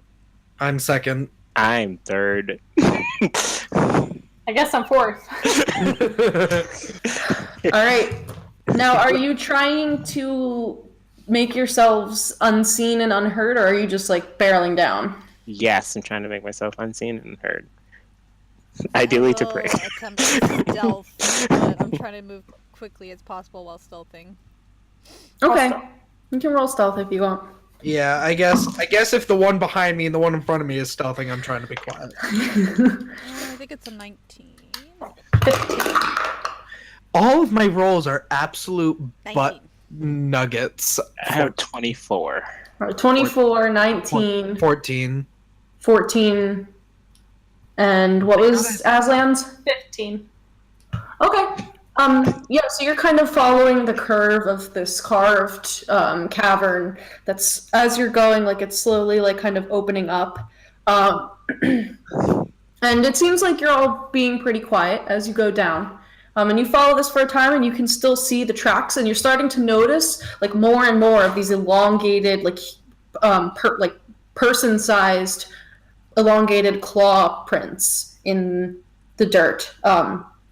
I'm second. I'm 3rd. I guess I'm 4th. Alright. Now are you trying to make yourselves unseen and unheard, or are you just like barreling down? Yes, I'm trying to make myself unseen and heard. Ideally to I will Brick. attempt stealth, but I'm trying to move quickly as possible while stealthing. Okay. You can roll stealth if you want. Yeah, I guess if the one behind me and the one in front of me is stealthing, I'm trying to be quiet. I think it's a 19. All of my rolls are absolute 19. butt nuggets. I have 24. 24, 19, 14. 14, and what was Aslan's? 15. Okay. Yeah, so you're kind of following the curve of this carved cavern that's, as you're going, like, it's slowly, like, kind of opening up. And it seems like you're all being pretty quiet as you go down. And you follow this for a time, and you can still see the tracks, and you're starting to notice, like, more and more of these elongated, like, person-sized, elongated claw prints in the dirt.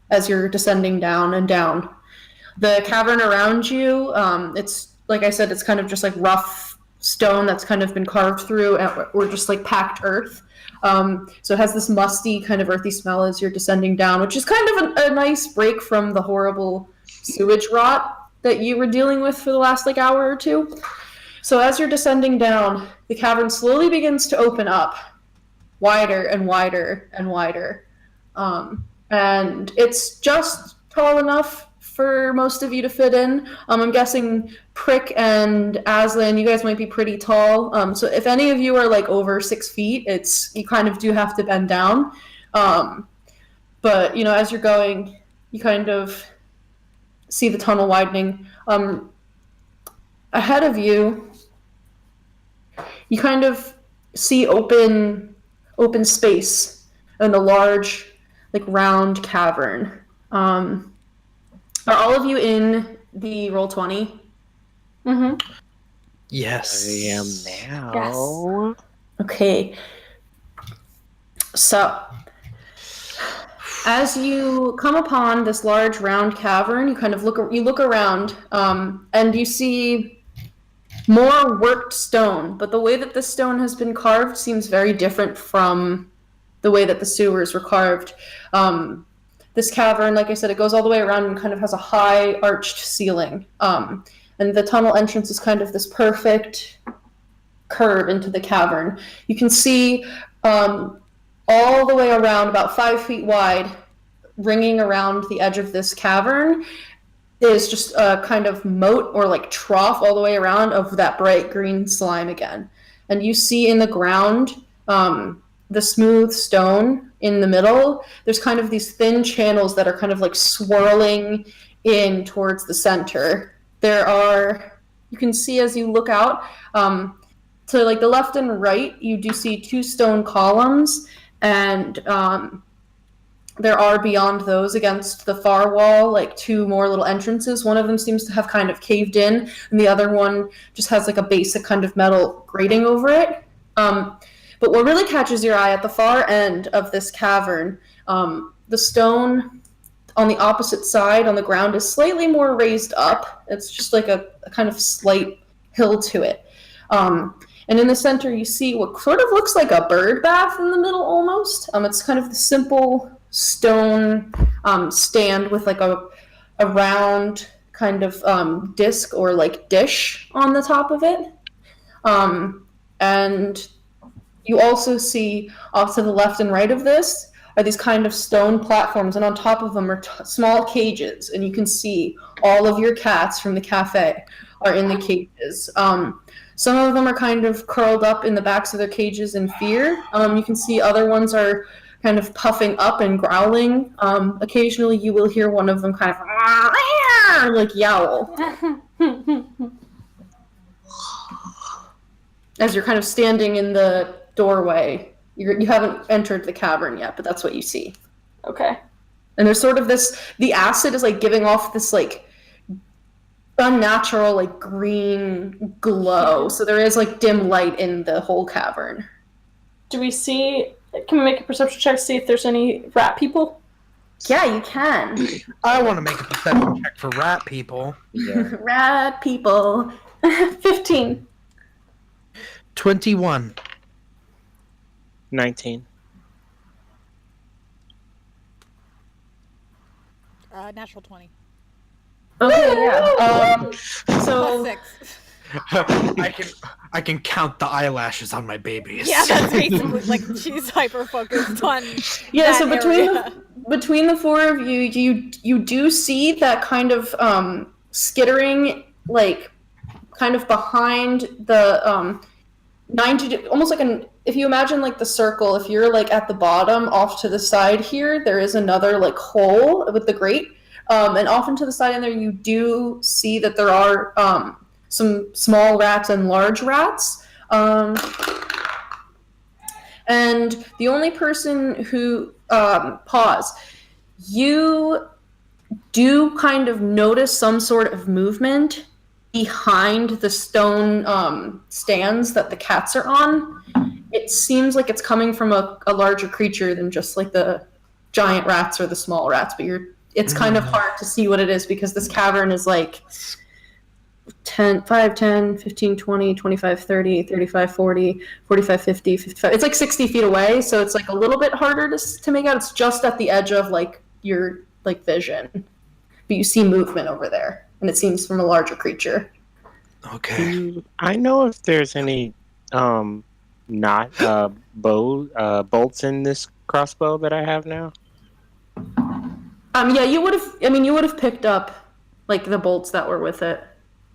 As you're descending down and down. The cavern around you, it's, like I said, it's kind of just like rough stone that's kind of been carved through or just like packed earth. So it has this musty kind of earthy smell as you're descending down, which is kind of a nice break from the horrible sewage rot that you were dealing with for the last like hour or two. So as you're descending down, the cavern slowly begins to open up wider and wider and wider. And it's just tall enough for most of you to fit in. I'm guessing Prick and Aslan, you guys might be pretty tall. So if any of you are like over 6 feet, you kind of do have to bend down. But, you know, as you're going, you kind of see the tunnel widening. Ahead of you, you kind of see open space in a large, like, round cavern. Are all of you in the Roll20? Mm-hmm. Yes. I am now. Okay. So, as you come upon this large round cavern, you kind of look around, and you see more worked stone, but the way that this stone has been carved seems very different from the way that the sewers were carved. This cavern, like I said, it goes all the way around and kind of has a high arched ceiling. And the tunnel entrance is kind of this perfect curve into the cavern. You can see all the way around, about 5 feet wide, ringing around the edge of this cavern, is just a kind of moat or like trough all the way around of that bright green slime again. And you see in the ground, the smooth stone in the middle, there's kind of these thin channels that are kind of like swirling in towards the center. You can see as you look out, to like the left and right, you do see 2 stone columns, and there are beyond those against the far wall, like 2 more little entrances. One of them seems to have kind of caved in, and the other one just has like a basic kind of metal grating over it. But what really catches your eye at the far end of this cavern, the stone on the opposite side on the ground is slightly more raised up. It's just like a kind of slight hill to it. And in the center, you see what sort of looks like a bird bath in the middle almost. It's kind of the simple stone stand with like a round kind of disc or like dish on the top of it. And you also see off to the left and right of this are these kind of stone platforms, and on top of them are small cages, and you can see all of your cats from the cafe are in the cages. Some of them are kind of curled up in the backs of their cages in fear. You can see other ones are kind of puffing up and growling. Occasionally you will hear one of them kind of like yowl. As you're kind of standing in the doorway. You haven't entered the cavern yet, but that's what you see. Okay. And there's sort of the acid is like giving off this like unnatural like green glow. So there is like dim light in the whole cavern. Can we make a perception check to see if there's any rat people? Yeah, you can. I want to make a perception check for rat people. Yeah. Rat people. 15. 21. 19. Natural 20. Okay, yeah. So +6. I can count the eyelashes on my babies. Yeah, that's basically like she's hyper focused on. yeah, that so area. between the 4 of you do see that kind of skittering, like kind of behind the 90, almost like if you imagine like the circle, if you're like at the bottom off to the side here, there is another like hole with the grate, and off and to the side in there you do see that there are some small rats and large rats, and the only person who you do kind of notice some sort of movement behind the stone stands that the cats are on. It seems like it's coming from a larger creature than just like the giant rats or the small rats, but it's kind of hard to see what it is because this cavern is like 5, 10, 15, 20, 25, 30, 35, 40, 45, 50, 55. It's like 60 feet away, so it's like a little bit harder to make out. It's just at the edge of like your like vision. But you see movement over there, and it seems from a larger creature. Okay. I know if there's any bolts in this crossbow that I have now. Yeah, you would have picked up like the bolts that were with it.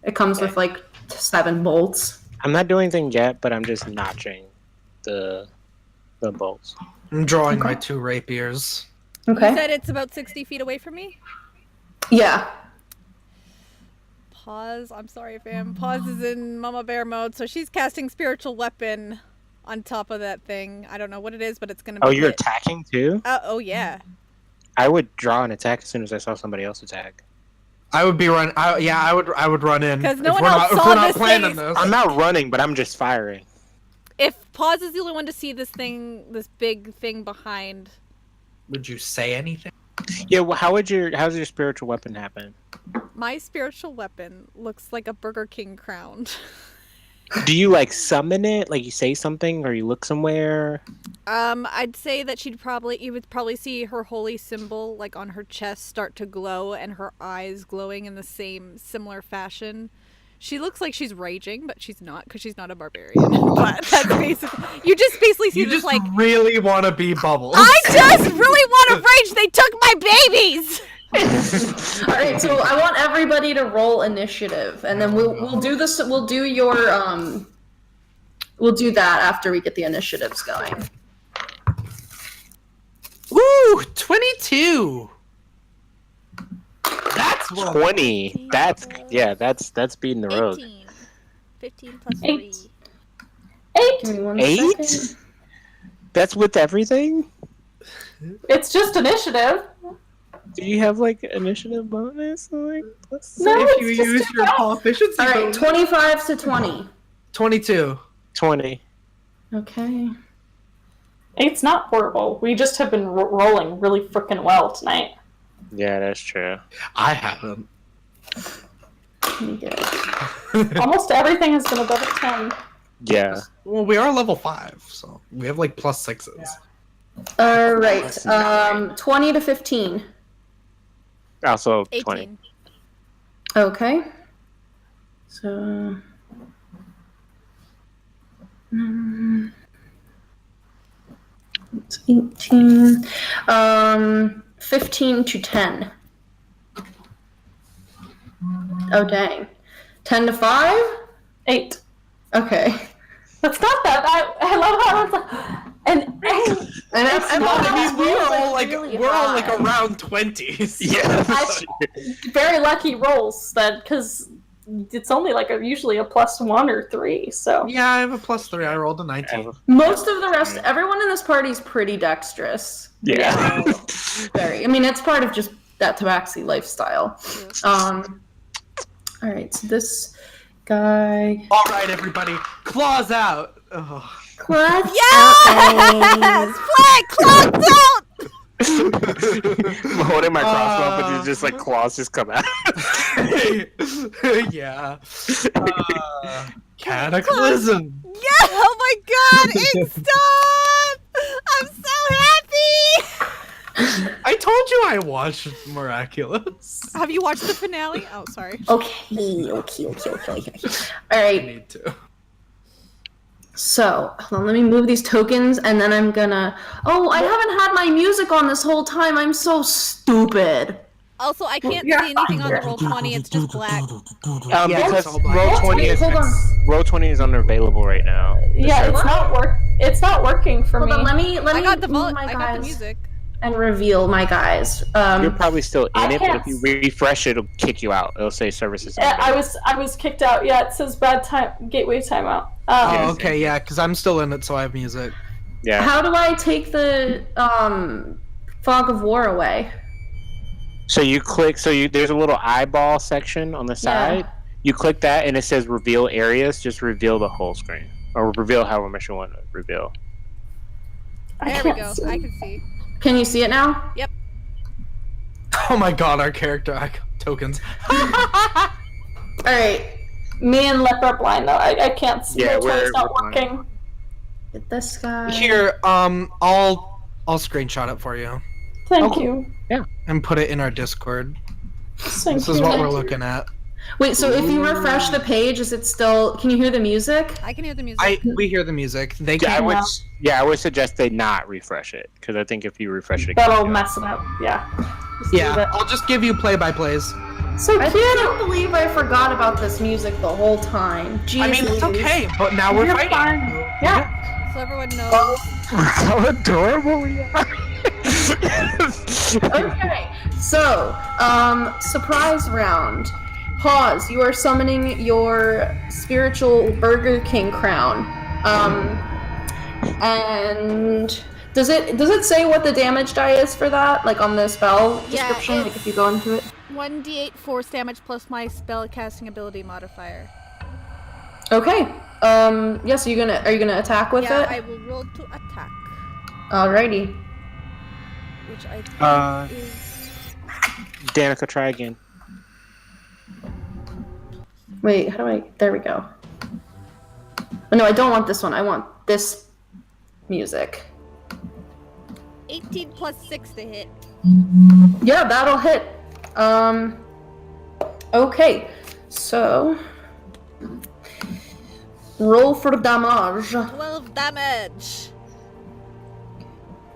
It comes with like 7 bolts. I'm not doing anything yet, but I'm just notching the bolts. I'm drawing my 2 rapiers. Okay. You said it's about 60 feet away from me? Yeah. Pause. I'm sorry, fam. Pause is in Mama Bear mode, so she's casting Spiritual Weapon on top of that thing. I don't know what it is, but it's gonna be. Oh, you're attacking too? Oh yeah. I would draw an attack as soon as I saw somebody else attack. I would be run. I would run in. Because no if one we're else not, saw if we're not this planning thing. this. I'm not running, but I'm just firing. If Pause is the only one to see this big thing behind. Would you say anything? Yeah. Well, how's your spiritual weapon happen? My spiritual weapon looks like a Burger King crown. Do you like summon it? Like you say something or you look somewhere? I'd say that you would probably see her holy symbol like on her chest start to glow and her eyes glowing in the same similar fashion. She looks like she's raging, but she's not because she's not a barbarian. But that's basically you just basically see You this just like really want to be Bubbles. I just really want to rage. They took my babies. All right, so I want everybody to roll initiative, and then we'll do this. We'll do your we'll do that after we get the initiatives going. Ooh, 22. That's 20. That's beating the road. 18. 15 plus 8. 3. 8. Give me one 8? second. That's with everything? It's just initiative. Do you have like initiative bonus? Like, No, if you it's just use your proficiency All right, bonus. 25 to 20. 22. 20. Okay. 8's not horrible. We just have been rolling really freaking well tonight. Yeah, that's true. I haven't. Let me get it. Almost everything has been above a 10. Yeah. Well, we are level 5, so we have like plus 6s. All right. 20 to 15. Also 18. 20. Okay. So. It's 18. 15 to 10. Oh, dang. 10 to 5? 8. Okay. That's not that. I love how it's like, and And that's I mean, we're like all like really we're all like high. around 20s. Yeah. very lucky rolls that because it's only like usually a +1 or 3. So Yeah, I have a plus 3. I rolled a 19. Most of the rest, everyone in this party is pretty dexterous. Yeah. Very. I mean, it's part of just that Tabaxi lifestyle. All right, so this guy. All right, everybody, claws out. Ugh. Claws. Yes! Play clocked out! I'm holding my crossbow, but it's just like claws just come out. Yeah. Cataclysm. Yeah! Oh my god! It stopped! I'm so happy! I told you I watched Miraculous. Have you watched the finale? Oh, sorry. Okay. All I right. need to. So, hold on, let me move these tokens, and then I'm gonna. Oh, I haven't had my music on this whole time. I'm so stupid. Also, I can't see anything on the roll 20. It's just black. Yeah, Because it's all black. roll 20 is Hold on. roll 20 is unavailable right now. yeah, it's not working for Hold me. on, let me I got the move my I got the guys music. and reveal my guys. You're probably still I in it, but can't if you refresh it, it'll kick you out. It'll say services. I was kicked out. Yeah, it says bad time gateway timeout. Oh, okay, yeah, because I'm still in it, so I have music. Yeah. How do I take the fog of war away? So you click. There's a little eyeball section on the side. You click that, and it says reveal areas. Just reveal the whole screen, or reveal however much you want to reveal. There we go. I can see. Can you see it now? Yep. Oh my god, our character tokens. All right. Me and Lip are blind though. I can't see. Yeah, it's not we're blind. working. Get this guy. Here, I'll screenshot it for you Thank you. and put it in our Discord. Thank This is you. what we're looking at. Wait, so if you refresh the page, is it still? Can you hear the music? I can hear the music. We hear the music. They Yeah, can't. I would suggest they not refresh it because I think if you refresh it, That'll mess it up. Yeah. Just leave Yeah, it. I'll just give you play-by-plays. So I cute. can't believe I forgot about this music the whole time. Jeez, I mean, it's Louise. okay, but now we're You're fighting. fine. Yeah. So everyone knows. How adorable we are! Okay, so surprise round. Pause. You are summoning your spiritual Burger King crown. And does it say what the damage die is for that? Like on the spell Yeah, description? Like it's- if you go into it. 1d8 force damage plus my spell casting ability modifier. Okay. Yes. Are you gonna attack with Yeah, it? I will roll to attack, Alrighty. which I think is. Danica, try again. Wait. How do I? There we go. Oh, no, I don't want this one. I want this music. 18 plus 6 to hit. Yeah, that'll hit. Okay. So Roll for damage. 12 damage.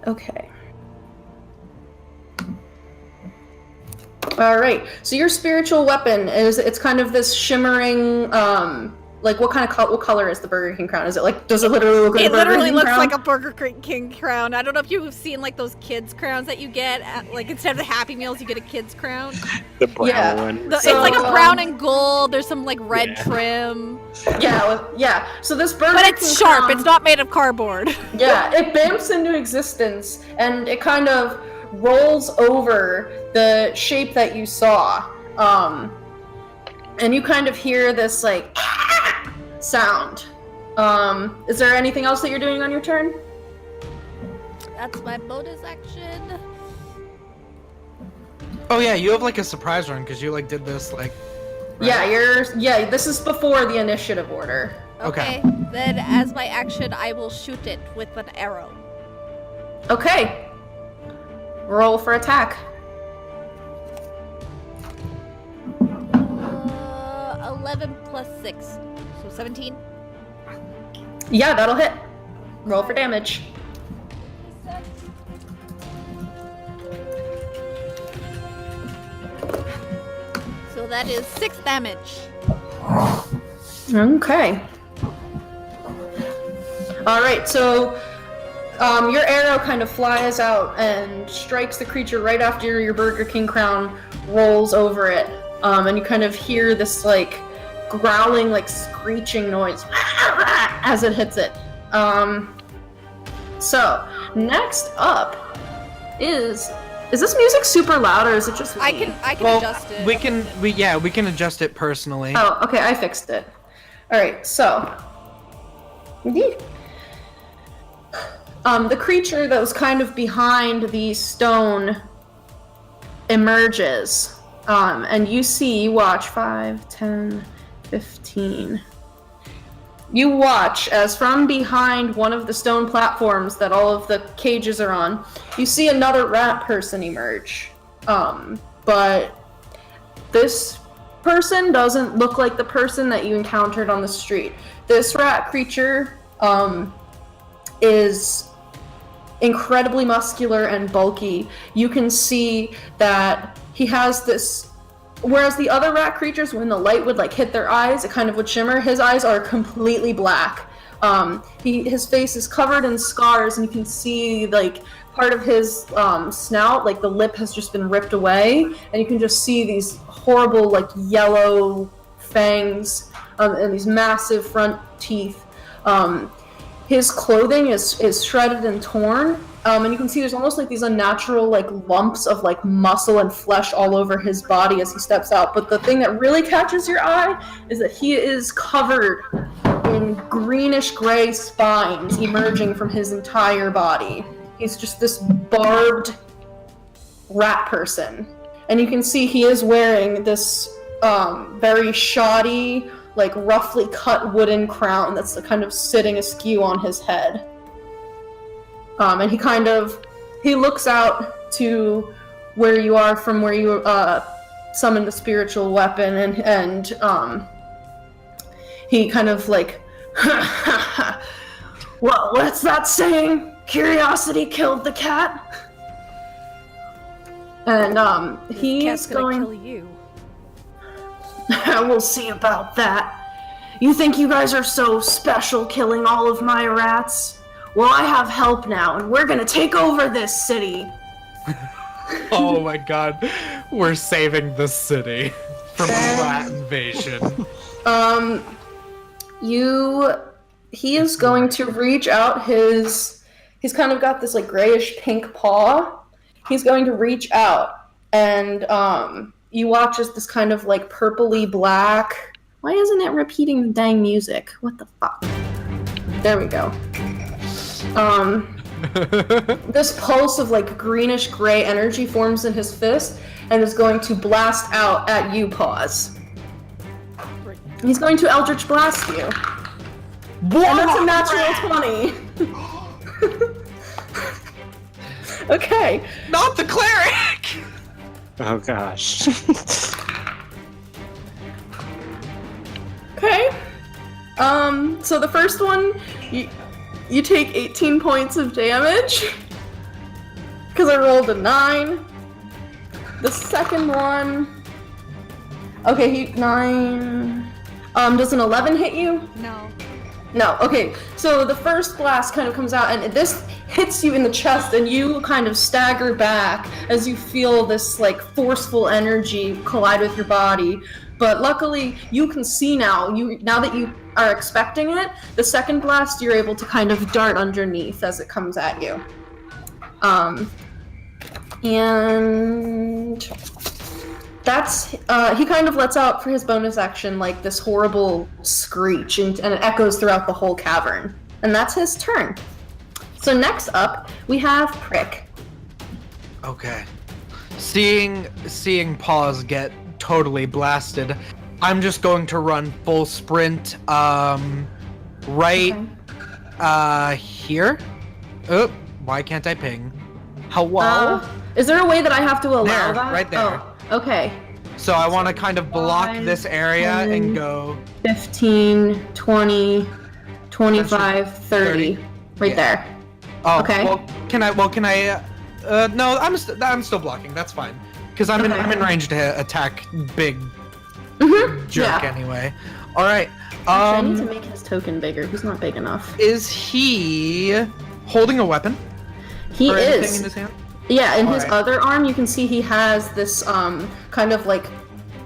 Okay. All right. So your spiritual weapon it's kind of this shimmering like what color is the Burger King crown? Is it like does it literally look like a It Burger literally King looks crown? like a Burger King crown. I don't know if you've seen like those kids crowns that you get at, like instead of the Happy Meals you get a kids crown. The brown Yeah. one. It's like a brown and gold. There's some like red trim. Yeah. So this Burger But King it's sharp. crown, It's not made of cardboard. yeah, it bamps into existence and it kind of rolls over the shape that you saw. And you kind of hear this like sound. Is there anything else that you're doing on your turn? That's my bonus action. Oh yeah, you have like a surprise run because you like did this like. Right? Yeah, this is before the initiative order. Okay. Then as my action, I will shoot it with an arrow. Okay. Roll for attack. 11 plus 6. So 17. Yeah, that'll hit. Roll for damage. So that is 6 damage. Okay. Alright, so your arrow kind of flies out and strikes the creature right after your Burger King crown rolls over it. And you kind of hear this like growling, like screeching noise as it hits it. So next up is this music super loud or is it just me? I can Well, adjust it. we can adjust it personally. Oh, okay, I fixed it. Alright, so the creature that was kind of behind the stone emerges. And you watch 5, 10, 15. You watch as from behind one of the stone platforms that all of the cages are on, you see another rat person emerge. But this person doesn't look like the person that you encountered on the street. This rat creature is incredibly muscular and bulky. You can see that he has this, whereas the other rat creatures, when the light would like hit their eyes, it kind of would shimmer. His eyes are completely black. His face is covered in scars, and you can see like part of his snout, like the lip has just been ripped away, and you can just see these horrible like yellow fangs and these massive front teeth. His clothing is shredded and torn, and you can see there's almost like these unnatural like lumps of like muscle and flesh all over his body as he steps out. But the thing that really catches your eye is that he is covered in greenish gray spines emerging from his entire body. He's just this barbed rat person. And you can see he is wearing this very shoddy, like roughly cut wooden crown that's kind of sitting askew on his head. And he looks out to where you are from where you summoned the spiritual weapon, and he kind of like, well, what's that saying? Curiosity killed the cat? And he's Cat's gonna going... kill you. We'll see about that. You think you guys are so special killing all of my rats? Well, I have help now, and we're gonna take over this city. Oh my god, we're saving the city from a rat invasion. He is going to reach out he's kind of got this like grayish pink paw. He's going to reach out, and you watch as this kind of like purpley black. Why isn't it repeating the dang music? What the fuck? There we go. This pulse of like greenish gray energy forms in his fist and is going to blast out at you, Paws. He's going to Eldritch Blast you. And that's a natural 20. Okay. Not the cleric! Oh gosh. Okay. So the first one, you take 18 points of damage because I rolled a 9. The second one, okay, 9. Does an 11 hit you? No. No. Okay. So the first blast kind of comes out, and this hits you in the chest, and you kind of stagger back as you feel this like forceful energy collide with your body. But luckily, you can see now. Now that you are expecting it, the second blast, you're able to kind of dart underneath as it comes at you. And that's he kind of lets out for his bonus action like this horrible screech, and it echoes throughout the whole cavern. And that's his turn. So next up, we have Prick. Okay. Seeing Paws get totally blasted, I'm just going to run full sprint here. Oh, why can't I ping? Hello? Is there a way that I have to allow There, that? right there. Oh, okay. So I want to kind of block 5, this area 10, and go 15, 20, 25, 30. Right Yeah. there. Oh, Okay. well, can I no, I'm still blocking. That's fine. Cuz I'm in range to attack big jerk Yeah. anyway. All right. I need to make his token bigger. He's not big enough. Is he holding a weapon? He or anything is. in his hand? Yeah, in his Alright. other arm, you can see he has this kind of like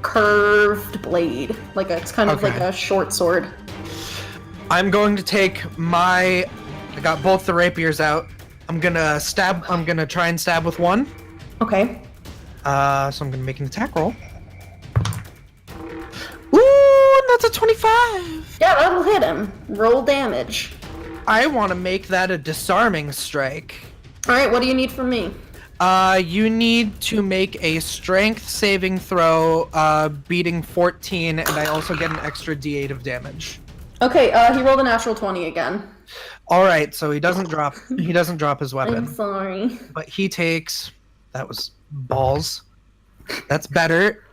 curved blade, it's kind of like Okay. a short sword. I'm going to take I got both the rapiers out. I'm gonna try and stab with one. Okay. So I'm gonna make an attack roll. Ooh, that's a 25. Yeah, that'll hit him. Roll damage. I want to make that a disarming strike. All right, what do you need from me? You need to make a strength saving throw, beating 14, and I also get an extra d8 of damage. Okay, he rolled a natural 20 again. All right, so he doesn't drop his I'm weapon, sorry. but he takes, that was balls. That's better.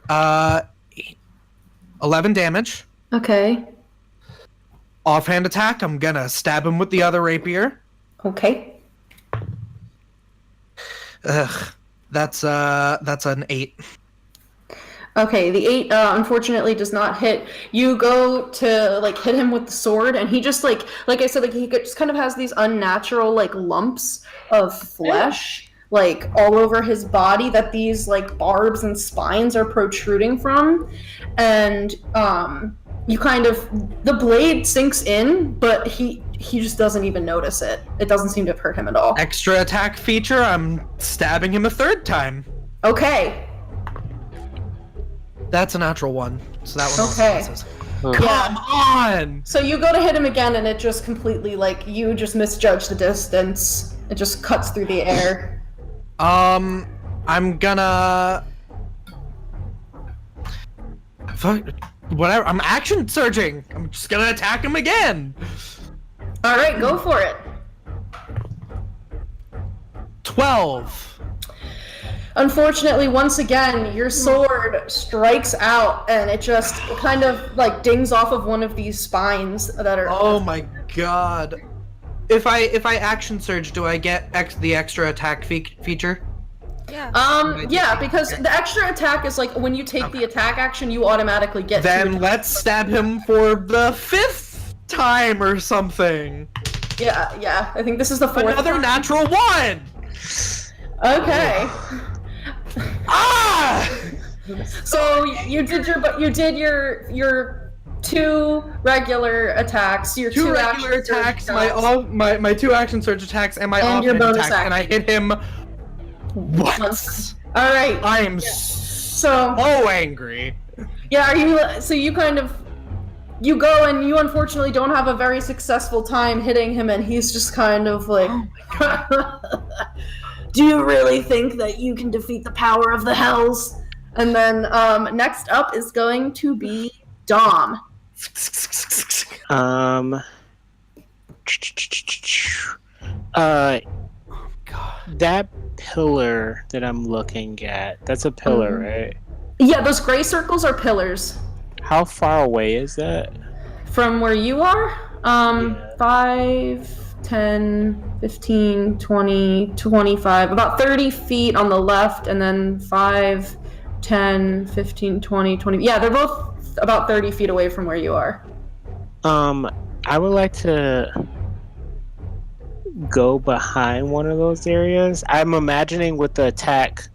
11 damage. Okay. Offhand attack. I'm gonna stab him with the other rapier. Okay. Ugh, that's an 8. Okay, the 8 unfortunately does not hit. You go to hit him with the sword, and he just like I said, he just kind of has these unnatural lumps of flesh all over his body that these barbs and spines are protruding from, and you kind of the blade sinks in, but he just doesn't even notice it. It doesn't seem to have hurt him at all. Extra attack feature. I'm stabbing him a third time. Okay. That's a natural one. So that one. Okay. Also misses. Oh. Come on! So you go to hit him again, and it just completely you just misjudge the distance. It just cuts through the air. I'm gonna. Fuck. Whatever. I'm action surging. I'm just gonna attack him again. All right, go for it. 12. Unfortunately, once again, your sword strikes out, and it just kind of dings off of one of these spines that are. Oh my god. If I action surge, do I get the extra attack feature? Yeah. Yeah, because the extra attack is when you take the attack action, you automatically get. Then let's stab him for the 5th time or something. Yeah. I think this is the 4th. Another natural 1. Okay. Ah! So you did your 2 regular attacks, your 2 action regular surge attacks, attacks. my 2 action surge attacks, and my And your offhand bonus attack, and I hit him. What? Once. All right. I am So so angry. yeah, you go, and you unfortunately don't have a very successful time hitting him, and he's just kind of do you really think that you can defeat the power of the hells? And then next up is going to be Dom. That pillar that I'm looking at, that's a pillar, right? Yeah, those gray circles are pillars. How far away is that? From where you are? Yeah. 5, 10, 15, 20, 25. About 30 feet on the left, and then 5, 10, 15, 20, 20. Yeah, they're both about 30 feet away from where you are. I would like to go behind one of those areas. I'm imagining with the attack,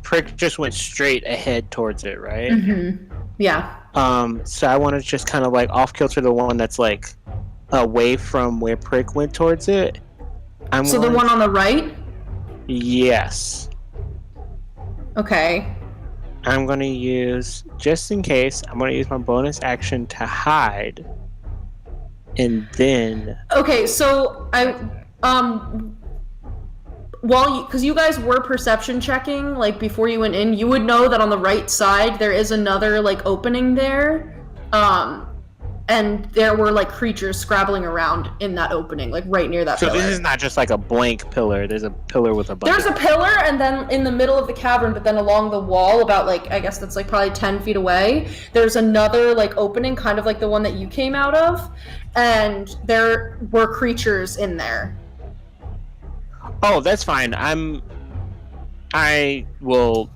Prick just went straight ahead towards it, right? Mm-hmm. Yeah. So I want to just kind of like off kilter the one that's like away from where Prick went towards it. So the one on the right? Yes. Okay. I'm going to use, just in case, I'm going to use my bonus action to hide. And then... Okay, so because you guys were perception checking, like, before you went in, you would know that on the right side there is another, like, opening there, and there were, like, creatures scrabbling around in that opening, like, right near that pillar. So this is not just, like, a blank pillar, there's a pillar with a bunch There's a pillar, and then in the middle of the cavern, but then along the wall, about, like, I guess that's, like, probably 10 feet away, there's another, like, opening, kind of like the one that you came out of, and there were creatures in there. Oh, that's fine. I will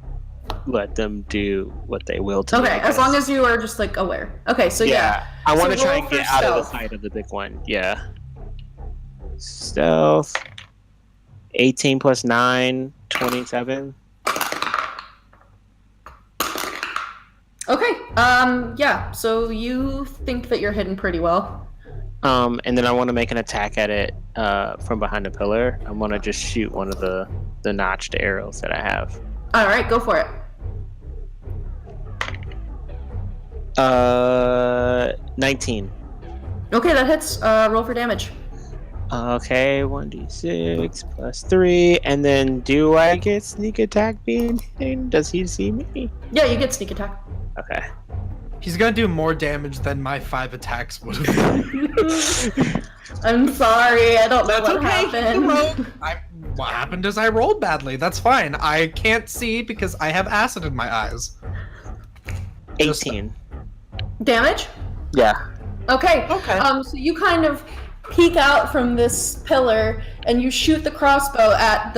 let them do what they will to me. Okay, as long as you are just, like, aware. Okay, so yeah. I want to So try roll and get for out of the stealth. sight of the big one. Yeah. Stealth. 18 plus 9, 27. Okay, yeah, so you think that you're hidden pretty well. And then I want to make an attack at it from behind the pillar. I want to just shoot one of the notched arrows that I have. Alright, go for it. 19. Okay, that hits. Roll for damage. Okay, 1d6 plus 3. And then do I get sneak attack being hidden? Does he see me? Yeah, you get sneak attack. Okay. He's gonna do more damage than my 5 attacks would have. I'm sorry, I don't know That's what okay. happened. What happened is I rolled badly. That's fine. I can't see because I have acid in my eyes. 18. Damage? Yeah. Okay. Okay. So you kind of peek out from this pillar and you shoot the crossbow at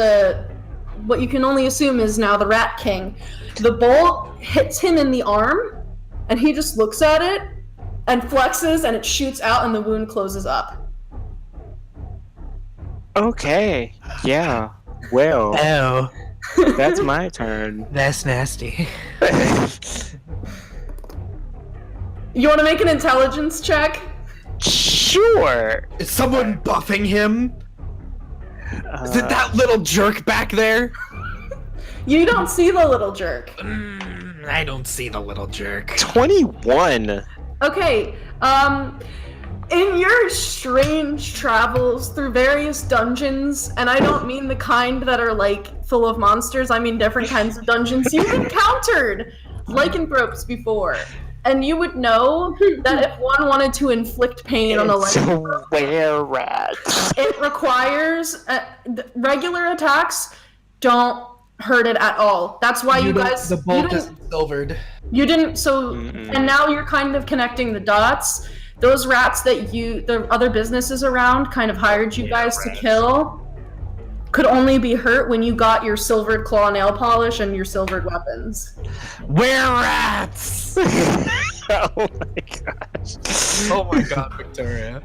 what you can only assume is now the Rat King. The bolt hits him in the arm, and he just looks at it and flexes, and it shoots out, and the wound closes up. Okay. Yeah. Well, Oh, that's my turn. that's nasty. You want to make an intelligence check? Sure. Is someone buffing him? Is it that little jerk back there? You don't see the little jerk. I don't see the little jerk. 21. Okay, in your strange travels through various dungeons, and I don't mean the kind that are, like, full of monsters, I mean different kinds of dungeons, you've encountered lycanthropes before. And you would know that if one wanted to inflict pain on a lycanthrope, were-rat. it requires regular attacks don't hurt it at all. That's why you guys The you bolt didn't- isn't silvered. You didn't, so, Mm-mm. and now you're kind of connecting the dots. Those rats that the other businesses around kind of hired you guys to rats. kill could only be hurt when you got your silvered claw nail polish and your silvered weapons. Were-rats! Oh my gosh. Oh my god, Victoria.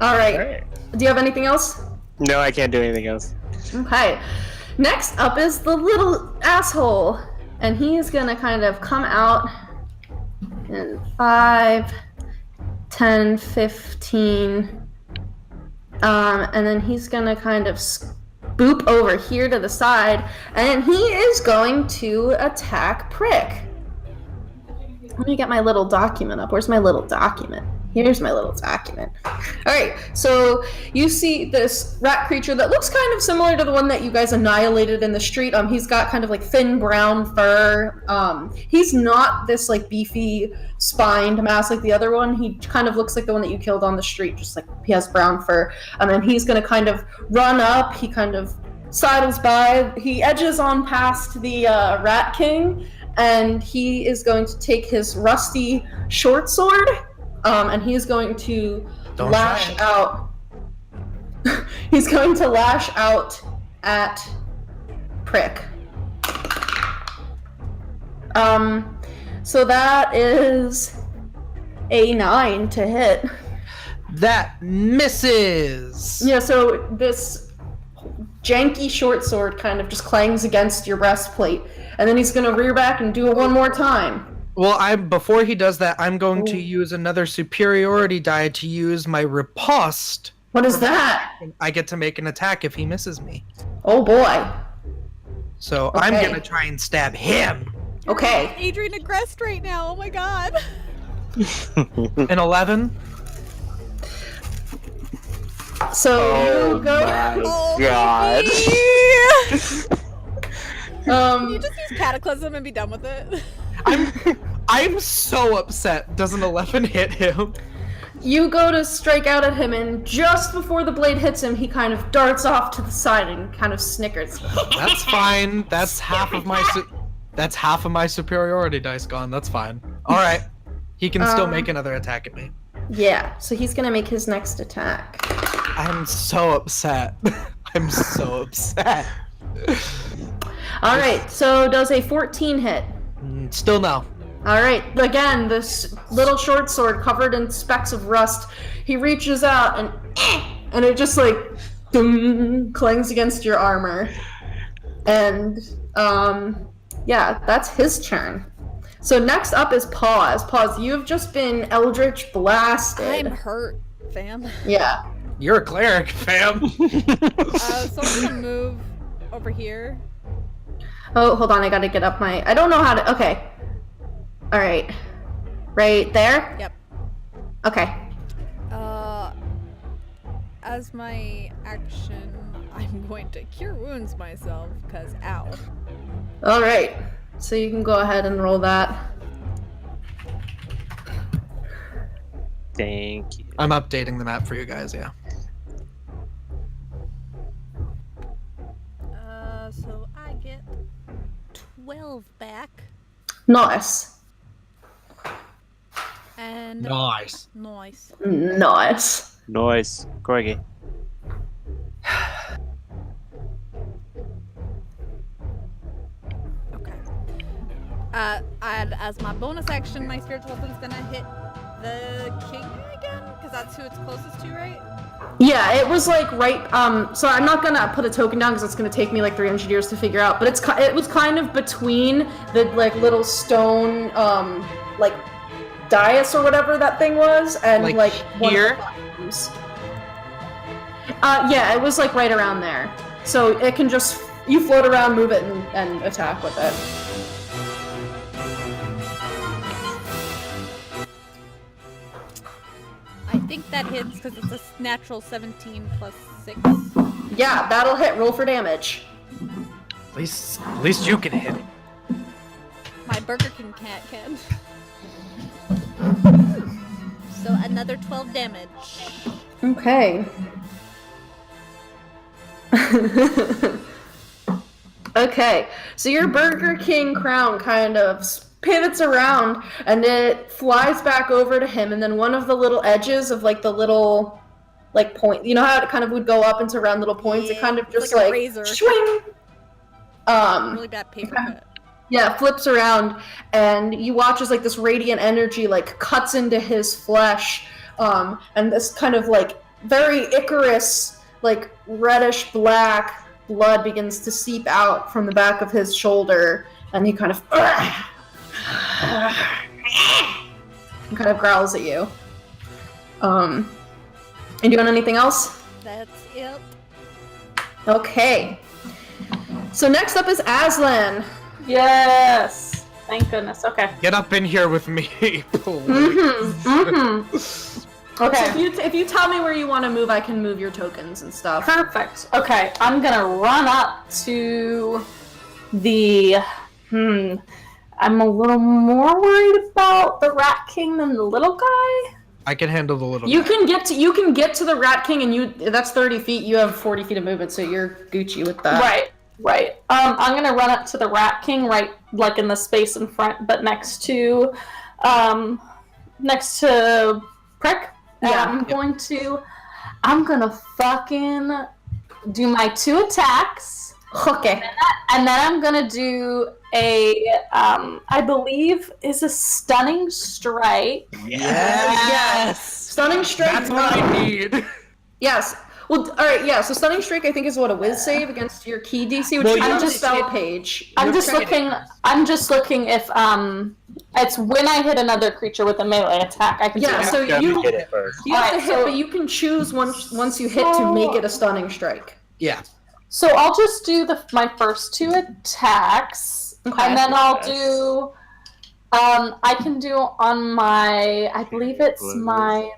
Alright, Alright. do you have anything else? No, I can't do anything else. Okay. Next up is the little asshole. And he is gonna kind of come out in 5, 10, 15. And then he's gonna kind of boop over here to the side. And he is going to attack Prick. Let me get my little document up. Where's my little document? Here's my little document. Alright, so you see this rat creature that looks kind of similar to the one that you guys annihilated in the street. He's got kind of like thin brown fur. He's not this like beefy spined mass like the other one. He kind of looks like the one that you killed on the street, just like he has brown fur. And he's gonna kind of run up. He kind of sidles by. He edges on past the Rat King. and he is going to take his rusty short sword, and he's going to lash out. He's going to lash out at Prick. So that is a 9 to hit. That misses. Yeah, so this janky short sword kind of just clangs against your breastplate, and then he's gonna rear back and do it one more time. Well, before he does that, I'm going to use another superiority die to use my riposte. What is that? I get to make an attack if he misses me. Oh boy. So I'm gonna try and stab him. Okay. Adrian aggressed right now. Oh my god. An 11. So you go. Oh God. Can you just use Cataclysm and be done with it? I'm so upset. Does an 11 hit him? You go to strike out at him, and just before the blade hits him, he kind of darts off to the side and kind of snickers. That's fine. That's half of my superiority dice gone. That's fine. All right. He can still make another attack at me. Yeah, so he's gonna make his next attack. I'm so upset. I'm so upset. All right, so does a 14 hit? Still no. All right, again, this little short sword covered in specks of rust. He reaches out and it just like clangs against your armor. And yeah, that's his turn. So next up is Pause. Pause, you have just been Eldritch blasted. I'm hurt, fam. Yeah. You're a cleric, fam. So I'm gonna move over here. Oh, hold on, I gotta get up my... I don't know how to... Okay. Alright. Right there? Yep. Okay. As my action, I'm going to Cure Wounds myself, because ow. Alright. So you can go ahead and roll that. Thank you. I'm updating the map for you guys, yeah. So I get 12 back. Nice. And Nice. nice. Nice. Noise. Corgi. Okay. And as my bonus action, my spiritual weapon's gonna hit the king again, because that's who it's closest to, right? Yeah, it was like right. So I'm not gonna put a token down because it's gonna take me like 300 years to figure out. But it was kind of between the like little stone like dais or whatever that thing was, and like here. Yeah, it was like right around there. So it can just you float around, move it, and attack with it. I think that hits because it's a natural 17 plus 6. Yeah, that'll hit. Roll for damage. At least you can hit it. My Burger King cat can. So another 12 damage. Okay. Okay, so your Burger King crown kind of pivots around and it flies back over to him, and then one of the little edges of like the little like point, you know how it kind of would go up into round little points? Yeah, it kind of it's just like a like razor. swing. Really bad paper cut. Yeah, flips around, and you watch as like this radiant energy like cuts into his flesh, and this kind of like very Icarus, like reddish black blood begins to seep out from the back of his shoulder, and he kind of growls at you. Are you doing anything else? That's it. Okay. So next up is Aslan. Yes. Thank goodness. Okay. Get up in here with me, please. Okay. So if you tell me where you want to move, I can move your tokens and stuff. Perfect. Okay, I'm gonna run up to the. I'm a little more worried about the Rat King than the little guy. I can handle the little You guy. can get to the Rat King, and that's 30 feet. You have 40 feet of movement, so you're Gucci with that. Right. Right. I'm gonna run up to the Rat King, right, like in the space in front, but next to Prick. Yeah. I'm gonna fucking do my 2 attacks. Okay. And then I'm gonna do a, I believe, is a stunning strike. Yes. Stunning strike. That's what I need. Yes. Well, all right. Yeah. So stunning strike, I think, is what a whiz save against your key DC, which Well, is on the just- spell page. I'm just looking if it's when I hit another creature with a melee attack. I can do Yeah. it. So you hit it first. you have to Alright, hit, so- but you can choose once you hit to make it a stunning strike. Yeah. So I'll just do my first 2 attacks, Okay. and then I'll do. I can do on my. I believe it's my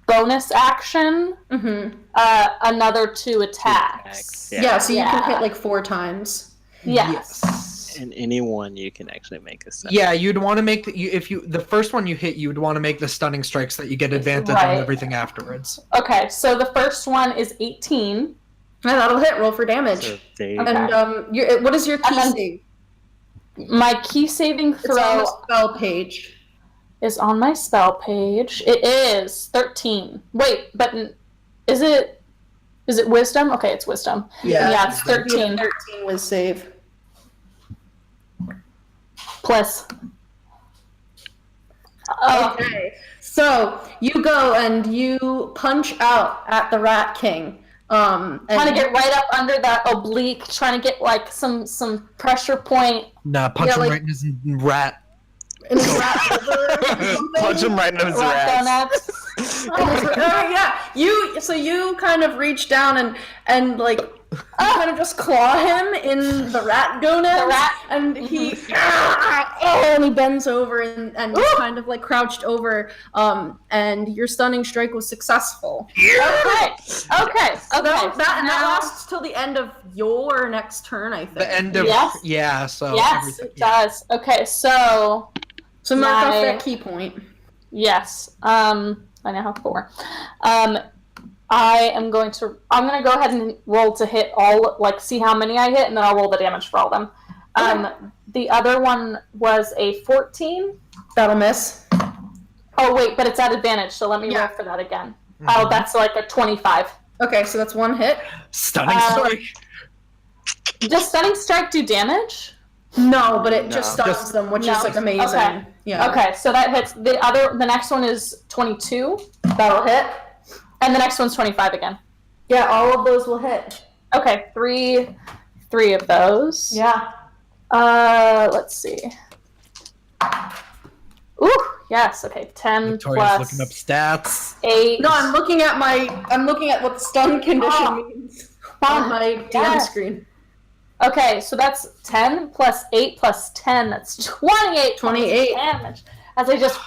bonus action. Mm-hmm. Another 2 attacks. Yeah. So you can Yeah. hit like 4 times. Yes. And anyone you can actually make a set. Yeah, you'd want to make the first one you hit, you'd want to make the stunning strikes that you get advantage Right. on everything afterwards. Okay, so the first one is 18. Yeah, that'll hit. Roll for damage. So they, Okay. And what is your key And then- save? My key saving It's on throw the spell page. is on my spell page. It is 13. Wait, but is it wisdom? Okay, it's wisdom. Yeah, it's 13 13 was save. plus. Okay. So you go and you punch out at the Rat King. Trying to get right up under that oblique, trying to get like some pressure point. Nah, punch Yeah, him like- right in his rat. in his rat liver or something. punch him right in his Rock rats. donuts. Yeah, you kind of reach down and like you kind of just claw him in the rat gonads, The rat- and he and he bends over and he's kind of like crouched over, and your stunning strike was successful. Okay. That Now- lasts till the end of your next turn, I think. The end of Yes. yeah. So Yes, everything- it does. Okay, so So mark off my- that key point. yes. I now have 4. I'm gonna go ahead and roll to hit all, like, see how many I hit, and then I'll roll the damage for all of them. The other one was a 14. That'll miss. Oh wait, but it's at advantage, so let me Yeah. roll for that again. Oh, that's like a 25. Okay, so that's 1 hit. Stunning strike. Does stunning strike do damage? No, but it just No. stuns them, which No. is like amazing. Okay. Yeah. Okay, so that hits. The next one is 22, That'll hit. and the next one's 25 again. Yeah, all of those will hit. Okay, three of those. Yeah. Let's see. Ooh, yes. Okay, 10 Victoria's plus looking up stats. 8. No, I'm looking at what the stun condition means on my DM yes. screen. Okay, so that's 10 plus 8 plus 10. That's 28. 28. Damage. As I just.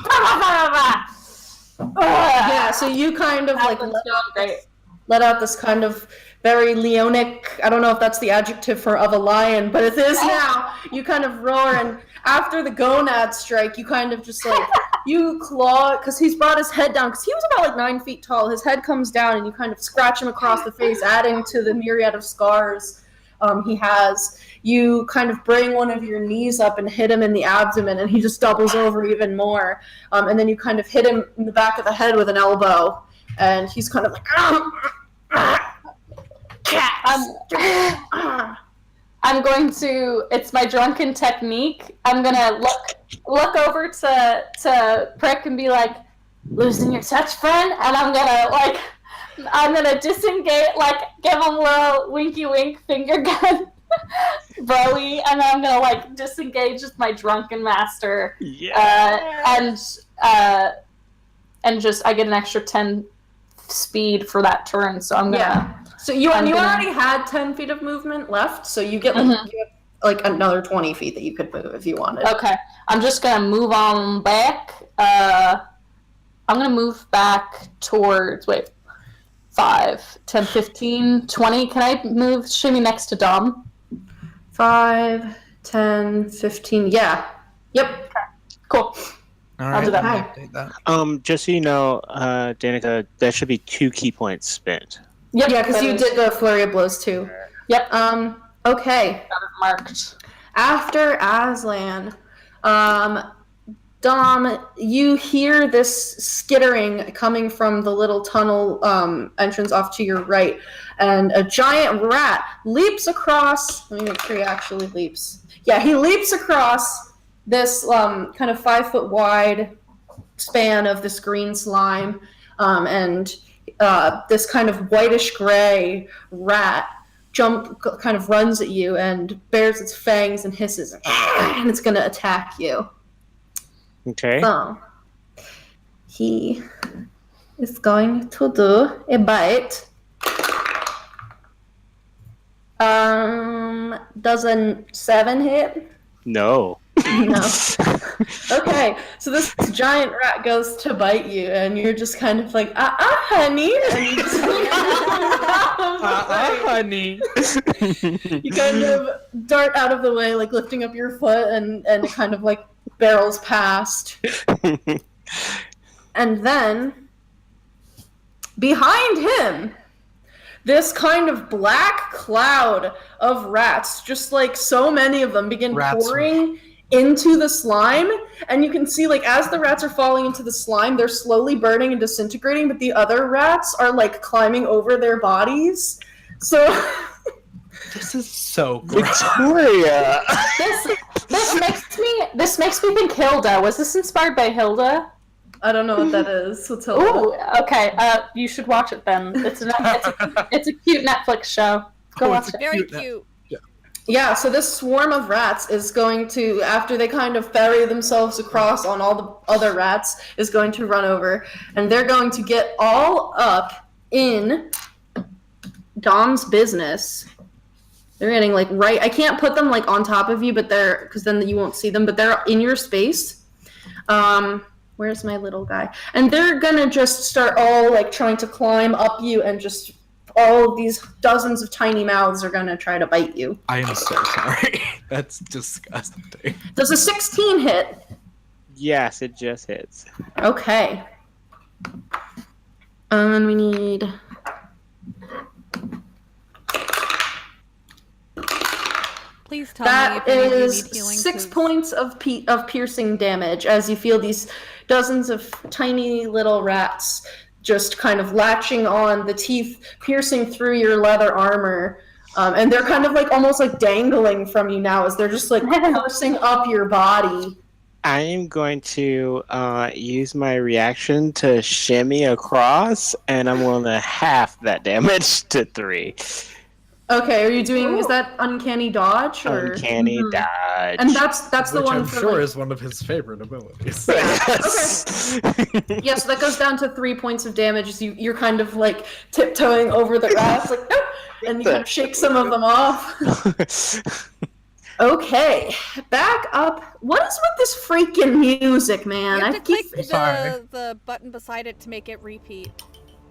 Yeah, so you kind of like Aslan's doing great. let out this kind of very leonic, I don't know if that's the adjective for of a lion, but it is now. You kind of roar, and after the gonad strike, you kind of just like, you claw, because he's brought his head down, because he was about like 9 feet tall. His head comes down, and you kind of scratch him across the face, adding to the myriad of scars he has. You kind of bring one of your knees up and hit him in the abdomen, and he just doubles over even more. And then you kind of hit him in the back of the head with an elbow, and he's kind of like, I'm going to. It's my drunken technique. I'm gonna look over to Prick and be like, "Losing your touch, friend," and I'm gonna disengage, like give him a little winky wink finger gun, broy, and then I'm gonna like disengage with my drunken master, and just I get an extra 10 speed for that turn, so I'm gonna. Yeah. So you I'm gonna- already had 10 feet of movement left, so you get you have, like another 20 feet that you could move if you wanted. Okay, I'm just gonna move on back. I'm gonna move back towards 5, 10, 15, 20. Can I move shimmy next to Dom? 5, 10, 15. Yeah. Yep. Cool. All I'll do that. let me update that. Just so you know, Danica, there should be 2 key points spent. Yep. Yeah, because you did the flurry of blows too. Yep. Okay. Got it marked. After Aslan, Dom, you hear this skittering coming from the little tunnel entrance off to your right, and a giant rat leaps across. Let me make sure he actually leaps. Yeah, he leaps across this kind of 5 foot wide span of this green slime, and this kind of whitish gray rat kind of runs at you and bares its fangs and hisses, and it's going to attack you. Okay. So, he is going to do a bite. Does a 7 hit? No. No. Okay, so this giant rat goes to bite you, and you're just kind of like, honey, and you just honey. you kind of dart out of the way, like lifting up your foot, and it kind of like barrels past. And then behind him, this kind of black cloud of rats, just like so many of them, begin pouring into the slime. And you can see, like, as the rats are falling into the slime, they're slowly burning and disintegrating, but the other rats are like climbing over their bodies. So This is so gross. Victoria. This makes me think Hilda. Was this inspired by Hilda? I don't know what that is. What's Hilda? Oh, okay. You should watch it then. It's a cute Netflix show. Go watch it. Very cute. Yeah, so this swarm of rats is going to, after they kind of ferry themselves across on all the other rats, is going to run over, and they're going to get all up in Dom's business. They're getting like right, I can't put them like on top of you, but they're, because then you won't see them, but they're in your space. Where's my little guy? And they're gonna just start all like trying to climb up you, and just all of these dozens of tiny mouths are gonna try to bite you. I am so sorry. That's disgusting. Does a 16 hit? Yes, it just hits. Okay. And we need... Please tell That me if any of you is need healing. 6 'cause- points of piercing damage as you feel these dozens of tiny little rats just kind of latching on, the teeth piercing through your leather armor. And they're kind of like almost like dangling from you now as they're just like pursing up your body. I am going to use my reaction to shimmy across, and I'm going to half that damage to 3. Okay, are you doing, is that uncanny dodge? Or? Uncanny dodge. And that's the Which one I'm for sure like, is one of his favorite abilities. Yes. yeah, so that goes down to 3 points of damage. So you're kind of like tiptoeing over the rats, like, nope, and you kind of shake some of them off. Okay, back up. What is with this freaking music, man? You have to click Sorry. the button beside it to make it repeat.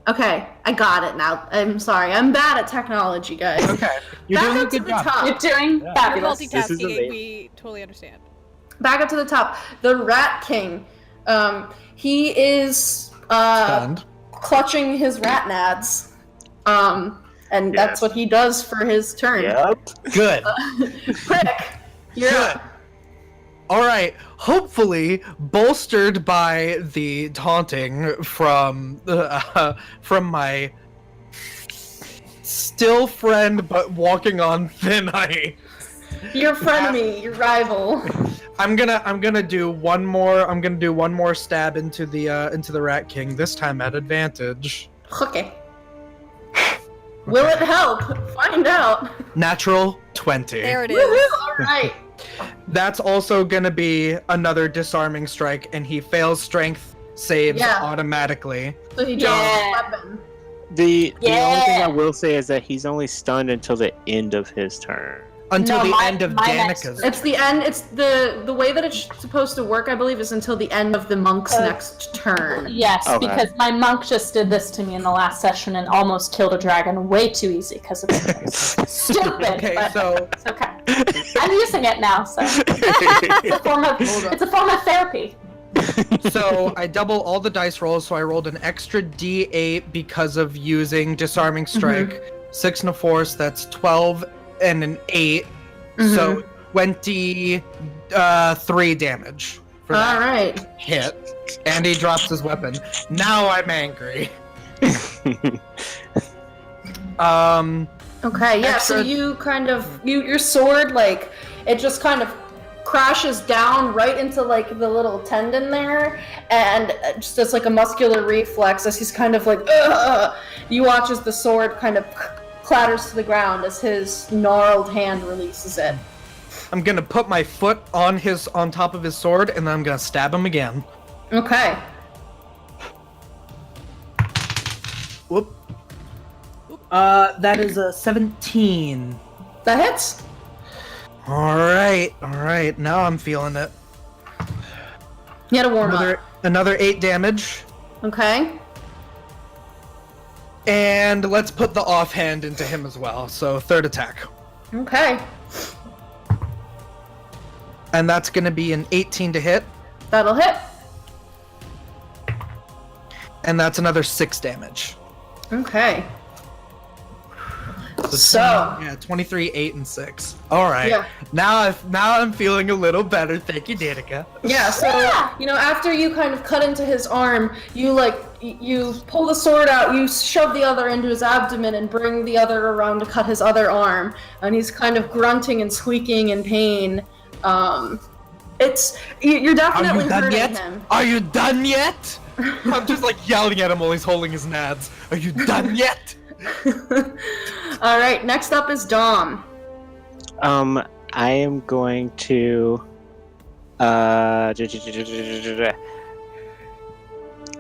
Okay, I got it now. I'm sorry. I'm bad at technology, guys. Okay. You're Back doing a up to good the job. top. You're doing You're fabulous. This is multitasking, amazing. we totally understand. Back up to the top. The Rat King. He is Stunned. clutching his rat nads. And that's Yes. what he does for his turn. Yep. Good. Prick, you're Good. up. All right. Hopefully, bolstered by the taunting from my still friend, but walking on thin ice. Your frenemy, your rival. I'm gonna do one more. I'm gonna do one more stab into the Rat King. This time at advantage. Okay. Will it help? Find out. Natural 20. There it is. Woohoo! All right. That's also gonna be another disarming strike, and he fails strength saves Yeah. automatically. So he draws Yeah. his weapon. The only thing Yeah. I will say is that he's only stunned until the end of his turn. Until No, the my- end of my next Danica's. It's the end. It's the way that it's supposed to work, I believe, is until the end of the monk's next turn. Yes, Okay. because my monk just did this to me in the last session and almost killed a dragon way too easy because it's stupid. Okay, but so it's okay. I'm using it now, so it's a form of therapy. so I double all the dice rolls, so I rolled an extra D8 because of using disarming strike. 6 and a 4, so that's 12 and an 8. So 23 damage for that All right. hit. And he drops his weapon. Now I'm angry. Okay, yeah, so Extra- you kind of, your sword, like, it just kind of crashes down right into, like, the little tendon there, and just as, like, a muscular reflex, as he's kind of like, ugh, you watch as the sword kind of clatters to the ground as his gnarled hand releases it. I'm gonna put my foot on top of his sword, and then I'm gonna stab him again. Okay. Whoop. That is a 17. That hits. All right. Now I'm feeling it. You had to warm up. Another 8 damage. Okay. And let's put the offhand into him as well. So 3rd attack. Okay. And that's going to be an 18 to hit. That'll hit. And that's another 6 damage. Okay. So. Yeah, 23, 8, and 6. All right. Yeah. Now I'm feeling a little better. Thank you, Danica. Yeah, so, after you kind of cut into his arm, you pull the sword out, you shove the other into his abdomen and bring the other around to cut his other arm. And he's kind of grunting and squeaking in pain. You're definitely hurting him. Are you done yet? I'm just like yelling at him while he's holding his nads. Are you done yet? All right, next up is Dom. I am going to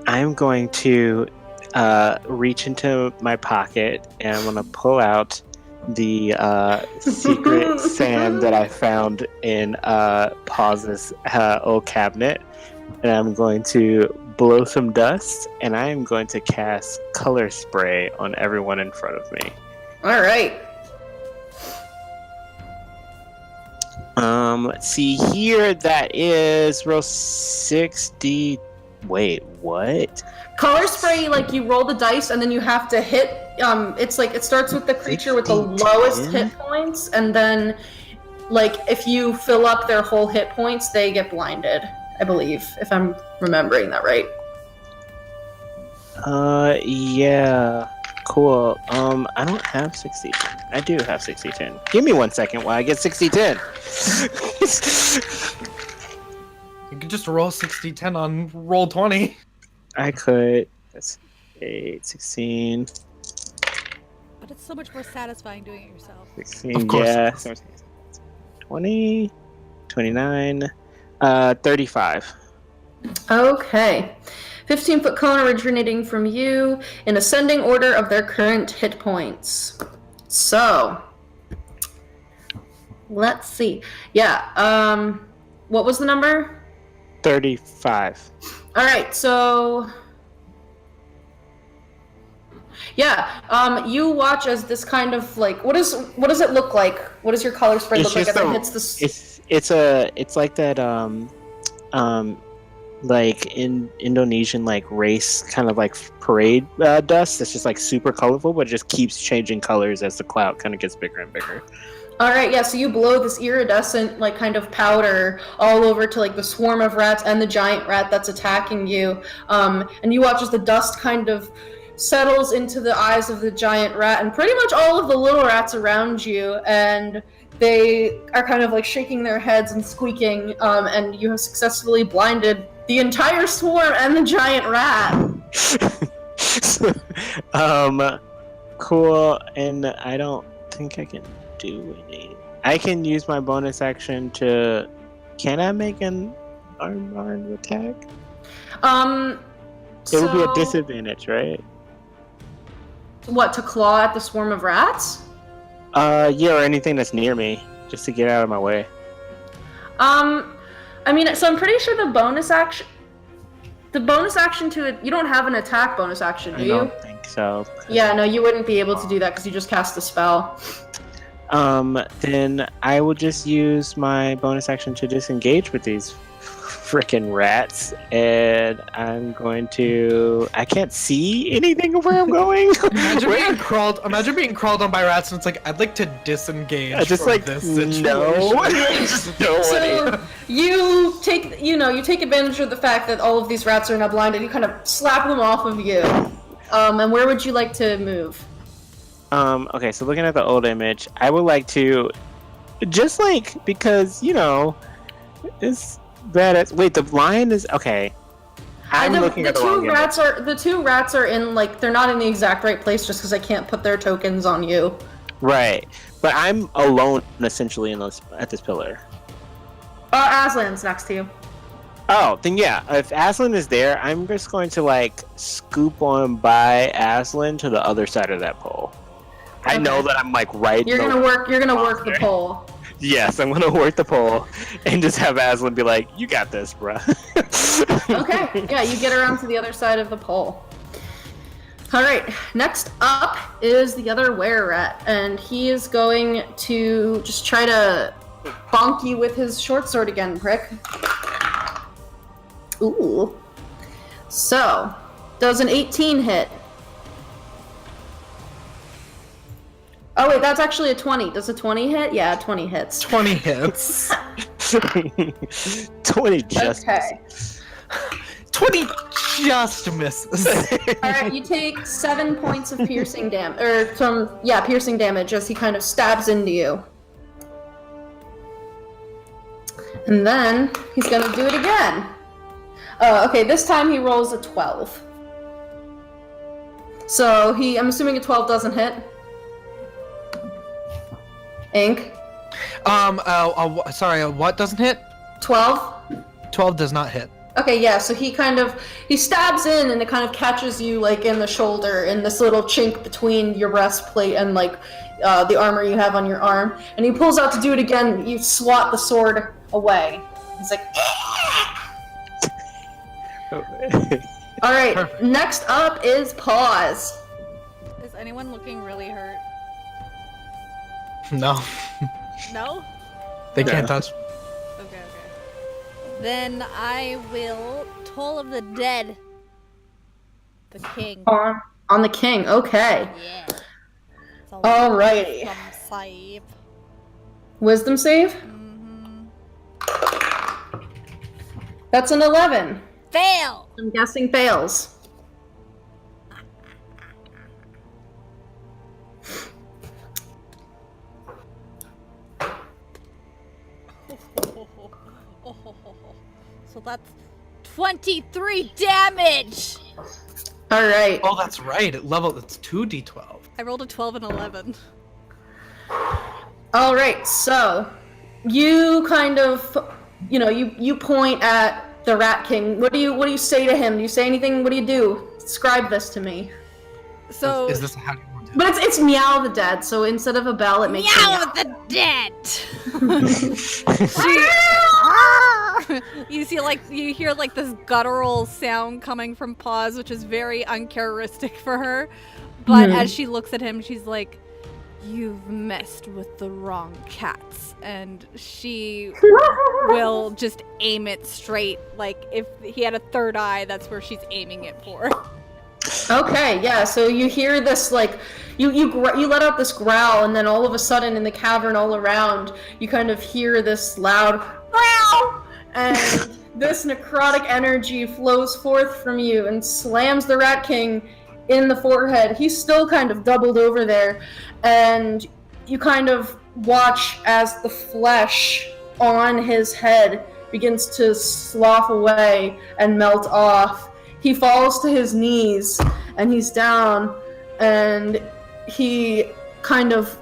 I'm going to reach into my pocket and I'm gonna pull out the secret sand that I found in Paz's old cabinet, and I'm going to blow some dust, and I am going to cast color spray on everyone in front of me. All right. Let's see here. That is roll 60. Wait, what? Color spray, like you roll the dice and then you have to hit. It's like it starts with the creature with the 60, lowest 10? hit points, and then, like, if you fill up their whole hit points, they get blinded. I believe, if I'm remembering that right. Yeah. Cool. I don't have 60. I do have 60-10. Give me 1 second while I get 60-10. You could just roll 60-10 on roll 20. I could. That's 8, 16. But it's so much more satisfying doing it yourself. 16, Of course. yeah. 20, 29, 35. Okay. 15-foot cone originating from you in ascending order of their current hit points. So, let's see. Yeah, what was the number? 35. All right, so yeah, you watch as this kind of like what does it look like? What does your color spray look like as it hits the? It's like that like in Indonesian like race kind of like parade dust that's just like super colorful, but it just keeps changing colors as the cloud kind of gets bigger and bigger. All right, yeah, so you blow this iridescent like kind of powder all over to like the swarm of rats and the giant rat that's attacking you, and you watch as the dust kind of settles into the eyes of the giant rat and pretty much all of the little rats around you, and they are kind of like shaking their heads and squeaking, and you have successfully blinded the entire swarm and the giant rat. Cool, and I don't think I can do any. I can use my bonus action to. Can I make an armed attack? It would be a disadvantage, right? What, to claw at the swarm of rats? Yeah, or anything that's near me, just to get out of my way. I mean, so I'm pretty sure the bonus action to it, you don't have an attack bonus action, do you? I don't think so. Yeah, no, you wouldn't be able to do that because you just cast a spell. Then I will just use my bonus action to disengage with these freaking rats, and I'm going to. I can't see anything of where I'm going. Imagine being crawled on by rats, and it's like I'd like to disengage just from like this situation. no. Just no So you take advantage of the fact that all of these rats are now blinded. You kind of slap them off of you. And where would you like to move? Okay, so looking at the old image, I would like to, just like because it's badass. Wait, the lion is okay. I'm looking at the wrong image. The two rats are in they're not in the exact right place just because I can't put their tokens on you. Right, but I'm alone essentially at this pillar. Aslan's next to you. Oh, then yeah. If Aslan is there, I'm just going to scoop on by Aslan to the other side of that pole. I know that I'm right. You're gonna work the pole. Yes, I'm gonna work the pole and just have Aslan be like, "You got this, bruh." Okay. Yeah, you get around to the other side of the pole. All right. Next up is the other were-rat, and he is going to just try to bonk you with his short sword again, prick. Ooh. So, does an 18 hit? Oh wait, that's actually a 20. Does a 20 hit? Yeah, 20 hits. 20 hits. 20 just. Okay. 20 just misses. Alright, you take 7 points of piercing damage, piercing damage as he kind of stabs into you. And then he's gonna do it again. Okay, this time he rolls a 12. So I'm assuming a 12 doesn't hit. Ink. Sorry, what doesn't hit? 12? 12 does not hit. Okay, yeah, so he stabs in and it kind of catches you in the shoulder in this little chink between your breastplate and the armor you have on your arm. And he pulls out to do it again. You swat the sword away. He's like, Alright, Perfect. Next up is Pause. Is anyone looking really hurt? No, No? they can't touch. Okay. Then I will Toll of the Dead. The king. On the king, okay. Yeah. Alrighty. Save. Wisdom save? That's an 11. Fail! I'm guessing fails. So that's 23 damage! Alright. Oh, that's right. It's 2d12. I rolled a 12 and 11. Alright, so you kind of you point at the Rat King. What do you say to him? Do you say anything? What do you do? Describe this to me. So Is this how you want to? But it's Meow the Dead, so instead of a bell, it makes Meow a of the Dead! You hear this guttural sound coming from Paws, which is very uncharacteristic for her. But as she looks at him, she's like, "You've messed with the wrong cats," and she will just aim it straight. If he had a third eye, that's where she's aiming it for. Okay, yeah, so you hear this, you let out this growl, and then all of a sudden in the cavern all around, you kind of hear this loud growl, and this necrotic energy flows forth from you and slams the Rat King in the forehead. He's still kind of doubled over there, and you kind of watch as the flesh on his head begins to slough away and melt off. He falls to his knees, and he's down, and he's kind of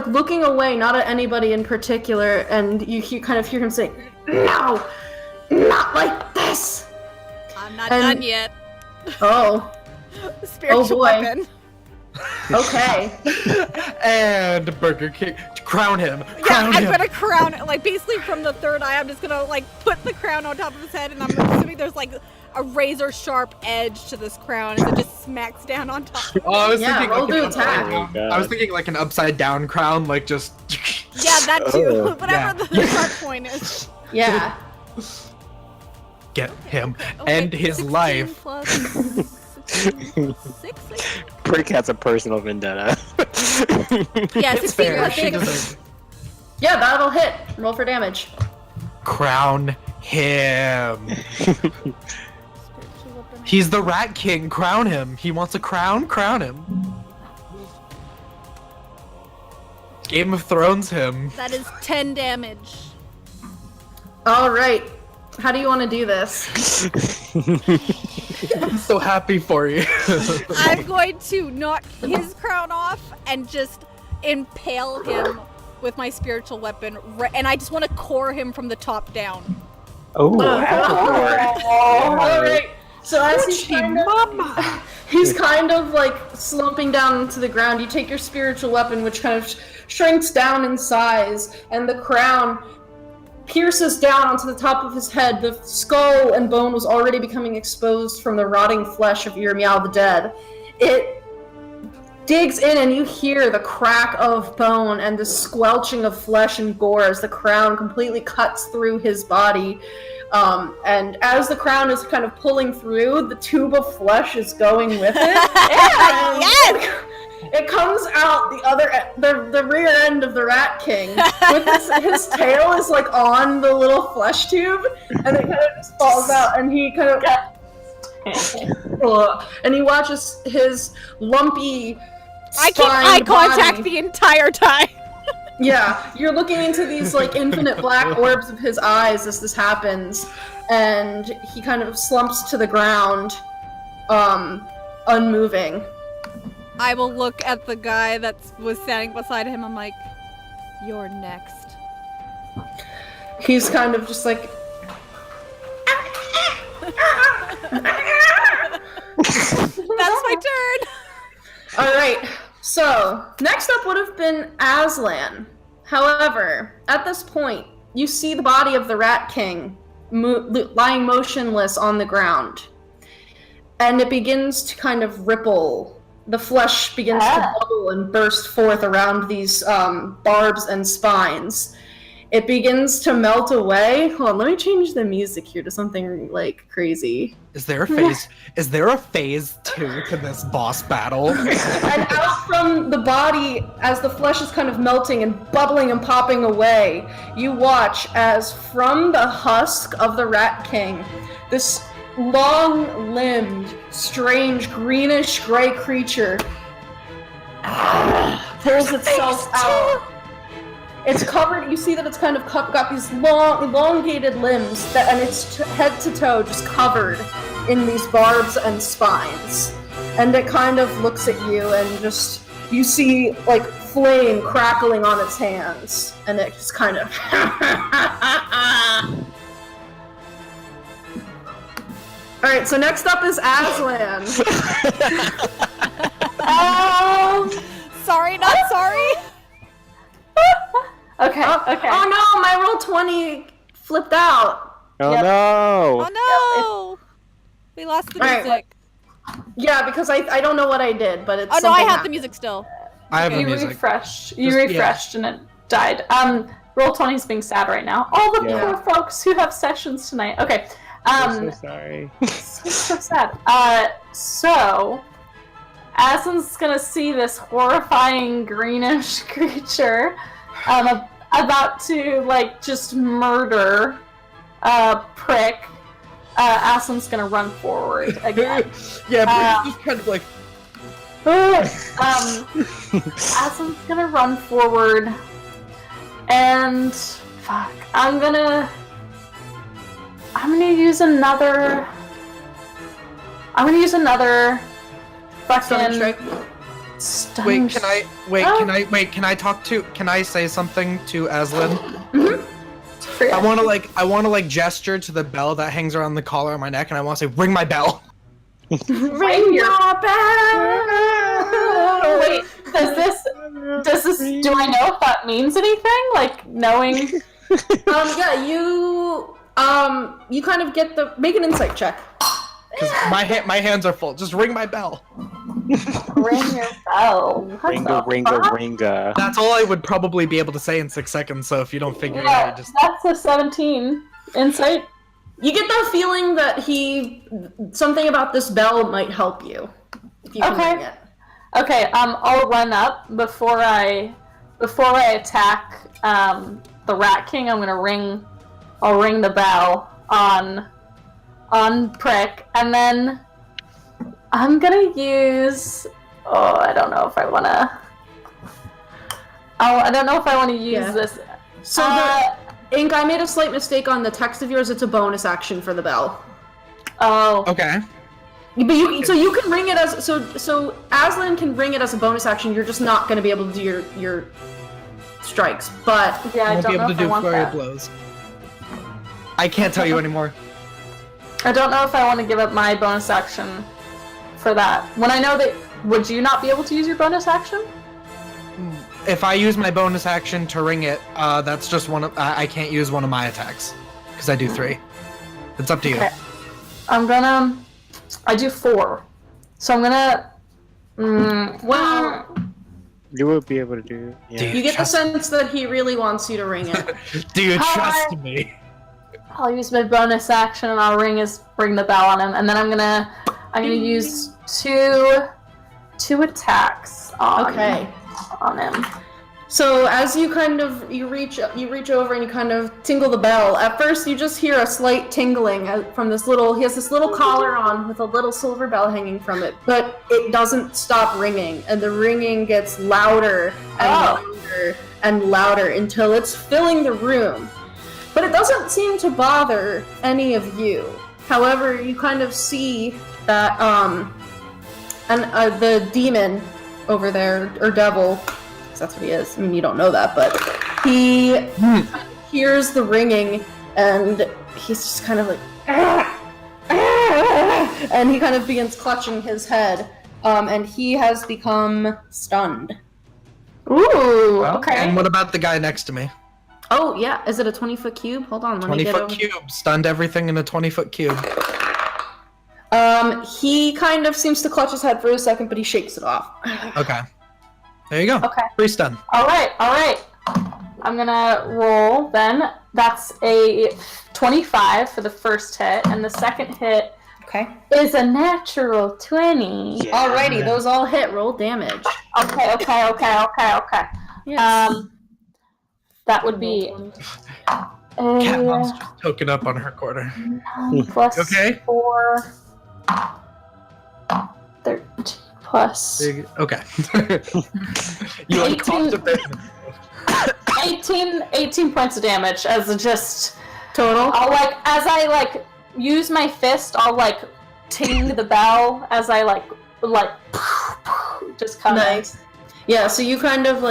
looking away, not at anybody in particular, and you kind of hear him say, "No, not like this." I'm not done yet. Oh. Spiritual boy. weapon. Okay. And Burger King, crown him. Yeah, I'm gonna crown it. Basically from the third eye, I'm just gonna put the crown on top of his head, and I'm assuming there's a razor sharp edge to this crown as it just smacks down on top. Oh, I was thinking roll to an attack. upside down. I was thinking an upside down crown, just. Yeah, that too. Oh. Whatever the sharp point is. Yeah. Get him. Okay, End his 16 life. plus 16, 6, I think? Prick has a personal vendetta. Yeah, It's 16 fair. plus She 6. deserves it. Yeah, that'll hit. Roll for damage. Crown him. Spiritual weapon. He's the Rat King. Crown him. He wants a crown. Crown him. Game of Thrones him. That is 10 damage. All right. How do you want to do this? I'm so happy for you. I'm going to knock his crown off and just impale him with my spiritual weapon, and I just want to core him from the top down. Oh, All right. So as he's kind of like slumping down into the ground, you take your spiritual weapon, which kind of shrinks down in size, and the crown pierces down onto the top of his head. The skull and bone was already becoming exposed from the rotting flesh of Yirmial the Dead. It digs in and you hear the crack of bone and the squelching of flesh and gore as the crown completely cuts through his body. And as the crown is kind of pulling through, the tube of flesh is going with it. And Yes! it comes out the rear end of the Rat King. With his tail is like on the little flesh tube, and it kind of just falls out, and he kind of and he watches his lumpy I keep eye contact the entire time. Yeah, you're looking into these like infinite black orbs of his eyes as this happens, and he kind of slumps to the ground, unmoving. I will look at the guy that was standing beside him. I'm like, you're next. He's kind of just like, That's my turn. all right. So next up would have been Aslan. However, at this point, you see the body of the Rat King lying motionless on the ground, and it begins to kind of ripple. The flesh begins to bubble and burst forth around these barbs and spines. It begins to melt away. Hold on, let me change the music here to something like crazy. Is there a phase? Is there a phase 2 to this boss battle? And out from the body, as the flesh is kind of melting and bubbling and popping away, you watch as from the husk of the Rat King, this long-limbed, strange, greenish-gray creature pulls itself out. It's covered, you see that it's kind of got these long, elongated limbs, and it's head to toe just covered in these barbs and spines. And it kind of looks at you and just, you see like flame crackling on its hands. And it just kind of Alright, so next up is Aslan. Sorry, not sorry. Okay, okay. Oh no, my roll 20 flipped out. Oh Yep. no! Oh no! We lost the Alright, music. Yeah, because I don't know what I did, but it's Oh no, I something have the happened. music still. I have the You music. refreshed. Just- refreshed and it died. Roll 20's being sad right now. All the Yeah. poor folks who have sessions tonight. Okay. I'm so sorry. So sad. So Aslan's gonna see this horrifying greenish creature about to like just murder Prick. Aslan's gonna run forward again. Yeah, but he's just kind of like. Aslan's gonna run forward and fuck. I'm gonna use another Stunning fucking strike. stunning Can I talk to? Can I say something to Aslan? strike. I want to like gesture to the bell that hangs around the collar of my neck, and I want to say, "Ring my bell." Ring your bell. Wait, does this? Do I know if that means anything? Like knowing? Yeah, you kind of get make an insight check. Because my hands are full. Just ring my bell. Ring your bell. What Ringa, the ringa, fuck? ringa. That's all I would probably be able to say in 6 seconds. So if you don't figure it out, Yeah, you just. that's a 17. Insight? You get the feeling that something about this bell might help you. If you can Okay. ring it. Okay, I'll run up before I attack the Rat King. I'll ring the bell on Prick, and then I'm gonna use. Oh, I don't know if I wanna. I don't know if I want to use this. So Ink, I made a slight mistake on the text of yours. It's a bonus action for the bell. Oh. Okay. But you can ring it as so Aslan can ring it as a bonus action. You're just not going to be able to do your strikes. But Yeah, I Won't don't be know able to if I do want flurry of that. blows. I can't tell you anymore. I don't know if I want to give up my bonus action for that. When I know that, would you not be able to use your bonus action? If I use my bonus action to ring it, that's just one of. I can't use one of my attacks because I do 3. It's up to you. Okay. I do 4. So I'm gonna. well, You will be able to do. Yeah. Dude. you get the Trust- sense that he really wants you to ring it. Do you Hi. trust me? I'll use my bonus action and I'll ring the bell on him, and then I'm gonna use two attacks on him. So as you reach over and you kind of tingle the bell. At first, you just hear a slight tingling from this little. He has this little collar on with a little silver bell hanging from it, but it doesn't stop ringing, and the ringing gets louder and louder and louder until it's filling the room. But it doesn't seem to bother any of you. However, you kind of see that the demon over there, or devil. That's what he is. I mean, you don't know that, but he hears the ringing, and he's just kind of like, and he kind of begins clutching his head, and he has become stunned. Ooh, Well, okay. And what about the guy next to me? Oh, yeah. Is it a 20-foot cube? Hold on, let me 20 get foot over. cube. Stunned everything in a 20-foot cube. He kind of seems to clutch his head for a second, but he shakes it off. Okay. There you go. Okay. Free stun. All right. I'm gonna roll then. That's a 25 for the first hit, and the second hit Okay. is a natural 20. Yeah. Alrighty, those all hit. Roll damage. Okay. Yes. That would be Cat mom's just token up on her quarter. 9 plus Okay. 4, 13 plus Okay. You like 18. coughed a bit. 18 points of damage as a just Total. as I use my fist, I'll ting the bell as I just kind of Nice. Yeah, so you kind of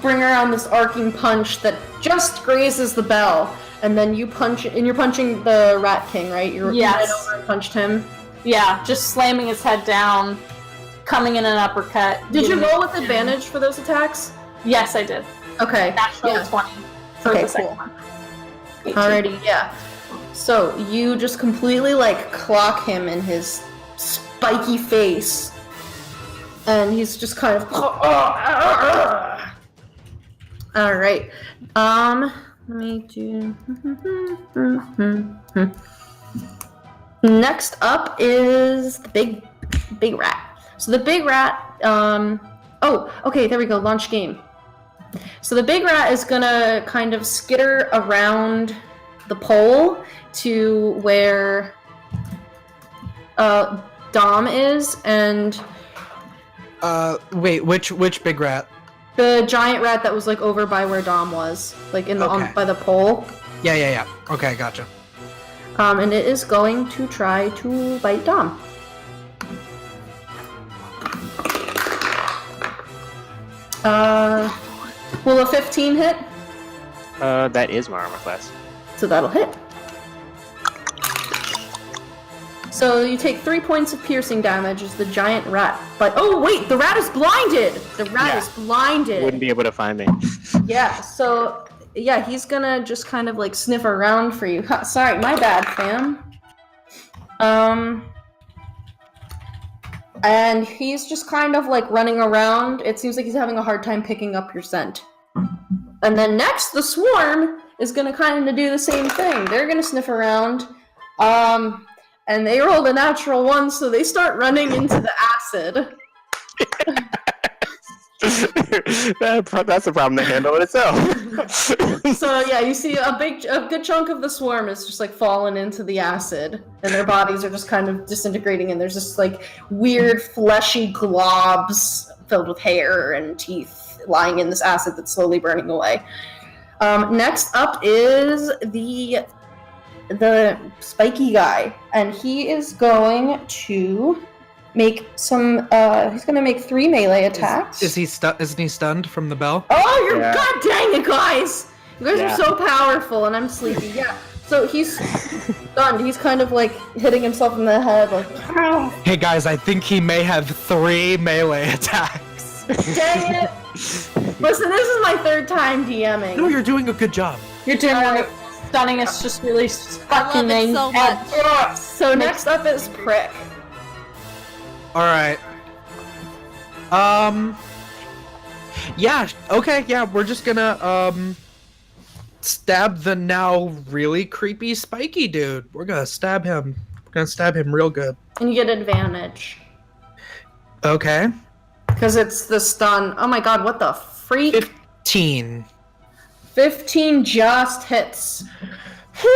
bring around this arcing punch that just grazes the bell, and then you punch, and you're punching the Rat King, right? You ran Yes. over and punched him. Yeah, just slamming his head down, coming in an uppercut. Did you roll with advantage for those attacks? Yes, I did. Okay. Natural Yeah. 20 for Okay, the second cool. one. 18. Alrighty, yeah. So you just completely clock him in his spiky face, and he's just kind of. All right. Let me do. Next up is the big rat. So the big rat. Oh, okay. There we go. Launch game. So the big rat is gonna kind of skitter around the pole to where Dom is, and Wait, which big rat? the giant rat that was over by where Dom was, in the Okay. by the pole. Yeah. Okay, gotcha. And it is going to try to bite Dom. Will a 15 hit? That is my armor class. So that'll hit. So you take 3 points of piercing damage as the giant rat. But oh wait, the rat is blinded. The rat Yeah. is blinded. Wouldn't be able to find me. Yeah. So yeah, he's gonna just kind of sniff around for you. Sorry, my bad, fam. And he's just kind of running around. It seems like he's having a hard time picking up your scent. And then next, the swarm is going to kind of do the same thing. They're going to sniff around. And they rolled a natural 1, so they start running into the acid. That's a problem to handle itself. So yeah, you see a good chunk of the swarm is just like fallen into the acid, and their bodies are just kind of disintegrating, and there's just like weird fleshy globs filled with hair and teeth lying in this acid that's slowly burning away. Next up is the spiky guy, and he is going to make some. He's going to make 3 melee attacks. Isn't he stunned from the bell? Oh, you're Yeah. god dang it, guys! You guys Yeah. are so powerful, and I'm sleepy. Yeah. So he's stunned. He's kind of like hitting himself in the head, like. Hey guys, I think he may have 3 melee attacks. Dang it! Listen, this is my 3rd time DMing. No, you're doing a good job. You're doing right. Stunning is just really fucking I love it so much. So next up is Prick. Alright. Yeah, okay, yeah, we're just gonna, stab the now really creepy spiky dude. We're gonna stab him. We're gonna stab him real good. And you get advantage. Okay. Because it's the stun. Oh my god, what the freak? 15. 15 just hits.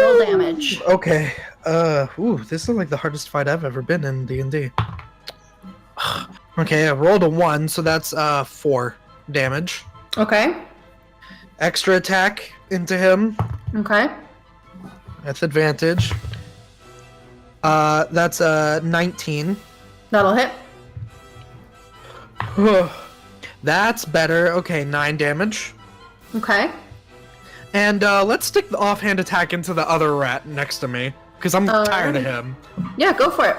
Roll damage. Okay. This is like the hardest fight I've ever been in D&D. Okay, I rolled a 1, so that's 4 damage. Okay. Extra attack into him. Okay. That's advantage. That's 19. That'll hit. That's better. Okay, 9 damage. Okay. And let's stick the offhand attack into the other rat next to me, because I'm tired of him. Yeah, go for it.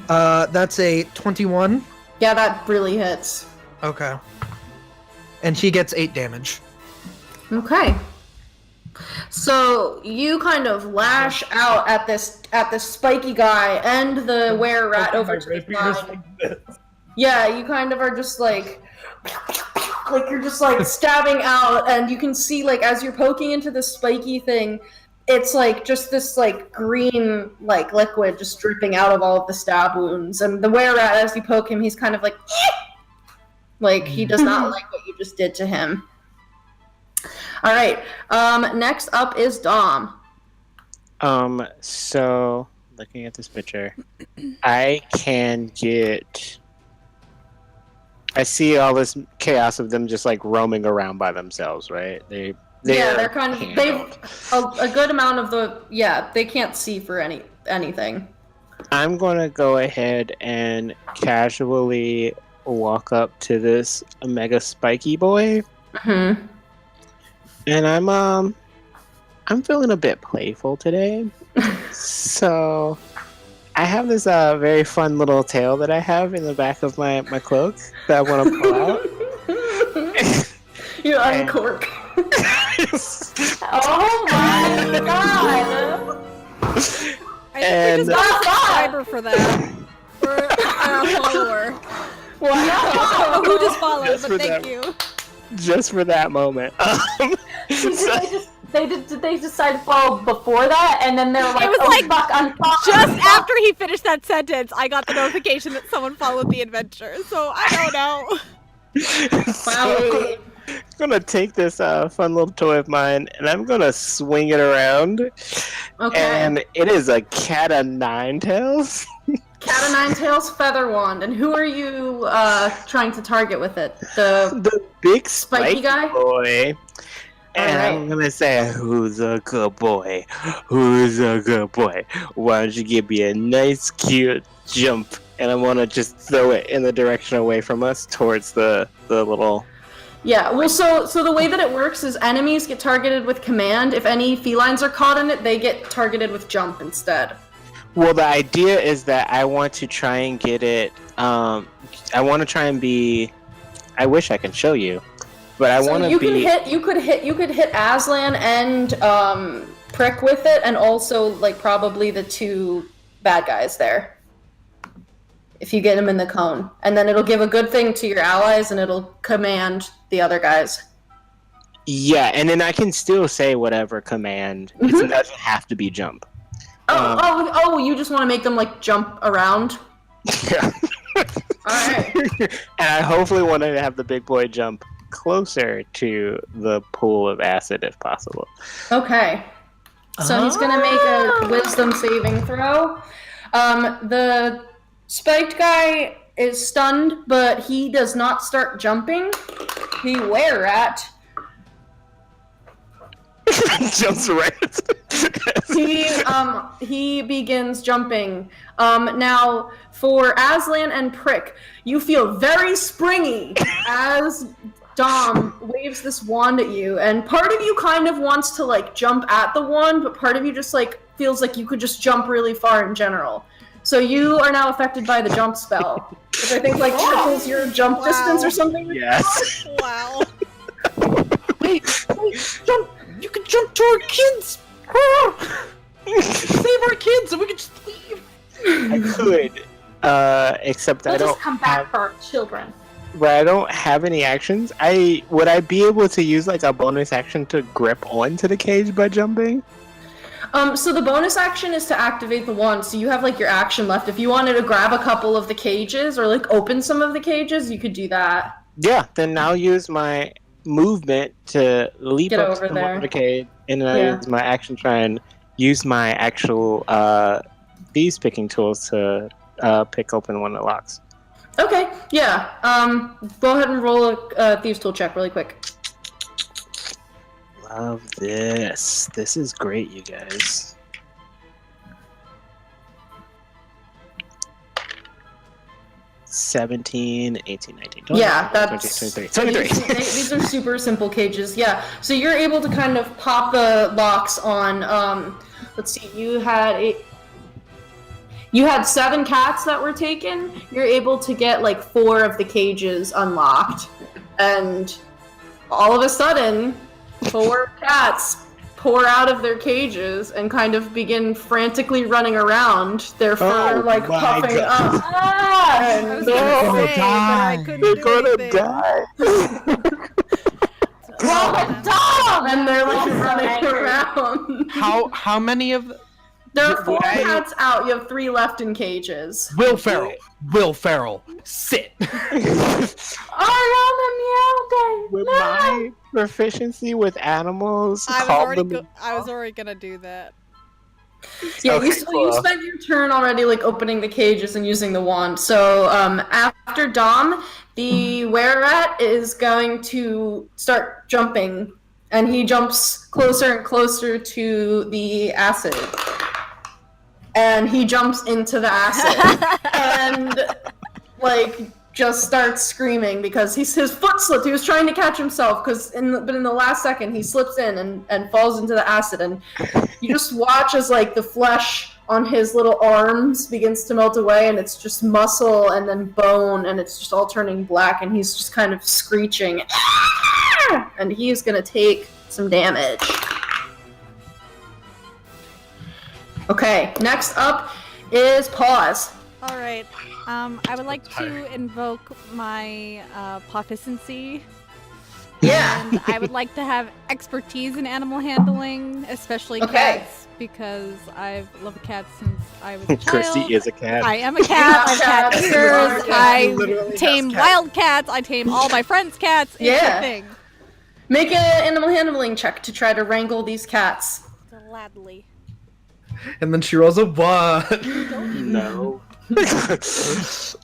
That's a 21. Yeah, that really hits. Okay. And he gets 8 damage. Okay. So you kind of lash out at this spiky guy and the were rat over to the side. Yeah, you kind of are just like you're just like stabbing out, and you can see like as you're poking into this spiky thing, it's like just this like green like liquid just dripping out of all of the stab wounds. And the were rat, as you poke him, he's kind of like he does not like what you just did to him. All right. Next up is Dom. So looking at this picture, I see all this chaos of them just like roaming around by themselves, right? They're kind of handled. a good amount of they can't see for anything. I'm gonna go ahead and casually walk up to this mega spiky boy. Mm-hmm. And I'm feeling a bit playful today. So I have this very fun little tail that I have in the back of my cloak that I want to pull out. You uncork. Oh my god! I think we just got a subscriber for that. For our follower. Wow. I don't know who just followed, Just but for thank that. you. Just for that moment. Did they decide to follow before that, and then they're like, It was oh like, fuck, I'm Just after he finished that sentence, I got the notification that someone followed the adventure. So I don't know. So, I'm gonna take this fun little toy of mine, and I'm gonna swing it around. Okay. And it is a cat of nine tails. Cat of nine tails feather wand. And who are you trying to target with it? The big Spiky spiky guy? boy. And Alright. I'm gonna say, who's a good boy? Who's a good boy? Why don't you give me a nice, cute jump? And I want to just throw it in the direction away from us towards the little... Yeah, well, so the way that it works is enemies get targeted with command. If any felines are caught in it, they get targeted with jump instead. Well, the idea is that I want to try and get it... I want to try and be... I wish I can show you. But I want to you be... You could hit Aslan and Prick with it, and also like probably the two bad guys there. If you get them in the cone, and then it'll give a good thing to your allies, and it'll command the other guys. Yeah, and then I can still say whatever command. It doesn't have to be jump. You just want to make them like jump around? Yeah. Alright. And I hopefully want to have the big boy jump closer to the pool of acid if possible. Okay. So he's gonna make a wisdom saving throw. The spiked guy is stunned, but he does not start jumping. The were-rat Jumps right. he begins jumping. Now for Aslan and Prick, you feel very springy as Dom waves this wand at you, and part of you kind of wants to like jump at the wand, but part of you just like feels like you could just jump really far in general. So you are now affected by the jump spell, which I think like triples your jump distance or something. Yes. Wow. Wait, jump! You can jump to our kids! Save our kids and we can just leave! I could, except I We'll don't just come back for our children. But I don't have any actions. Would I be able to use like a bonus action to grip onto the cage by jumping? So the bonus action is to activate the wand, so you have like your action left. If you wanted to grab a couple of the cages or like open some of the cages, you could do that. Yeah, then I'll use my movement to leap Get up over to there. the cage, and then I use my action to try and use my actual thieves picking tools to pick open one of the locks. Okay, yeah. Go ahead and roll a thieves tool check really quick. Love this. This is great, you guys. $17, $18, $19, $20, Yeah, $20, that's... $23. 23. These are super simple cages, yeah. So you're able to kind of pop the locks on, let's see, you had 7 cats that were taken. You're able to get like 4 of the cages unlocked. And all of a sudden, 4 cats pour out of their cages and kind of begin frantically running around, their fur like puffing up. I was gonna say, but I couldn't They're do gonna anything. die. And they're like running around. How many of There are 4 cats out. You have 3 left in cages. Will Ferrell, sit. With my proficiency with animals, I was already gonna do that. Yeah, Okay, you cool. spent your turn already, like opening the cages and using the wand. So after Dom, the were-rat is going to start jumping, and he jumps closer and closer to the acid. And he jumps into the acid and like just starts screaming because his foot slipped. He was trying to catch himself but in the last second he slips in and falls into the acid, and you just watch as like the flesh on his little arms begins to melt away, and it's just muscle and then bone, and it's just all turning black, and he's just kind of screeching, and he's gonna take some damage. Okay, next up is Pause. All right. I would like to invoke my proficiency. Yeah. And I would like to have expertise in animal handling, especially Okay. cats, because I've loved cats since I was a child. Christy is a cat. I am a cat. I have cat Cats. ears. Yeah, I literally tame has cats. wild cats. I tame all my friends' cats. It's Yeah. a thing. Make an animal handling check to try to wrangle these cats. Gladly. And then she rolls a 1. No. That's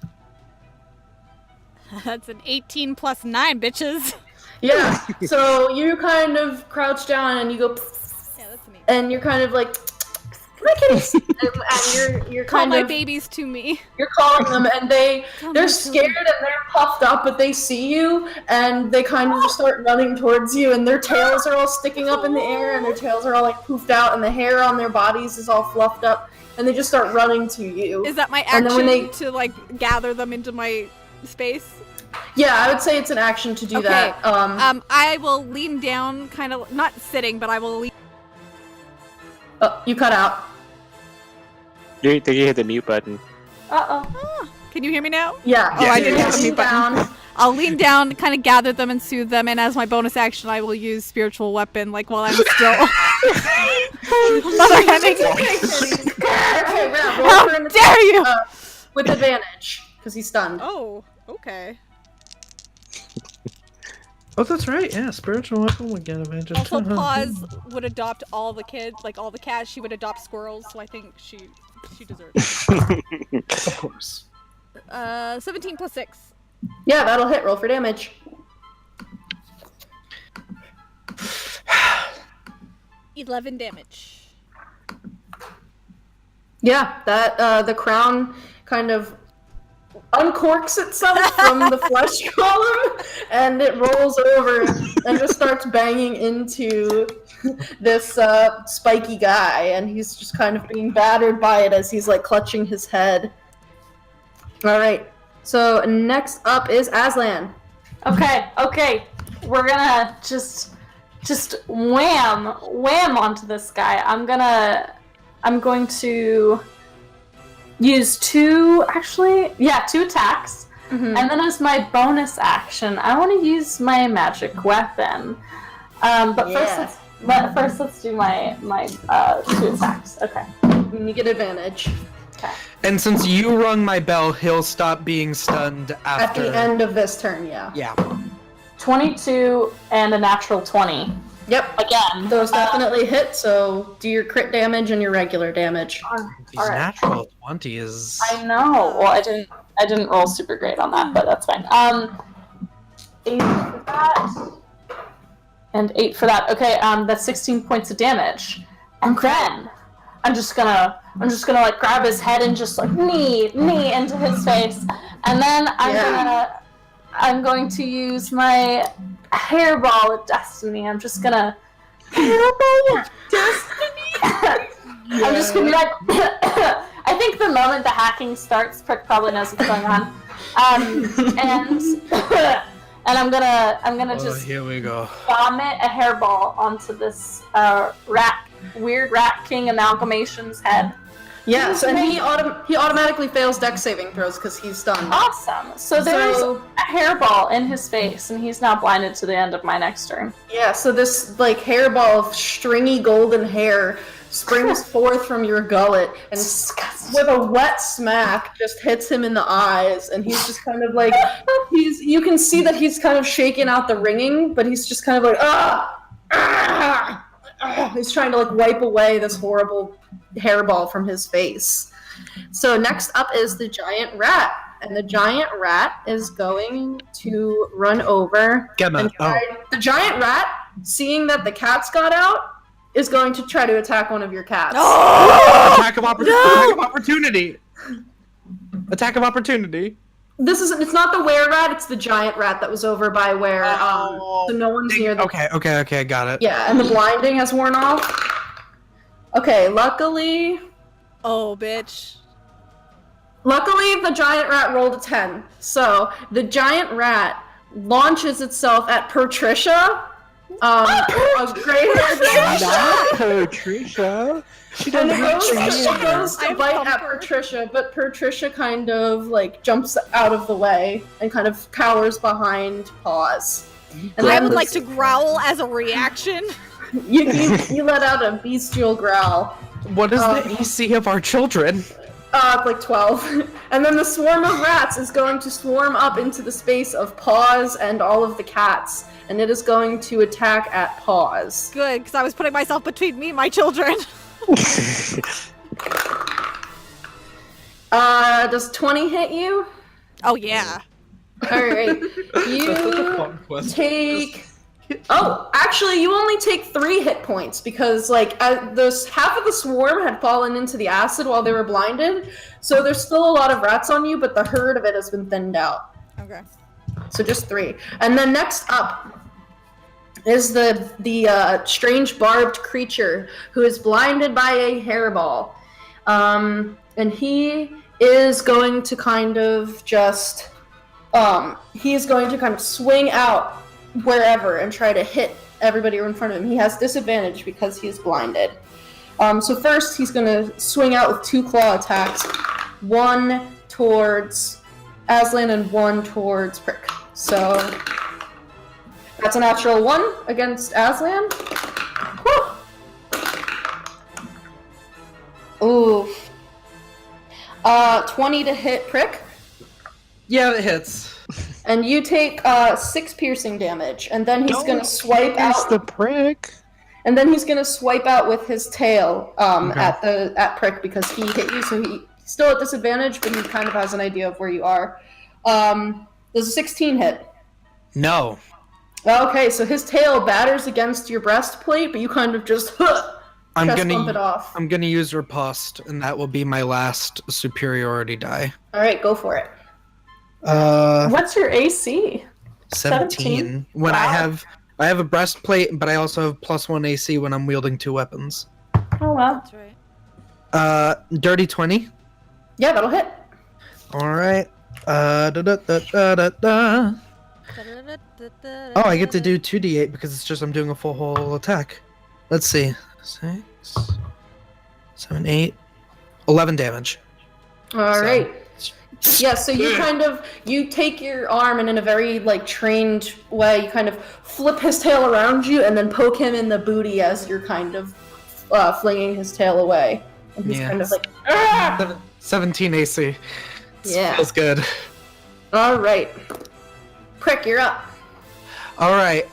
an 18 plus 9, bitches. Yeah. So you kind of crouch down and you go, Yeah, that's me. and you're kind of like, my kitties, and you're Call kind my of babies to me. you're calling them, and they're my scared and they're puffed up, but they see you, and they kind of just start running towards you, and their tails are all sticking up in the air, and their tails are all like poofed out, and the hair on their bodies is all fluffed up, and they just start running to you. Is that my And then action when they- to like gather them into my space? Yeah, I would say it's an action to do that. I will lean down, kind of not sitting, but I will lean. Oh, you cut out. You think you hit the mute button? Uh-oh. Can you hear me now? Yeah. Oh, I you're didn't hit the leaning mute button. down, I'll lean down, kind of gather them and soothe them, and as my bonus action, I will use spiritual weapon, like while I'm still mother henning. Okay, Ram, roll How for an dare you! with advantage, because he's stunned. Oh, okay. Oh, that's right. Yeah, spiritual weapon would get advantage. Also, Paws would adopt all the kids, like all the cats. She would adopt squirrels, so I think she deserves it. Of course. 17 plus 6. Yeah, that'll hit. Roll for damage. $11 damage. Yeah, that the crown kind of uncorks itself from the flesh column, and it rolls over and just starts banging into this spiky guy, and he's just kind of being battered by it as he's like clutching his head. All right, so next up is Aslan. Okay. We're gonna just wham onto this guy. I'm going to use two attacks. Mm-hmm. And then as my bonus action, I want to use my magic weapon. But first let's do my 2 attacks. Okay. You get advantage. Okay. And since you rung my bell, he'll stop being stunned after. At the end of this turn, yeah. Yeah. 22 and a natural 20. Yep. Again. Those definitely hit, so do your crit damage and your regular damage. These Alright. natural 20 is. I know. Well, I didn't roll super great on that, but that's fine. 8 for that. And 8 for that. Okay, that's 16 points of damage. And then I'm just gonna like grab his head and just like knee into his face. And then I'm going to use my hairball of destiny. I'm just gonna hairball of destiny. I'm just gonna be like I think the moment the hacking starts, Prick probably knows what's going on. And I'm gonna just Here we go. vomit a hairball onto this weird rat king amalgamation's head. Yes, and he automatically fails dex saving throws because he's stunned. Awesome. So there's a hairball in his face, and he's now blinded to the end of my next turn. Yeah, so this like hairball of stringy golden hair springs forth from your gullet and with a wet smack just hits him in the eyes, and he's just kind of like you can see that he's kind of shaking out the ringing, but he's just kind of like he's trying to like wipe away this horrible hairball from his face. So next up is the giant rat, and the giant rat is going to run over. The giant rat, seeing that the cats got out, is going to try to attack one of your cats. Attack of opportunity. Attack of opportunity. It's not the were rat, it's the giant rat that was over by where so no one's near the Okay, got it. Yeah, and the blinding has worn off. Okay, luckily Bitch. Luckily, the giant rat rolled a 10. So, the giant rat launches itself at Patricia. A gray-haired Not Patricia. She and doesn't it goes to bite at Patricia, but Patricia kind of, like, jumps out of the way and kind of cowers behind Paws. And I then would like to growl as a reaction. You let out a bestial growl. What is the AC of our children? Like 12. And then the swarm of rats is going to swarm up into the space of Paws and all of the cats. And it is going to attack at Paws. Good, because I was putting myself between me and my children. Does 20 hit you? Oh, yeah. Alright. You take... Oh, actually, you only take 3 hit points because, like, half of the swarm had fallen into the acid while they were blinded, so there's still a lot of rats on you, but the herd of it has been thinned out. Okay. So just 3. And then next up is the strange barbed creature who is blinded by a hairball. And he is going to kind of just... he's going to kind of swing out wherever and try to hit everybody in front of him. He has disadvantage because he is blinded. So first he's going to swing out with 2 claw attacks. 1 towards Aslan and 1 towards Prick. So that's a natural 1 against Aslan. Whew. Ooh. 20 to hit Prick. Yeah, it hits. And you take 6 piercing damage, and then he's gonna swipe Pierce out. the prick. And then he's gonna swipe out with his tail Okay. at Prick because he hit you, so he's still at disadvantage, but he kind of has an idea of where you are. Does a 16 hit? No. Okay, so his tail batters against your breastplate, but you kind of just bump it off. I'm gonna use Riposte, and that will be my last superiority die. All right, go for it. What's your AC? 17. When Wow. I have a breastplate, but I also have +1 AC when I'm wielding 2 weapons. Oh wow. That's right. Dirty 20. Yeah, that'll hit. All right. Oh, I get to do 2d8 because it's just I'm doing a full whole attack. Let's see. 6, 7, 8, 11 damage. All right. Yeah, so you take your arm and in a very trained way, you kind of flip his tail around you and then poke him in the booty as you're kind of flinging his tail away. And he's kind of like, ah! 17 AC. Yeah. Feels good. All right. Prick, you're up. All right.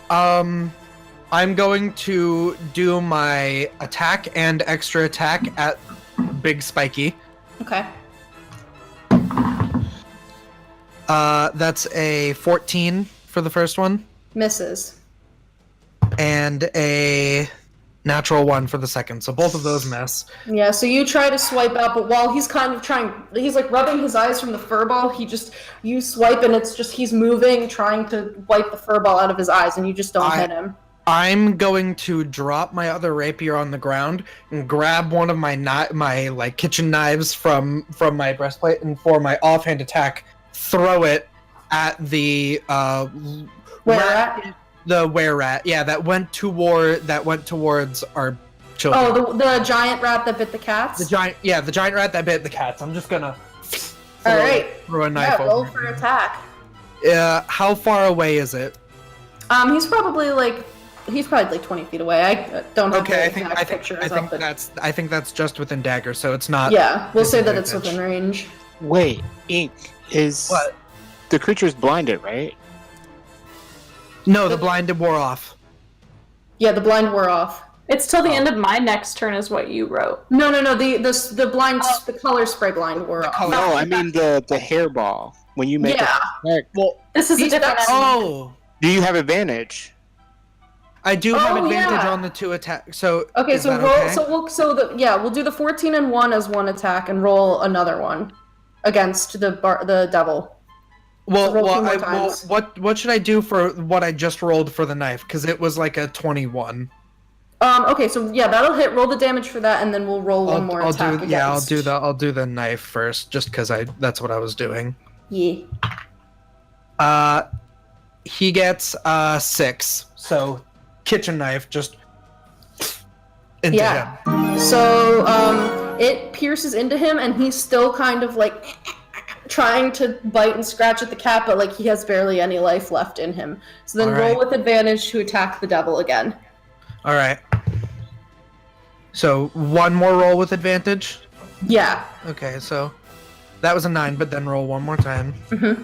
I'm going to do my attack and extra attack at Big Spiky. Okay. That's a 14 for the first one, Misses. and a natural 1 for the second. So both of those miss. Yeah, so you try to swipe out, but while he's kind of he's rubbing his eyes from the furball, you swipe and it's just he's moving, trying to wipe the furball out of his eyes, and you just don't hit him. I'm going to drop my other rapier on the ground and grab one of my kitchen knives from my breastplate, and for my offhand attack, throw it at the Were-rat? The were-rat. Yeah, that went towards our children. Oh, the giant rat that bit the cats? The giant rat that bit the cats. I'm just gonna throw a knife Yeah, roll over. for attack. How far away is it? He's probably 20 feet away. I don't have the exact pictures of it. I think that's just within dagger, so it's not. Yeah, we'll say that it's within range. Wait, Ink, is What? the creature's blinded, right? No, the blinded wore off. Yeah, the blind wore off. It's till the end of my next turn is what you wrote. No. The blind, the color spray blind wore off. No, I mean the hairball. When you make Yeah. attack, Well, This is a different enemy. oh, do you have advantage? I do have Oh, advantage yeah. on the 2 attack. So Okay, is so that roll. okay? We'll do the 14 and 1 as one attack, and roll another one against the devil. Well, roll 2 more times. what should I do for what I just rolled for the knife? Because it was like a 21. Okay, so yeah, that'll hit. Roll the damage for that, and then we'll roll one more attack against. I'll do the knife first, just because that's what I was doing. Yeah. He gets 6. So kitchen knife just into him. So it pierces into him, and he's still kind of trying to bite and scratch at the cat, but he has barely any life left in him. So then All roll right. with advantage to attack the devil again. All right. So one more roll with advantage. Yeah. Okay, so that was a 9, but then roll one more time. Mhm.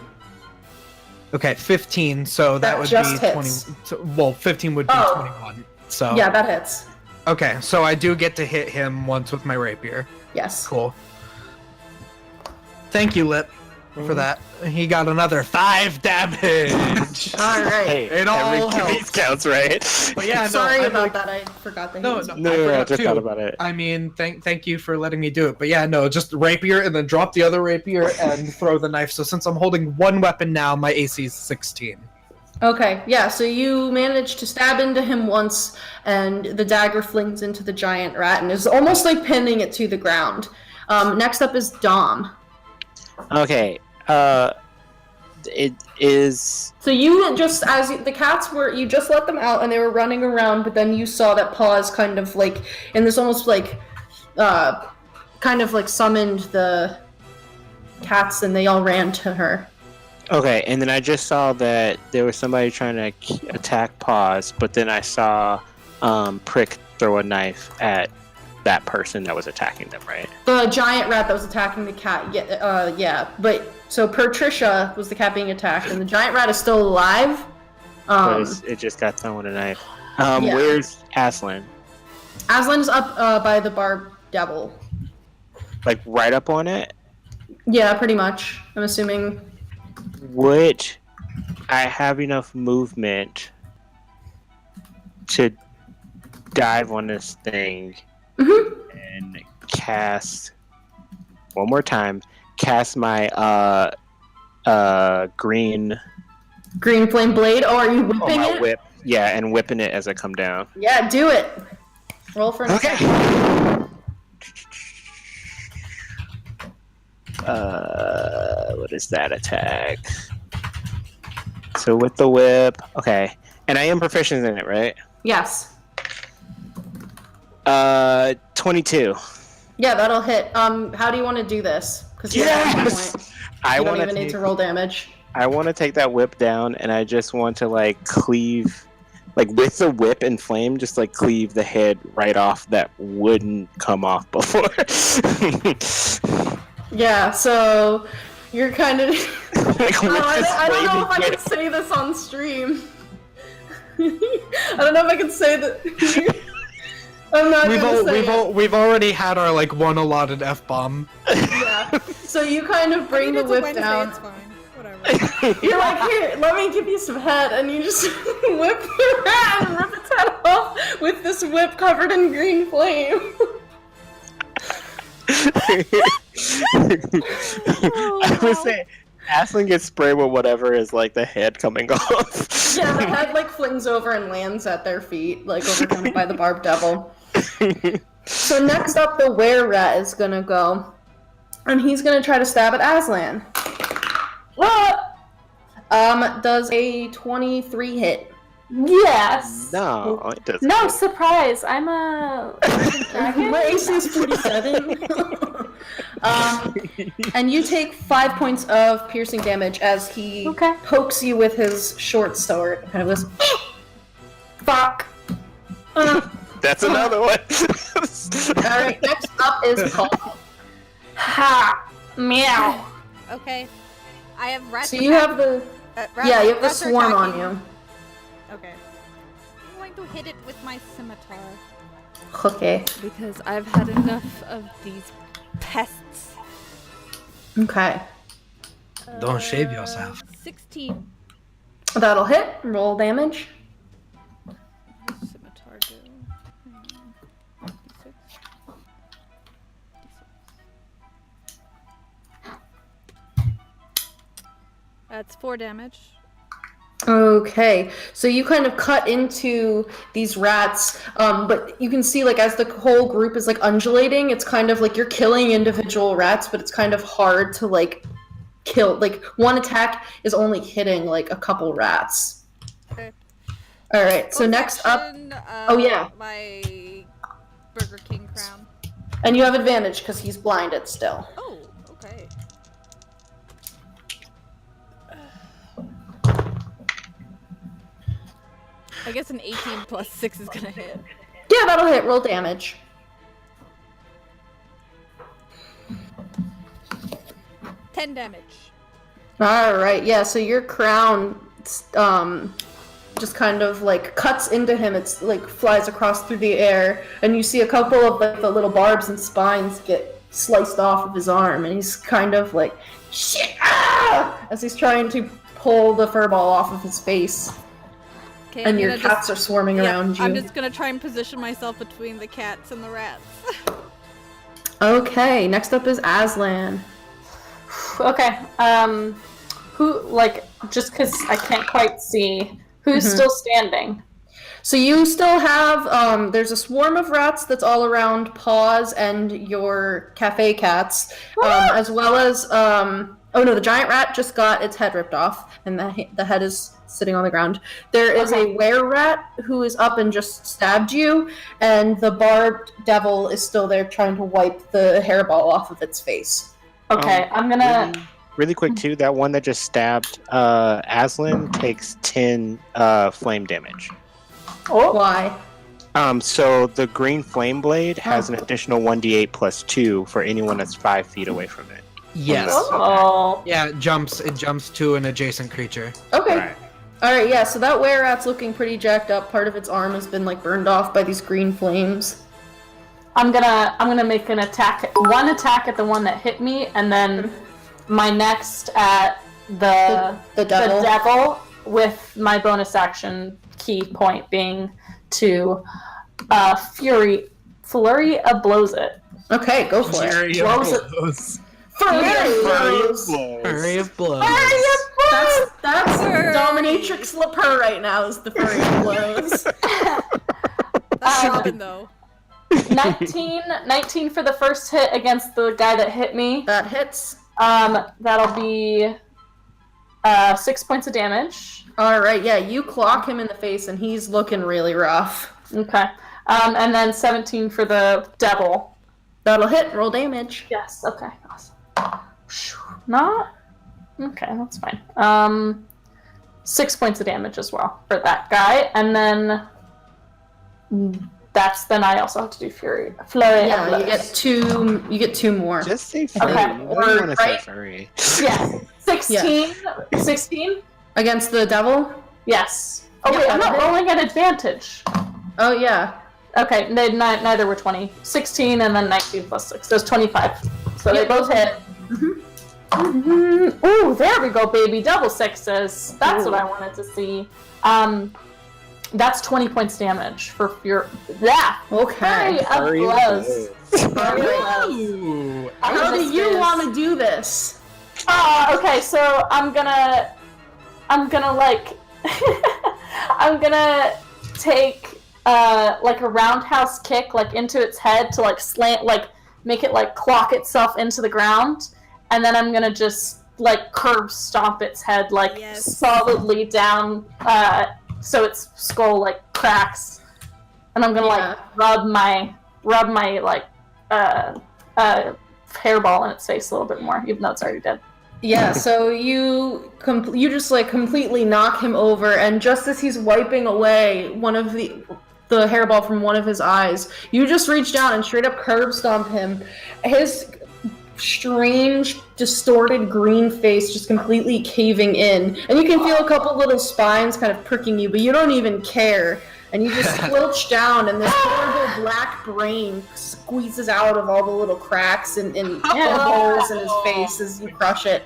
Okay, 15. So that would just be hits. 20. Well, 15 would be 21. So Yeah, that hits. Okay, so I do get to hit him once with my rapier. Yes. Cool. Thank you, Lip, for that. He got another 5 damage. All right. Hey, It all every helps. case counts, right? But yeah, no, Sorry I'm about like- that. I forgot that. No, he was- no, No, I I forgot just too. thought about it. I mean, thank you for letting me do it. But yeah, no, just rapier and then drop the other rapier and throw the knife. So since I'm holding one weapon now, my AC is 16. Okay, yeah, so you manage to stab into him once, and the dagger flings into the giant rat and is almost pinning it to the ground. Next up is Dom. Okay. It is. So you just, the cats were, you just let them out and they were running around, but then you saw that Paws kind of in this almost summoned the cats and they all ran to her. Okay, and then I just saw that there was somebody trying to attack Paws, but then I saw Prick throw a knife at that person that was attacking them, right? The giant rat that was attacking the cat, yeah. But, so Patricia was the cat being attacked, and the giant rat is still alive. But it just got thrown with a knife. Yeah. Where's Aslan? Aslan's up by the barb devil. Like, right up on it? Yeah, pretty much. I'm assuming. Would I have enough movement to dive on this thing and cast one more time? Cast my green flame blade. Oh, are you on whipping my it? whip. Yeah, and whipping it as I come down. Yeah, do it. Roll for an attack. What is that attack? So with the whip, okay, and I am proficient in it, right? Yes. 22. Yeah, that'll hit. How do you want to do this? Because Yes! I you don't want even need to roll damage. I want to take that whip down, and I just want to like cleave, like with the whip and flame, just like cleave the head right off that wouldn't come off before. Yeah, so you're kind of. Like, I don't know if I can say this on stream. I don't know if I can say that. I'm not gonna say it. We've already had our like one allotted F-bomb. Yeah. So you kind of bring the it's a whip Wednesday, down. It's fine. Whatever. You're like, here, let me give you some head, and you just whip the rat and rip its head off with this whip covered in green flame. I would say Aslan gets sprayed with whatever is like the head coming off. Yeah, the head like flings over and lands at their feet, like overcome by the barbed devil. So next up, the were-rat is gonna go, and he's gonna try to stab at Aslan. Does a 23 hit? Yes. No, it doesn't. No, surprise. I'm a dragon. My AC is 47. And you take 5 points of piercing damage as he pokes you with his short sword. Kind of goes, fuck. That's another one. Alright, next up is Paul. Ha! Meow. Okay. I have rats. So you have the you have the swarm on you. Okay. I'm going to hit it with my scimitar. Okay. Because I've had enough of these pests. Okay. Don't shave yourself. 16. That'll hit. Roll damage. Scimitar do. D6. That's 4 damage. Okay, so you kind of cut into these rats, but you can see, like, as the whole group is, like, undulating, it's kind of like you're killing individual rats, but it's kind of hard to, like, kill. Like, one attack is only hitting, like, a couple rats. Okay. Alright, so next up... oh, yeah. My Burger King crown. And you have advantage, because he's blinded still. Oh, okay. I guess an 18 plus 6 is gonna hit. Yeah, that'll hit. Roll damage. 10 damage. Alright, yeah, so your crown, just kind of, like, cuts into him. It's, like, flies across through the air, and you see a couple of, like, the little barbs and spines get sliced off of his arm, and he's kind of, like, shit, ah! As he's trying to pull the furball off of his face. Okay, And your cats are swarming around you. I'm just gonna try and position myself between the cats and the rats. Okay, next up is Aslan. Okay. Who, like, just because I can't quite see, who's still standing? So you still have, there's a swarm of rats that's all around Paws and your cafe cats, as well as, oh no, the giant rat just got its head ripped off, and the head is sitting on the ground. There is a were-rat who is up and just stabbed you, and the barbed devil is still there trying to wipe the hairball off of its face. Okay, I'm gonna Really quick too, that one that just stabbed Aslan takes 10 flame damage. Oh. Why? So the green flame blade has an additional 1d8 plus 2 for anyone that's 5 feet away from it. Yes. Oh. Yeah, it jumps to an adjacent creature. Okay. Right. Alright, yeah, so that were-rat's looking pretty jacked up. Part of its arm has been like burned off by these green flames. I'm gonna make one attack at the one that hit me, and then my next at the devil with my bonus action key point being to flurry of blows it. Okay, go for it. Flurry of blows. Flurry of blows. That's Dominatrix Leper right now is the flurry of blows. That's Robin, though. 19 for the first hit against the guy that hit me. That hits. That'll be 6 points of damage. Alright, yeah, you clock him in the face and he's looking really rough. Okay. And then 17 for the devil. That'll hit, roll damage. Yes, okay. Awesome. Not? Okay, that's fine. 6 points of damage as well for that guy. And then then I also have to do flurry. Yeah, you get two more. Just say furry. Okay. You don't want to say furry. Yes. 16. Yeah. 16? Against the devil? Yes. Oh Yeah, wait, I'm not that'll hit. rolling at advantage. Oh yeah. Okay, neither were 20. 16 and then 19 plus 6. There's 25. So they both hit. Ooh, there we go, baby. Double sixes. That's what I wanted to see. That's 20 points damage for your... Yeah! Okay. Flurry of blows. Ooh. How do you want to do this? Okay, so I'm gonna like... I'm gonna take, like a roundhouse kick, like, into its head to, like, slant, like, make it, like, clock itself into the ground. And then I'm gonna just, like, curb stomp its head, like, solidly down, so its skull, like, cracks. And I'm gonna, like, rub my, like, hairball in its face a little bit more, even though it's already dead. Yeah, so you just, like, completely knock him over, and just as he's wiping away one of the hairball from one of his eyes, you just reach down and straight up curb stomp him. His strange, distorted green face just completely caving in, and you can feel a couple little spines kind of pricking you, but you don't even care, and you just squelch down, and this horrible black brain squeezes out of all the little cracks and holes in his face as you crush it,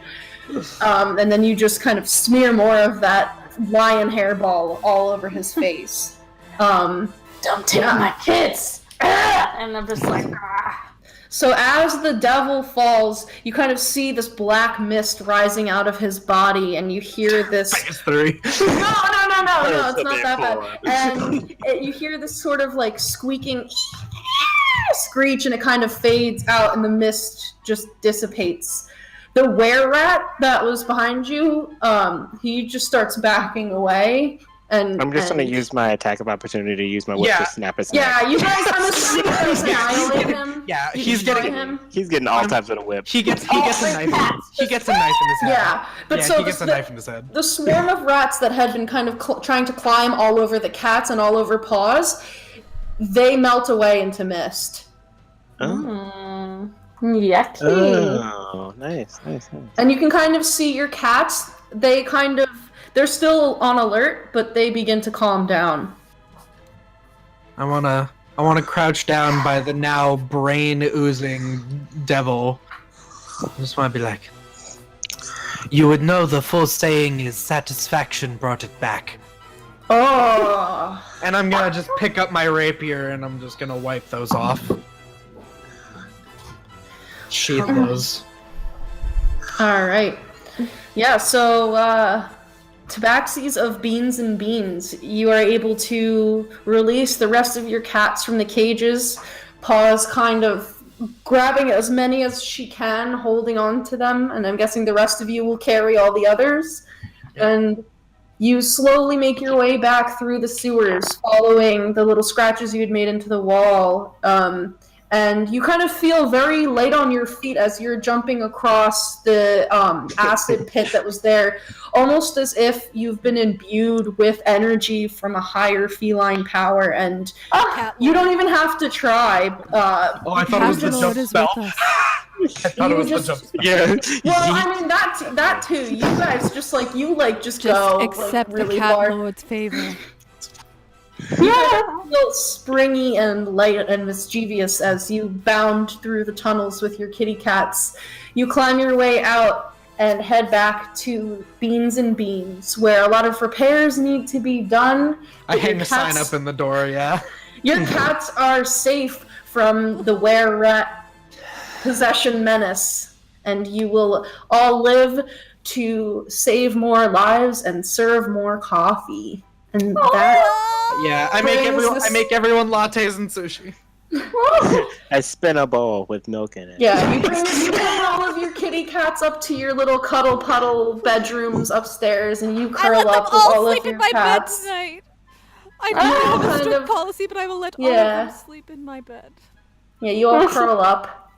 and then you just kind of smear more of that lion hairball all over his face. Don't take my kids! And I'm just like, So as the devil falls, you kind of see this black mist rising out of his body, and you hear this... -3. No, it's not that bad. And you hear this sort of, like, squeaking screech, and it kind of fades out, and the mist just dissipates. The were-rat that was behind you, he just starts backing away. And I'm just going to use my attack of opportunity to use my whip to snap his neck. Yeah, you guys, I'm assuming you guys annihilate him. Yeah, he's getting all types of a whip. He gets a knife. He gets a knife in his head. Yeah, but so he gets a knife in his head. The swarm of rats that had been kind of trying to climb all over the cats and all over Paws, they melt away into mist. Yucky. Oh, nice. And you can kind of see your cats, they're still on alert, but they begin to calm down. I wanna crouch down by the now brain oozing devil. I just wanna be like, you would know the full saying is satisfaction brought it back. Oh. And I'm gonna just pick up my rapier and I'm just gonna wipe those off. Sheath those. Alright. Yeah, so, Tabaxis of Beans and Beans, you are able to release the rest of your cats from the cages. Paws kind of grabbing as many as she can, holding on to them, and I'm guessing the rest of you will carry all the others. Yep. And you slowly make your way back through the sewers, following the little scratches you had made into the wall. and you kind of feel very light on your feet as you're jumping across the acid pit that was there, almost as if you've been imbued with energy from a higher feline power, and you don't even have to try. I thought it was the jump spell. I thought it was the jump spell. Yeah. Well, I mean that too. You guys just go accept really the Cat far. Lord's favor. You feel springy and light and mischievous as you bound through the tunnels with your kitty cats. You climb your way out and head back to Beans and Beans, where a lot of repairs need to be done. I hang a sign up in the door, yeah. Your cats are safe from the were-rat possession menace, and you will all live to save more lives and serve more coffee. And that... Yeah, I make everyone lattes and sushi. I spin a bowl with milk in it. Yeah, you bring all of your kitty cats up to your little cuddle puddle bedrooms upstairs, and you curl up with all of sleep your in my cats. bed tonight. I know I have a kind strict of- policy, but I will let all of them sleep in my bed. Yeah, you all curl up,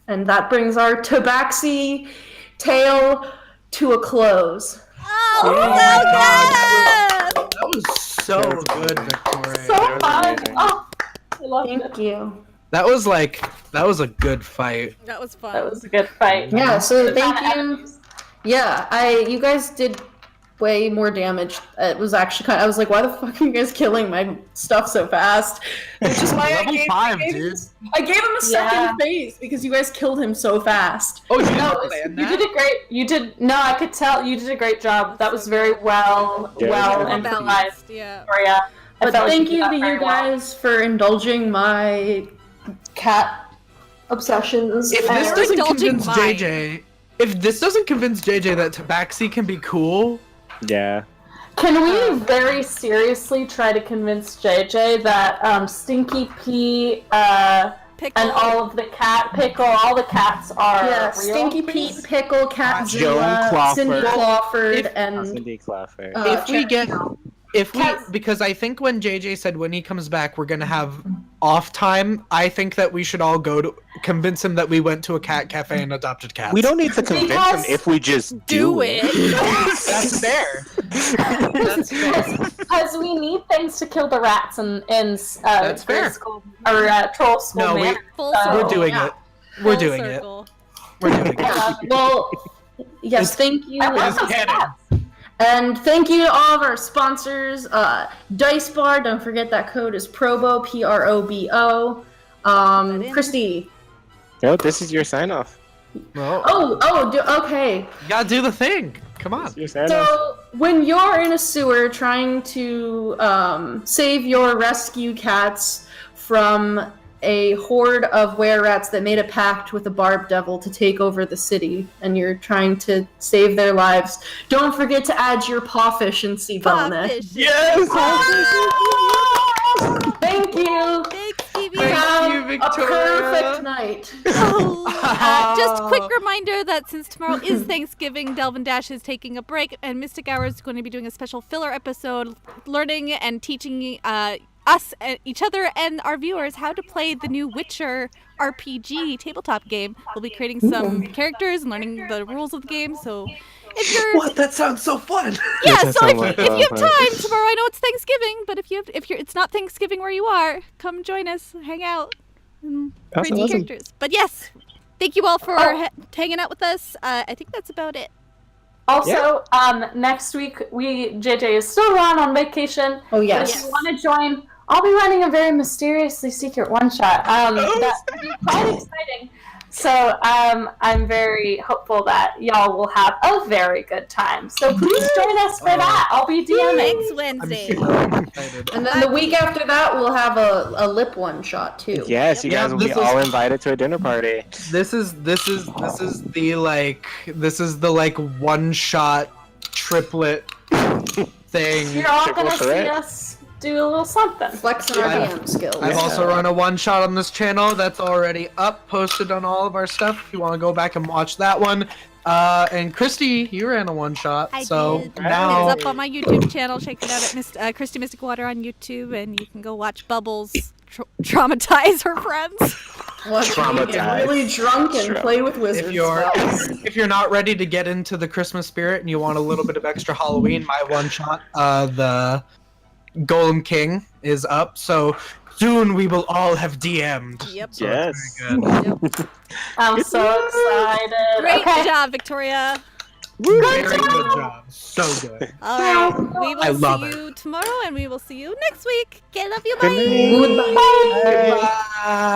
and that brings our Tabaxi tale to a close. Oh, That was so good, Victoria. So fun. amazing. Oh, I love Thank it. you. That was a good fight. That was fun. That was a good fight. Yeah, so The thank kind of you. enemies. Yeah, you guys did way more damage. It was actually I was like, why the fuck are you guys killing my stuff so fast? Which is why Level 5, dude. I gave him a second phase because you guys killed him so fast. Oh, you didn't No, plan you that? did a great. You did. No, I could tell you did a great job. That was very well Yeah, and Balanced, improvised, yeah. Victoria. I But felt like thank did you that to very you well. guys for indulging my cat obsessions. If this And- doesn't Indulging convince mine. JJ, if this doesn't convince JJ that Tabaxi can be cool, Yeah. Can we very seriously try to convince JJ that Stinky P Pickle. and all of the all the cats are yeah, real? Stinky please? Pete, Pickle, Cat Joan Zilla, Clawford. Cindy Clawford, If- and Cindy Clawford. if we get, Cats- because I think when JJ said when he comes back we're gonna have off time, I think that we should all go to convince him that we went to a cat cafe and adopted cats. We don't need to convince him Because- if we just do it. That's fair. That's fair. Because we need things to kill the rats in That's fair. School, or Troll School No, Manor. Full So- We're doing yeah. it. We're Full doing circle. it. We're doing it. Yeah, well, yes, thank you. I want It's those canon. cats. And thank you to all of our sponsors. Dice Bar, don't forget that code is PROBO, PROBO. Christy. No, this is your sign off. Well, Okay. you gotta do the thing. Come on. Your sign off. So, when you're in a sewer trying to save your rescue cats from a horde of were-rats that made a pact with a barb devil to take over the city, and you're trying to save their lives, don't forget to add your proficiency bonus. Yes! Thank you! Thanks, Stevie. Thank you, A Victoria. perfect night. Just quick reminder that since tomorrow is Thanksgiving, Delvin Dash is taking a break, and Mystic Hour is going to be doing a special filler episode, learning and teaching us, each other, and our viewers how to play the new Witcher RPG tabletop game. We'll be creating some characters and learning the rules of the game. So, if you're What? That sounds so fun. yeah, That so sounds if like you have fun. time tomorrow, I know it's Thanksgiving, but if it's not Thanksgiving where you are, come join us, hang out, and That's create some awesome. characters. But yes, thank you all for hanging out with us. I think that's about it. Also, next week JJ is still around on vacation. Oh, But yes. if you want to join, I'll be running a very mysteriously secret one shot. That's quite exciting. So I'm very hopeful that y'all will have a very good time. So please join us for that. I'll be DMing. Next I'm Wednesday. super excited. And then the week after that, we'll have a lip one-shot, too. Yes, you Yeah, guys will be this all is- invited to a dinner party. This is the one shot triplet thing. You're all Triple gonna see threat. us do a little something. Flexing our DM skills. I've also run a one shot on this channel that's already up, posted on all of our stuff. If you want to go back and watch that one. And Christy, you ran a one shot, I so did. now It's up on my YouTube channel. Check it out at Christy Mystic Water on YouTube, and you can go watch Bubbles traumatize her friends. Watch me get really drunk and play with wizards. If you're not ready to get into the Christmas spirit and you want a little bit of extra Halloween, my one shot, the Golem King is up. So soon we will all have DM'd. Yep. So Yes. it's very good. Yep. I'm so excited. Great Okay. job, Victoria. Very good job. So good. All right, we I will love see it. you tomorrow, and we will see you next week. Okay, love you. Bye. Good night. Goodbye. Bye.